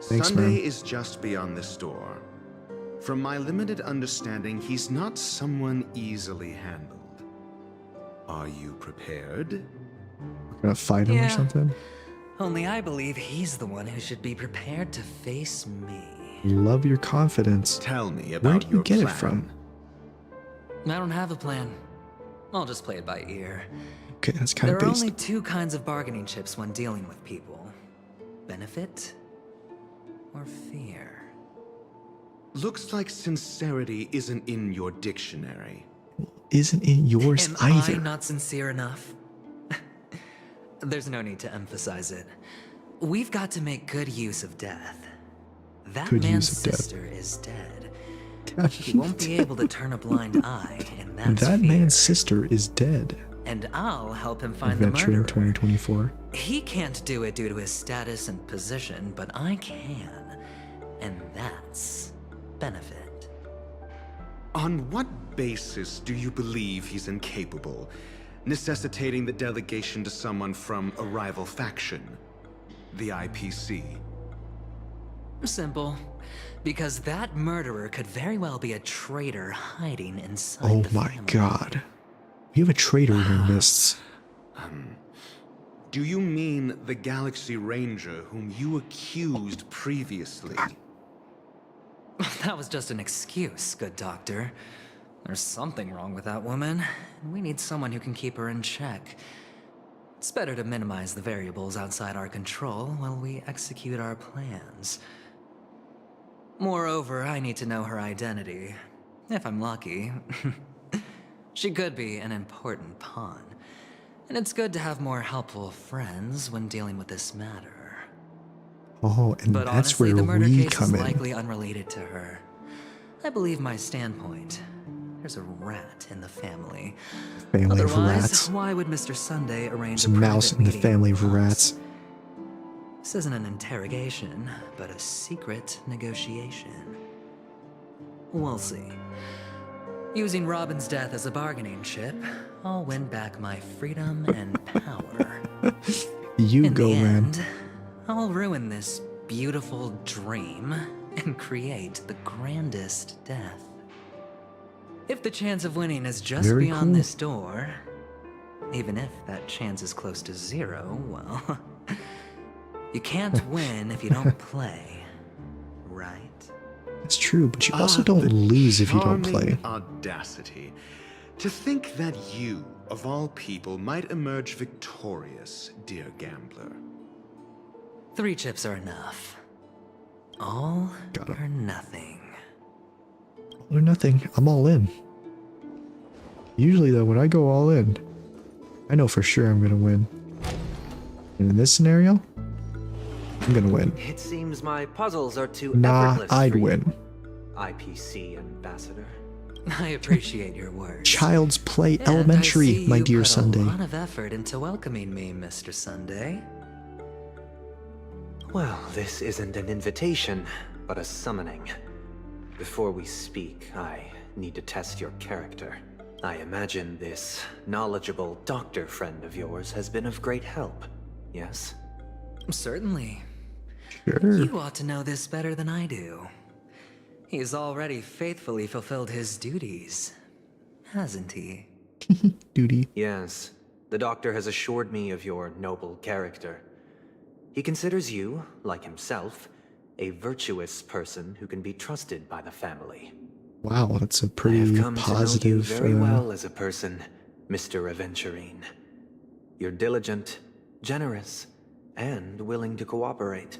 Thanks, Sunday man. is just beyond this door. From my limited understanding, he's not someone easily handled. Are you prepared? We're gonna fight him or something? Only I believe he's the one who should be prepared to face me. Love your confidence. Tell me Where about do you your get plan. it from? I don't have a plan. I'll just play it by ear. Okay, that's kind There of are based. only two kinds of bargaining chips when dealing with people. Benefit or fear. Looks like sincerity isn't in your dictionary. Isn't it yours Am either? I not sincere enough? There's no need to emphasize it. We've got to make good use of death. That Good man's use of death. sister is dead. He won't be able to turn a blind eye in that That sphere. man's sister is dead. And I'll help him find Adventure the in murderer. 2024. He can't do it due to his status and position, but I can. And that's benefit. On what basis do you believe he's incapable, necessitating the delegation to someone from a rival faction, the IPC? Simple. Because that murderer could very well be a traitor hiding inside Oh the my family. god. We have a traitor in our midst. Do you mean the Galaxy Ranger whom you accused previously? That was just an excuse, good doctor. There's something wrong with that woman, and we need someone who can keep her in check. It's better to minimize the variables outside our control while we execute our plans. Moreover, I need to know her identity. If I'm lucky. She could be an important pawn. And it's good to have more helpful friends when dealing with this matter. Oh, and But that's honestly, where the murder we case come is in. likely unrelated to her. I believe my standpoint. There's a rat in the family. Family of Otherwise, rats. why would Mr. Sunday arrange There's a mouse private in the meeting family with of us? rats. This isn't an interrogation, but a secret negotiation. We'll see. Using Robin's death as a bargaining chip, I'll win back my freedom and power. You In go, the man. end, I'll ruin this beautiful dream and create the grandest death. If the chance of winning is just Very beyond cool. this door, even if that chance is close to zero, well, you can't win if you don't play, right? It's true, but you also Ah, don't the lose if you don't charming play. Audacity. To think that you, of all people, might emerge victorious, dear gambler. 3 chips are enough. All or nothing. All or nothing. I'm all in. Usually, though, when I go all in, I know for sure I'm gonna win. And in this scenario, I'm gonna win. It seems my puzzles are too Nah, effortless I'd for you, win. IPC ambassador. I appreciate your words. Child's Play And I Elementary, see my you dear put Sunday. a lot of effort into welcoming me, Mr. Sunday. Well, this isn't an invitation, but a summoning. Before we speak, I need to test your character. I imagine this knowledgeable doctor friend of yours has been of great help, yes? Certainly. Sure. You ought to know this better than I do. He's already faithfully fulfilled his duties, hasn't he? Duty. Yes, the doctor has assured me of your noble character. He considers you, like himself, a virtuous person who can be trusted by the family. Wow, that's a I have pretty come positive. to know you very well as a person, Mr. Aventurine. You're diligent, generous, and willing to cooperate.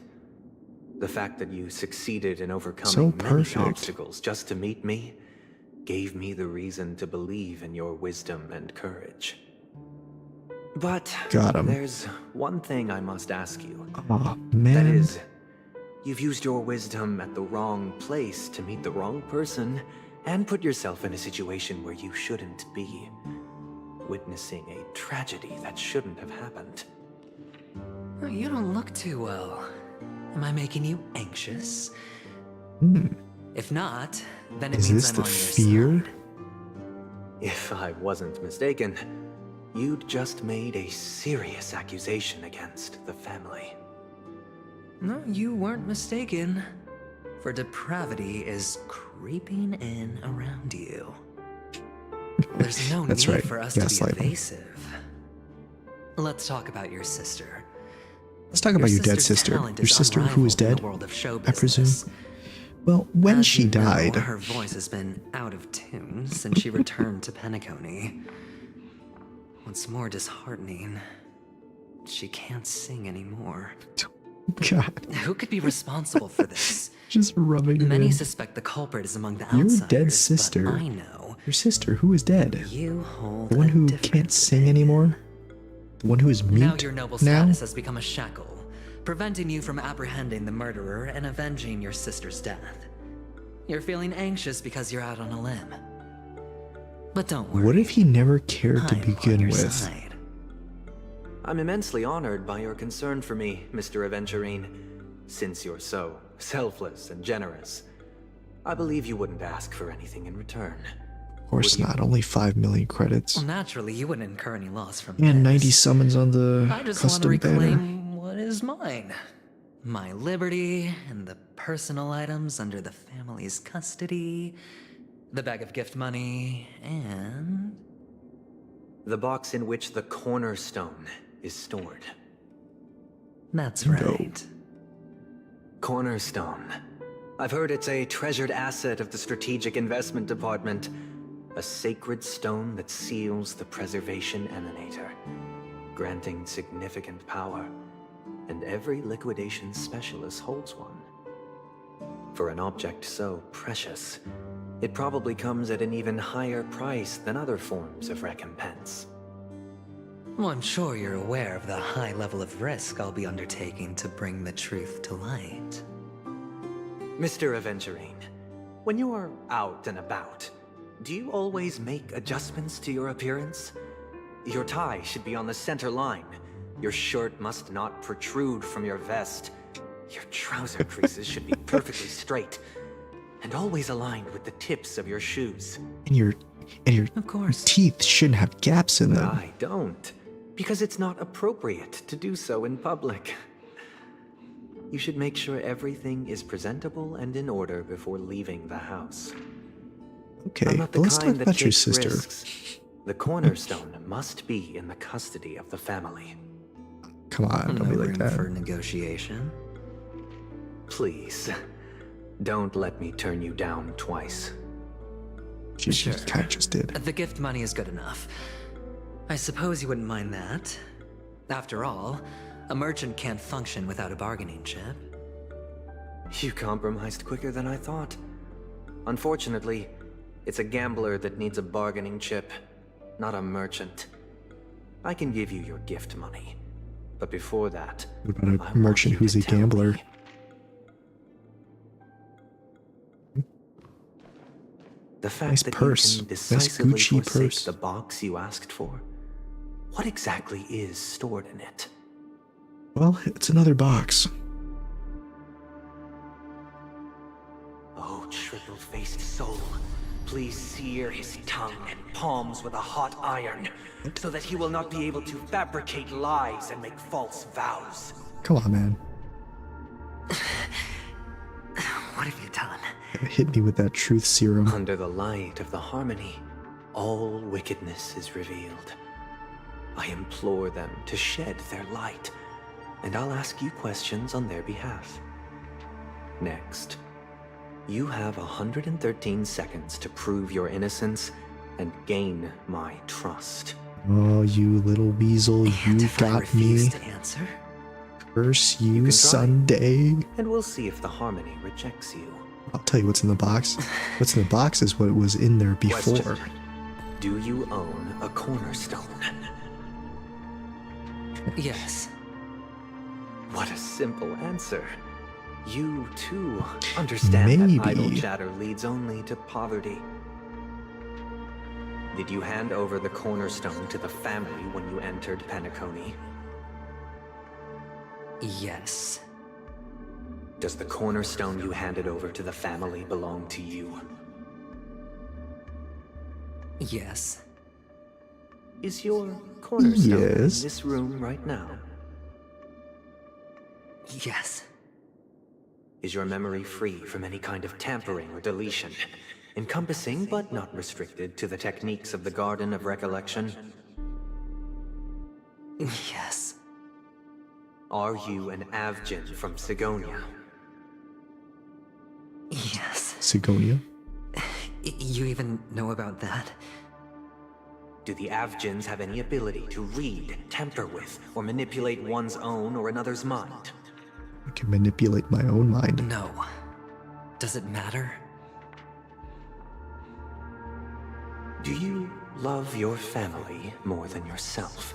The fact that you succeeded in overcoming So many perfect. obstacles just to meet me gave me the reason to believe in your wisdom and courage. But Got him. there's one thing I must ask you. Aw, man. That is, you've used your wisdom at the wrong place to meet the wrong person and put yourself in a situation where you shouldn't be, witnessing a tragedy that shouldn't have happened. You don't look too well. Am I making you anxious? If not, then it Is means this I'm the on your fear? side. If I wasn't mistaken, you'd just made a serious accusation against the family. No, you weren't mistaken. For depravity is creeping in around you. There's no That's need right. for us to be Gaslighting. evasive. Let's talk about your sister. Let's talk about your dead sister's sister. talent Your is sister who is unrivaled in the dead, world of show I presume. business. Well, when As she you know, died, her voice has been out of tune since she returned to Penacony. What's more disheartening, she can't sing anymore. God, Who could be responsible for this? just rubbing it Many in. suspect the culprit is among the Your outsiders, dead sister. but I know Your sister who is dead. you hold The one a who different can't sing anymore. The one who is mute Now your noble now. status has become a shackle, preventing you from apprehending the murderer and avenging your sister's death. You're feeling anxious because you're out on a limb. But don't worry. What if he never cared to I'm on begin your with? side. I'm immensely honored by your concern for me, Mr. Aventurine. Since you're so selfless and generous, I believe you wouldn't ask for anything in return. Of course not. Only 5 million credits. Well, naturally, you wouldn't incur any loss from And 90 this. summons on the I just want to custom banner. reclaim what is mine. My liberty and the personal items under the family's custody, the bag of gift money, and... the box in which the cornerstone is stored. That's right. Cornerstone. I've heard it's a treasured asset of the Strategic Investment Department. A sacred stone that seals the Preservation Emanator, granting significant power. And every liquidation specialist holds one. For an object so precious, it probably comes at an even higher price than other forms of recompense. Well, I'm sure you're aware of the high level of risk I'll be undertaking to bring the truth to light. Mr. Aventurine, when you are out and about, do you always make adjustments to your appearance? Your tie should be on the center line. Your shirt must not protrude from your vest. Your trouser creases should be perfectly straight and always aligned with the tips of your shoes. And your of course. Teeth shouldn't have gaps in them. I don't, because it's not appropriate to do so in public. You should make sure everything is presentable and in order before leaving the house. Okay, I'm not the let's kind talk that about your takes sister. risks. The cornerstone must be in the custody of the family. Come on, don't be like room that. for negotiation. Please, don't let me turn you down twice. She kind of just did. The gift money is good enough. I suppose you wouldn't mind that. After all, a merchant can't function without a bargaining chip. You compromised quicker than I thought. Unfortunately, it's a gambler that needs a bargaining chip, not a merchant. I can give you your gift money, but before that, What about a merchant who's a gambler? The fact Nice that purse. you can Nice decisively Gucci forsake purse. the box you asked for. What exactly is stored in it? Well, it's another box. Oh, triple-faced soul, please sear his tongue and palms with a hot iron, so that he will not be able to fabricate lies and make false vows. Come on, man. What have you done? Hit me with that truth serum. Under the light of the harmony, all wickedness is revealed. I implore them to shed their light, and I'll ask you questions on their behalf. Next, you have 113 seconds to prove your innocence and gain my trust. Oh, you little weasel, you got me. To answer? Curse You you, can try. Sunday. And we'll see if the harmony rejects you. I'll tell you what's in the box. What's in the box is what was in there before. Question. Do you own a cornerstone? Yes. What a simple answer. You, too, understand that idle Maybe. chatter leads only to poverty. Did you hand over the cornerstone to the family when you entered Penacony? Yes. Does the cornerstone you handed over to the family belong to you? Yes. Is your cornerstone in Yes. this room right now? Yes. Is your memory free from any kind of tampering or deletion, encompassing but not restricted to the techniques of the Garden of Recollection? Yes. Are you an Avgin from Sigonia? Yes. Sigonia? You even know about that? Do the Avgins have any ability to read, tamper with, or manipulate one's own or another's mind? I can manipulate my own mind. No. Does it matter? Do you love your family more than yourself?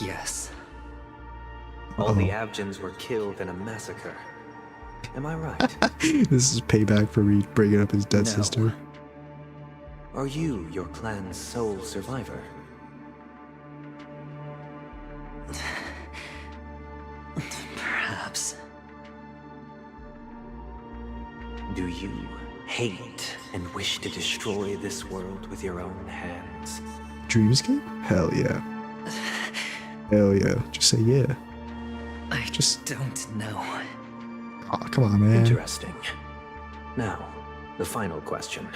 Yes. All the Avgens were killed in a massacre. Am I right? This is payback for me breaking up his dead sister. Are you your clan's sole survivor? Perhaps. Do you hate and wish to destroy this world with your own hands? Dreamscape? Hell yeah. Hell yeah. Just say yeah. I just don't know. Oh, come on, man. Interesting. Now, the final question.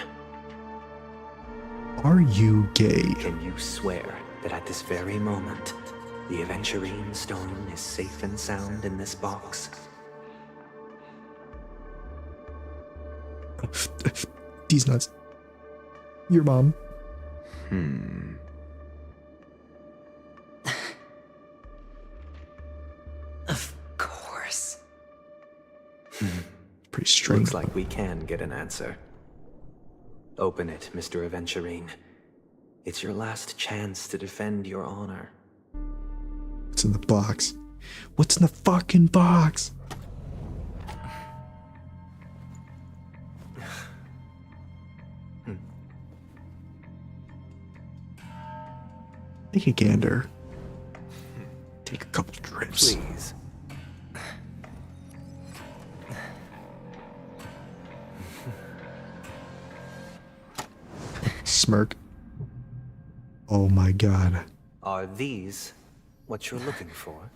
Are you gay? Can you swear that at this very moment, the Aventurine stone is safe and sound in this box? These nuts. Your mom. Of course. Pretty strange. Looks like we can get an answer. Open it, Mr. Aventurine. It's your last chance to defend your honor. What's in the box? What's in the fucking box? Take a gander. Take a couple drips. Please. Smirk. Oh my god. Are these what you're looking for?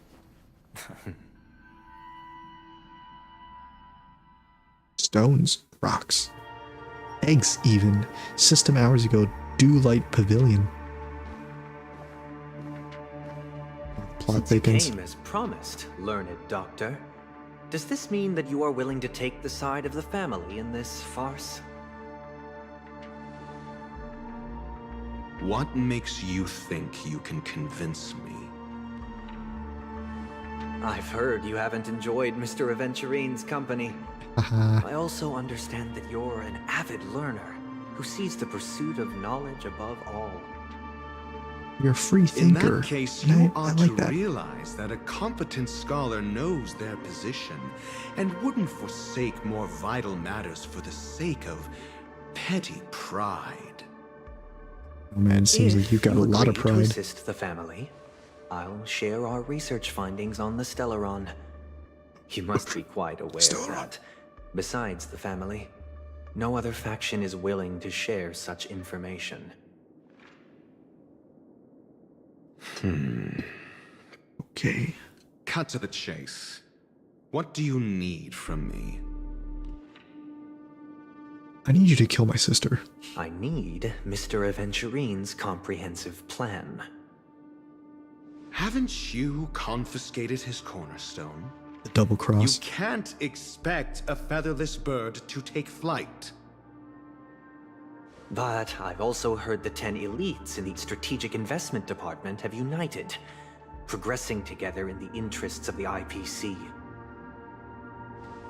Stones, rocks, eggs even. System hours ago, dew light pavilion. Plot Since you thickens. came as promised, learned doctor. Does this mean that you are willing to take the side of the family in this farce? What makes you think you can convince me? I've heard you haven't enjoyed Mr. Aventurine's company. I also understand that you're an avid learner who sees the pursuit of knowledge above all. You're a free In thinker. that case, and you I ought like to that. realize that a competent scholar knows their position and wouldn't forsake more vital matters for the sake of petty pride. Oh man, it seems like you've got a lot of agree to pride. assist the family, I'll share our research findings on the Stellaron. You must be quite aware that, besides the family, no other faction is willing to share such information. Okay. Cut to the chase. What do you need from me? I need you to kill my sister. I need Mr. Aventurine's comprehensive plan. Haven't you confiscated his cornerstone? The double cross. You can't expect a featherless bird to take flight. But I've also heard the 10 elites in the Strategic Investment Department have united, progressing together in the interests of the IPC.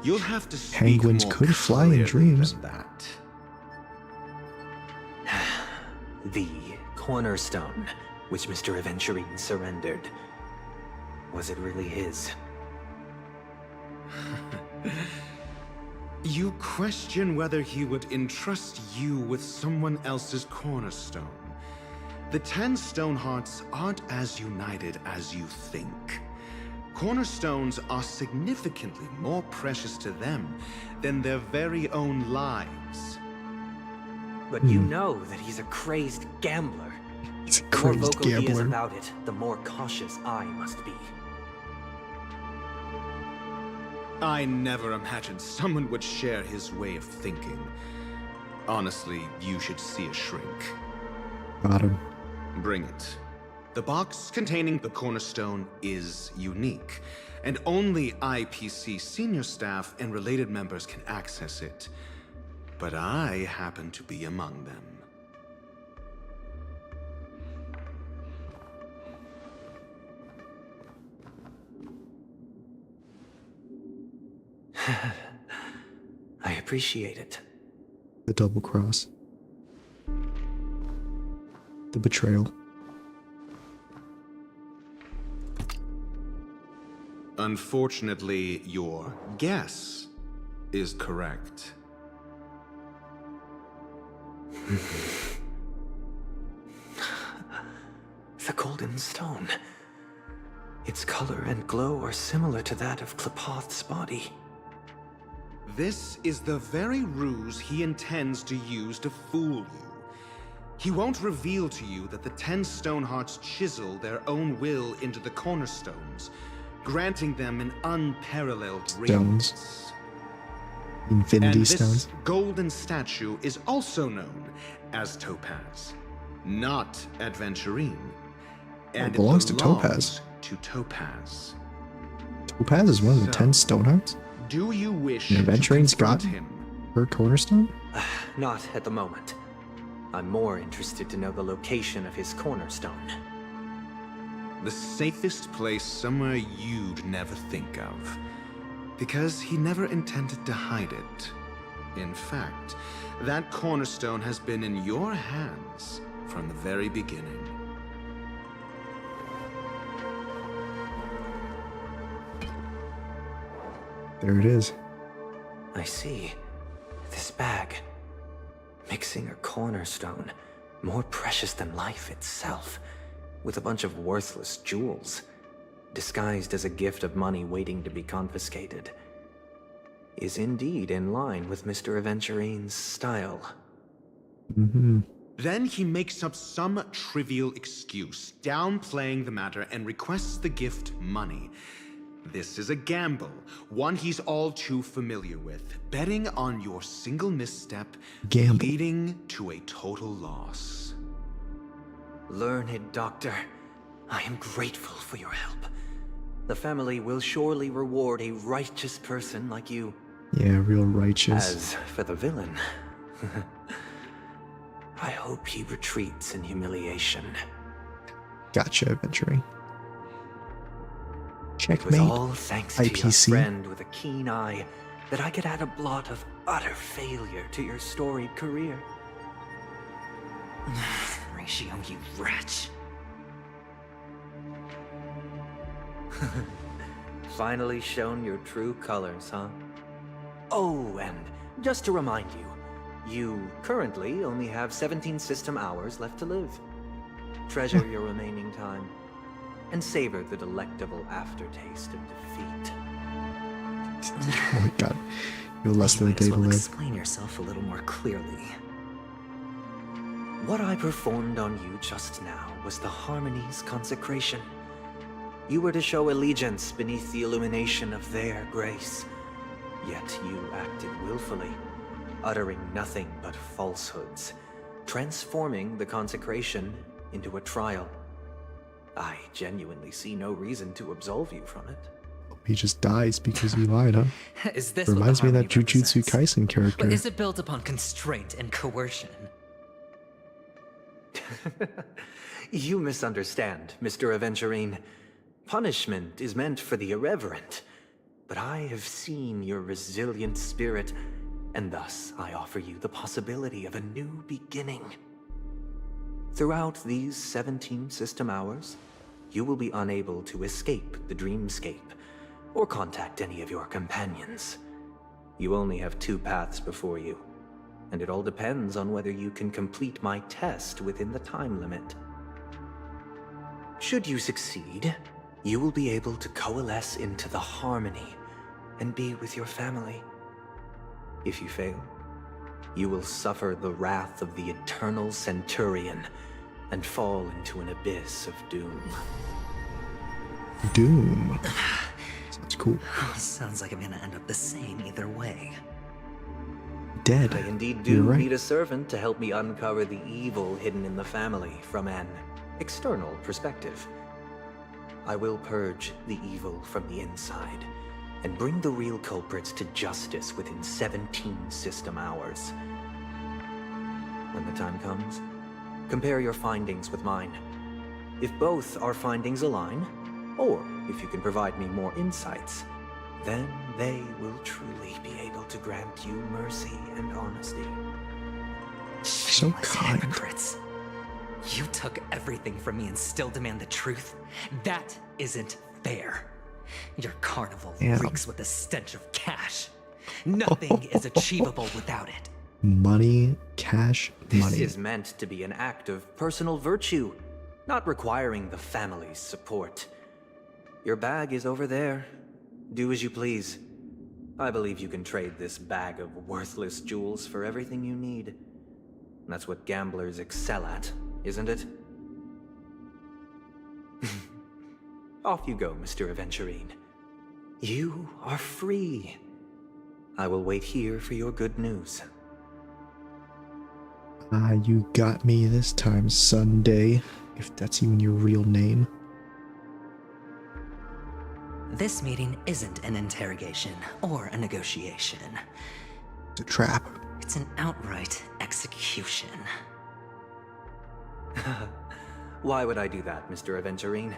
You'll have to speak Penguins more could fly in clearly dreams. than that. The cornerstone, which Mr. Aventurine surrendered. Was it really his? You question whether he would entrust you with someone else's cornerstone. The 10 Stonehearts aren't as united as you think. Cornerstones are significantly more precious to them than their very own lives. But you know that he's a crazed gambler. He's a The more crazed vocal he is gambler. about it, the more cautious I must be. I never imagined someone would share his way of thinking. Honestly, you should see a shrink. Got him. Bring it. The box containing the cornerstone is unique, and only IPC senior staff and related members can access it. But I happen to be among them. I appreciate it. The double cross. The betrayal. Unfortunately, your guess is correct. The golden stone. Its color and glow are similar to that of Klepoth's body. This is the very ruse he intends to use to fool you. He won't reveal to you that the 10 Stonehearts chisel their own will into the cornerstones, granting them an unparalleled radiance. Infinity And stones. this golden statue is also known as Topaz, not Adventurine. And it belongs to Topaz. To Topaz. Topaz is one of the 10 Stonehearts? Do you wish And Adventurine's to got confront him? her cornerstone? Not at the moment. I'm more interested to know the location of his cornerstone. The safest place somewhere you'd never think of. Because he never intended to hide it. In fact, that cornerstone has been in your hands from the very beginning. There it is. I see. This bag. Mixing a cornerstone, more precious than life itself, with a bunch of worthless jewels, disguised as a gift of money waiting to be confiscated, is indeed in line with Mr. Aventurine's style. Then he makes up some trivial excuse, downplaying the matter, and requests the gift money. This is a gamble, one he's all too familiar with, betting on your single misstep, leading to a total loss. Learned doctor, I am grateful for your help. The family will surely reward a righteous person like you. Yeah, real righteous. As for the villain, I hope he retreats in humiliation. Gotcha, Adventuring. It Checkmate. was all thanks to your IPC. friend with a keen eye that I could add a blot of utter failure to your storied career. Ratio, you wretch. Finally shown your true colors, huh? Oh, and just to remind you, you currently only have 17 system hours left to live. Treasure your remaining time, and savor the delectable aftertaste of defeat. Oh my god. You're less than a day to live. Explain yourself a little more clearly. What I performed on you just now was the Harmony's consecration. You were to show allegiance beneath the illumination of their grace. Yet you acted willfully, uttering nothing but falsehoods, transforming the consecration into a trial. I genuinely see no reason to absolve you from it. He just dies because he lied, huh? Is this Reminds what me the of that Harmony Jujutsu represents? Kaisen character. But is it built upon constraint and coercion? You misunderstand, Mr. Aventurine. Punishment is meant for the irreverent. But I have seen your resilient spirit, and thus I offer you the possibility of a new beginning. Throughout these 17 system hours, you will be unable to escape the dreamscape, or contact any of your companions. You only have 2 paths before you, and it all depends on whether you can complete my test within the time limit. Should you succeed, you will be able to coalesce into the Harmony and be with your family. If you fail, you will suffer the wrath of the Eternal Centurion and fall into an abyss of doom. Doom. Sounds cool. Sounds like I'm gonna end up the same either way. Dead. I indeed You're do right. need a servant to help me uncover the evil hidden in the family from an external perspective. I will purge the evil from the inside and bring the real culprits to justice within 17 system hours. When the time comes, compare your findings with mine. If both our findings align, or if you can provide me more insights, then they will truly be able to grant you mercy and honesty. So kind. Hypocrites. You took everything from me and still demand the truth? That isn't fair. Your carnival Damn. reeks with the stench of cash. Nothing is achievable without it. Money, cash, This money. is meant to be an act of personal virtue, not requiring the family's support. Your bag is over there. Do as you please. I believe you can trade this bag of worthless jewels for everything you need. That's what gamblers excel at, isn't it? Off you go, Mr. Aventurine. You are free. I will wait here for your good news. You got me this time, Sunday. If that's even your real name. This meeting isn't an interrogation or a negotiation. It's a trap. It's an outright execution. Why would I do that, Mr. Aventurine?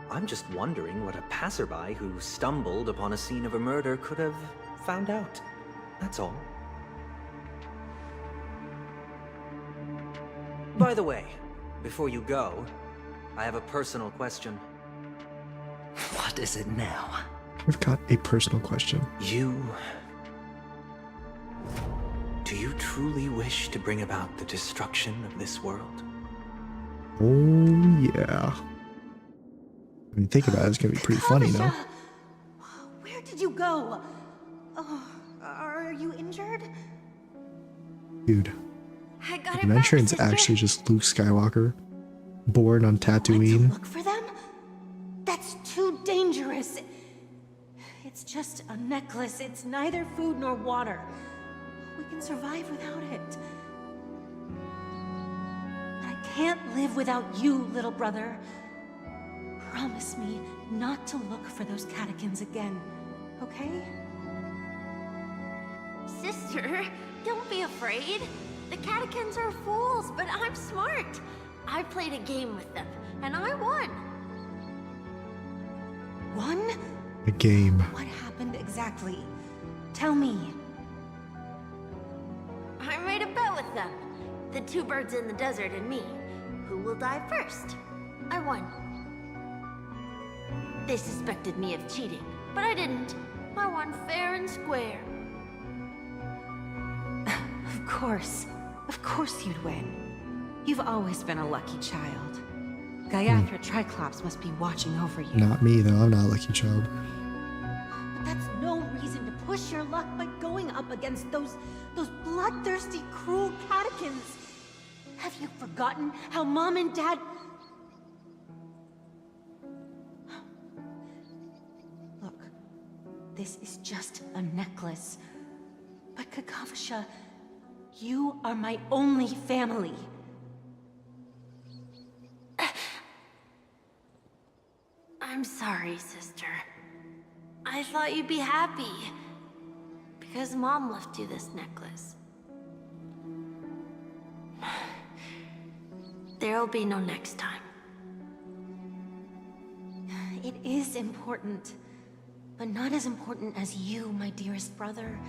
I'm just wondering what a passerby who stumbled upon a scene of a murder could have found out. That's all. By the way, before you go, I have a personal question. What is it now? I've got a personal question. Do you truly wish to bring about the destruction of this world? Oh, yeah. I mean, think about it, it's gonna be pretty funny, no? Where did you go? Oh, are you injured? Dude. I got it Adventuring's back, sister. actually just Luke Skywalker, born on Tatooine. Look for them? That's too dangerous. It's just a necklace. It's neither food nor water. We can survive without it. But I can't live without you, little brother. Promise me not to look for those catechins again, okay? Sister, don't be afraid. The catechins are fools, but I'm smart. I played a game with them, and I won. Won? A game. What happened exactly? Tell me. I made a bet with them. The two birds in the desert and me. Who will die first? I won. They suspected me of cheating, but I didn't. I won fair and square. Of course you'd win. You've always been a lucky child. Gaiathra Triclops must be watching over you. Not me, though. I'm not a lucky child. But that's no reason to push your luck by going up against those bloodthirsty, cruel catechins. Have you forgotten how Mom and Dad... Look, this is just a necklace. But Kakavasha, you are my only family. I'm sorry, sister. I thought you'd be happy. Because Mom left you this necklace. There'll be no next time. It is important, but not as important as you, my dearest brother.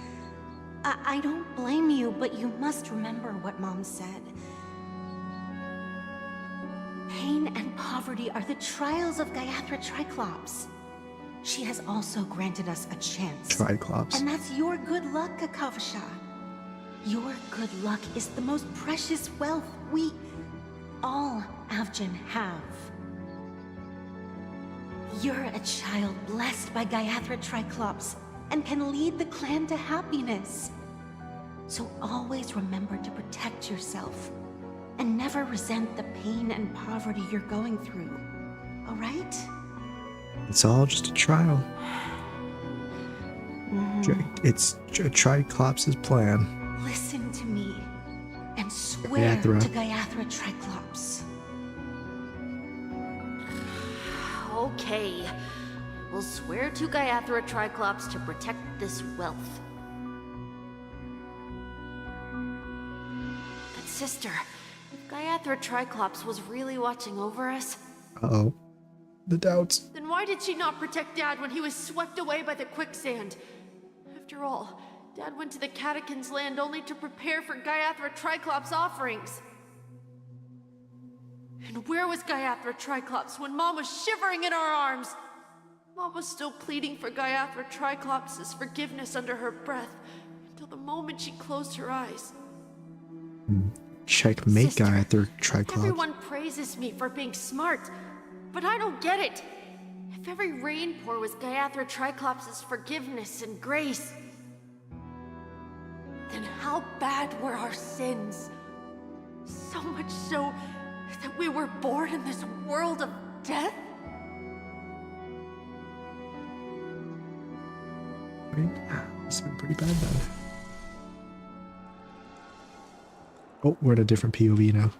I don't blame you, but you must remember what Mom said. Pain and poverty are the trials of Gaiathra Triclops. She has also granted us a chance. Triclops. And that's your good luck, Kakavasha. Your good luck is the most precious wealth we all Avgin have. You're a child blessed by Gaiathra Triclops and can lead the clan to happiness. So always remember to protect yourself and never resent the pain and poverty you're going through. All right? It's all just a trial. It's Triclops' plan. Listen to me and swear to Gaiathra Triclops. Okay. We'll swear to Gaiathra Triclops to protect this wealth. But sister, if Gaiathra Triclops was really watching over us... Uh-oh. The doubts. Then why did she not protect Dad when he was swept away by the quicksand? After all, Dad went to the Catechins' land only to prepare for Gaiathra Triclops' offerings. And where was Gaiathra Triclops when Mom was shivering in our arms? Mom was still pleading for Gaiathra Triclops' forgiveness under her breath until the moment she closed her eyes. Checkmate guy at their Triclops. Everyone praises me for being smart, but I don't get it. If every rainpour was Gaiathra Triclops' forgiveness and grace, then how bad were our sins? So much so that we were born in this world of death? It's been pretty bad then. Oh, we're at a different POV now.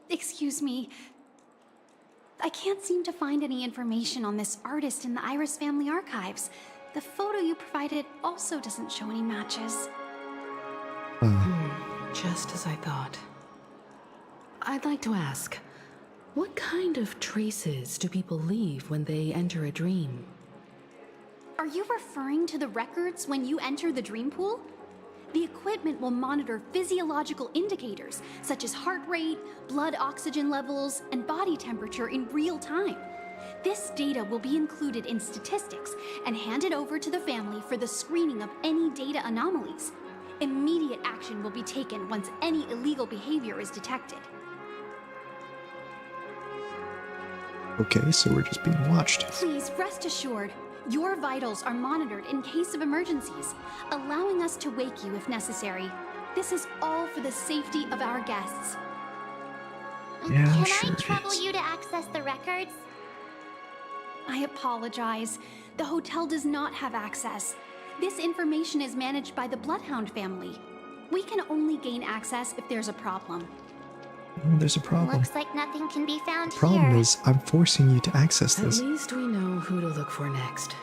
Excuse me. I can't seem to find any information on this artist in the Iris family archives. The photo you provided also doesn't show any matches. Just as I thought. I'd like to ask, what kind of traces do people leave when they enter a dream? Are you referring to the records when you enter the dream pool? The equipment will monitor physiological indicators such as heart rate, blood oxygen levels, and body temperature in real time. This data will be included in statistics and handed over to the family for the screening of any data anomalies. Immediate action will be taken once any illegal behavior is detected. Okay, so we're just being watched. Please rest assured, your vitals are monitored in case of emergencies, allowing us to wake you if necessary. This is all for the safety of our guests. Yeah, Can sure I it trouble is. you to access the records? I apologize. The hotel does not have access. This information is managed by the Bloodhound family. We can only gain access if there's a problem. Oh, there's a problem. Looks like nothing can be found Problem here. is, I'm forcing you to access At this. least we know who to look for next.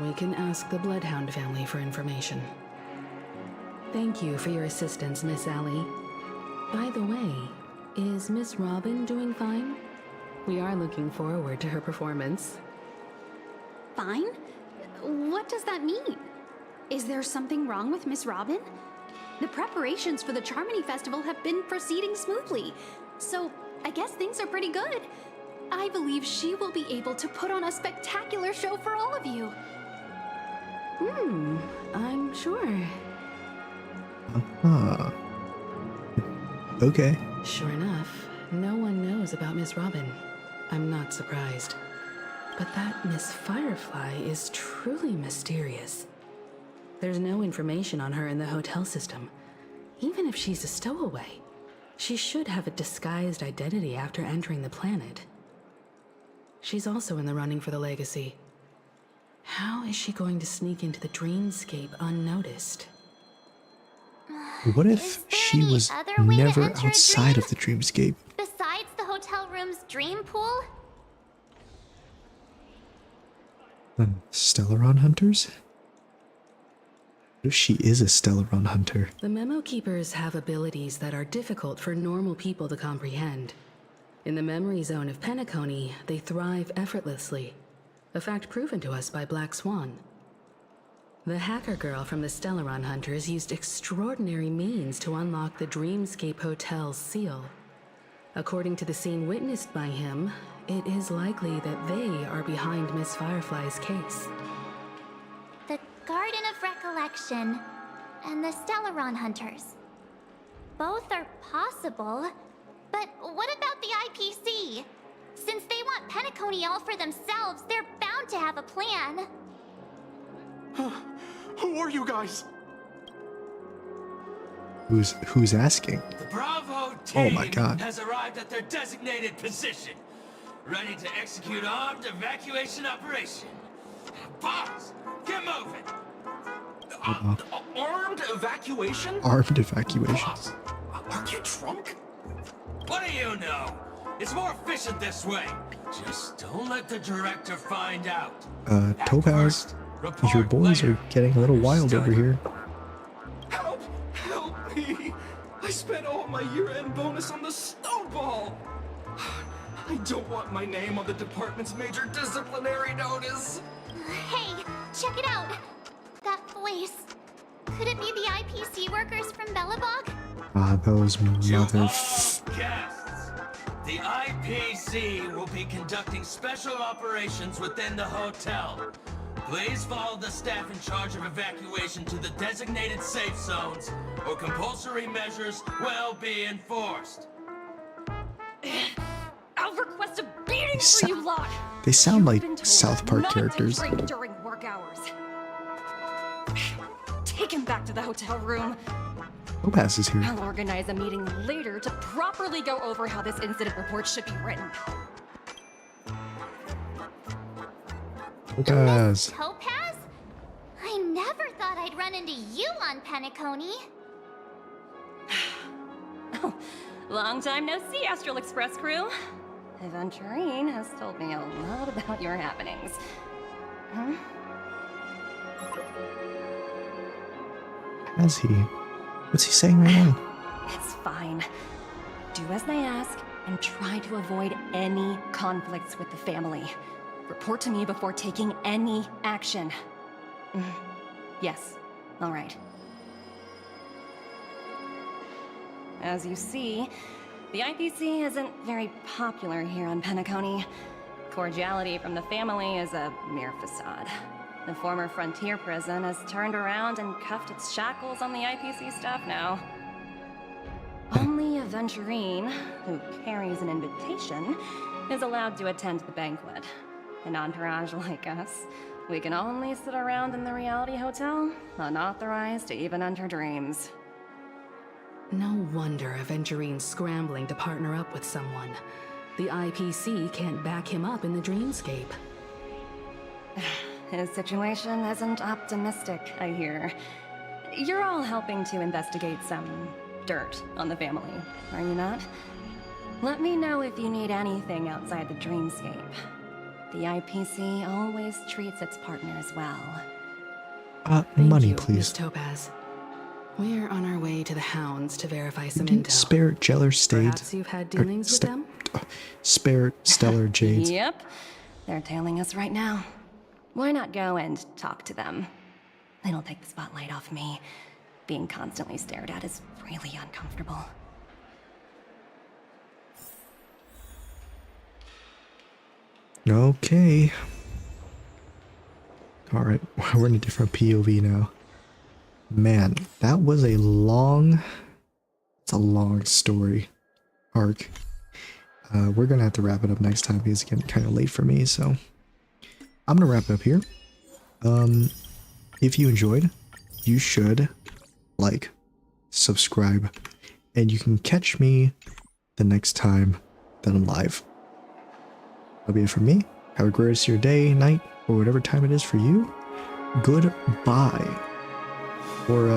We can ask the Bloodhound family for information. Thank you for your assistance, Miss Allie. By the way, is Miss Robin doing fine? We are looking forward to her performance. Fine? What does that mean? Is there something wrong with Miss Robin? The preparations for the Charmony Festival have been proceeding smoothly, so I guess things are pretty good. I believe she will be able to put on a spectacular show for all of you. I'm sure. Okay. Sure enough, no one knows about Miss Robin. I'm not surprised. But that Miss Firefly is truly mysterious. There's no information on her in the hotel system. Even if she's a stowaway, she should have a disguised identity after entering the planet. She's also in the running for the legacy. How is she going to sneak into the dreamscape unnoticed? What if she was other way to never enter a outside of the dreamscape? Besides the hotel room's dream pool? Stellaron hunters? What if she is a Stellaron hunter? The Memo Keepers have abilities that are difficult for normal people to comprehend. In the memory zone of Penacony, they thrive effortlessly, a fact proven to us by Black Swan. The hacker girl from the Stellaron Hunters used extraordinary means to unlock the Dreamscape Hotel's seal. According to the scene witnessed by him, it is likely that they are behind Miss Firefly's case. The Garden of Recollection and the Stellaron Hunters. Both are possible, but what about the IPC? Since they want Penacony all for themselves, they're bound to have a plan. Who are you guys? Who's asking? The Bravo Oh team my god. has arrived at their designated position, ready to execute armed evacuation operation. Boss, get moving. Armed evacuation? Armed evacuation. Boss, are you drunk? What do you know? It's more efficient this way. Just don't let the director find out. Topaz, your boys are getting a little wild over here. Help! Help me! I spent all my year-end bonus on the snowball! I don't want my name on the department's major disciplinary notice! Hey, check it out! That voice. Could it be the IPC workers from Bellabog? Those mother... Guests, The IPC will be conducting special operations within the hotel. Please follow the staff in charge of evacuation to the designated safe zones, or compulsory measures will be enforced. I'll request a beating for you lot. They sound like South Park Not characters. to drink during work hours. Take him back to the hotel room. Topaz is here. I'll organize a meeting later to properly go over how this incident report should be written. Topaz. Topaz? I never thought I'd run into you on Penacony. Long time no see, Astral Express crew. Aventurine has told me a lot about your happenings. Huh? Has he? What's he saying right now? It's fine. Do as they ask and try to avoid any conflicts with the family. Report to me before taking any action. Yes, all right. As you see, the IPC isn't very popular here on Penacony. Cordiality from the family is a mere facade. The former frontier prison has turned around and cuffed its shackles on the IPC staff now. Only Aventurine, who carries an invitation, is allowed to attend the banquet. An entourage like us, we can only sit around in the reality hotel, unauthorized to even enter dreams. No wonder Aventurine's scrambling to partner up with someone. The IPC can't back him up in the dreamscape. His situation isn't optimistic, I hear. You're all helping to investigate some dirt on the family, are you not? Let me know if you need anything outside the dreamscape. The IPC always treats its partners well. Money, you, please. Miss Topaz. We're on our way to the Hounds to verify some Didn't intel. Spare Jeller Stade. Perhaps you've had dealings with them? Spare Stellar Jades. Yep, they're tailing us right now. Why not go and talk to them? It'll take the spotlight off me. Being constantly stared at is really uncomfortable. Okay. Alright, we're in a different POV now. Man, that was a long story arc. We're gonna have to wrap it up next time because it's getting kind of late for me, so I'm gonna wrap it up here. If you enjoyed, you should like, subscribe, and you can catch me the next time that I'm live. That'll be it from me. Have a great rest of your day, night, or whatever time it is for you. Goodbye. Or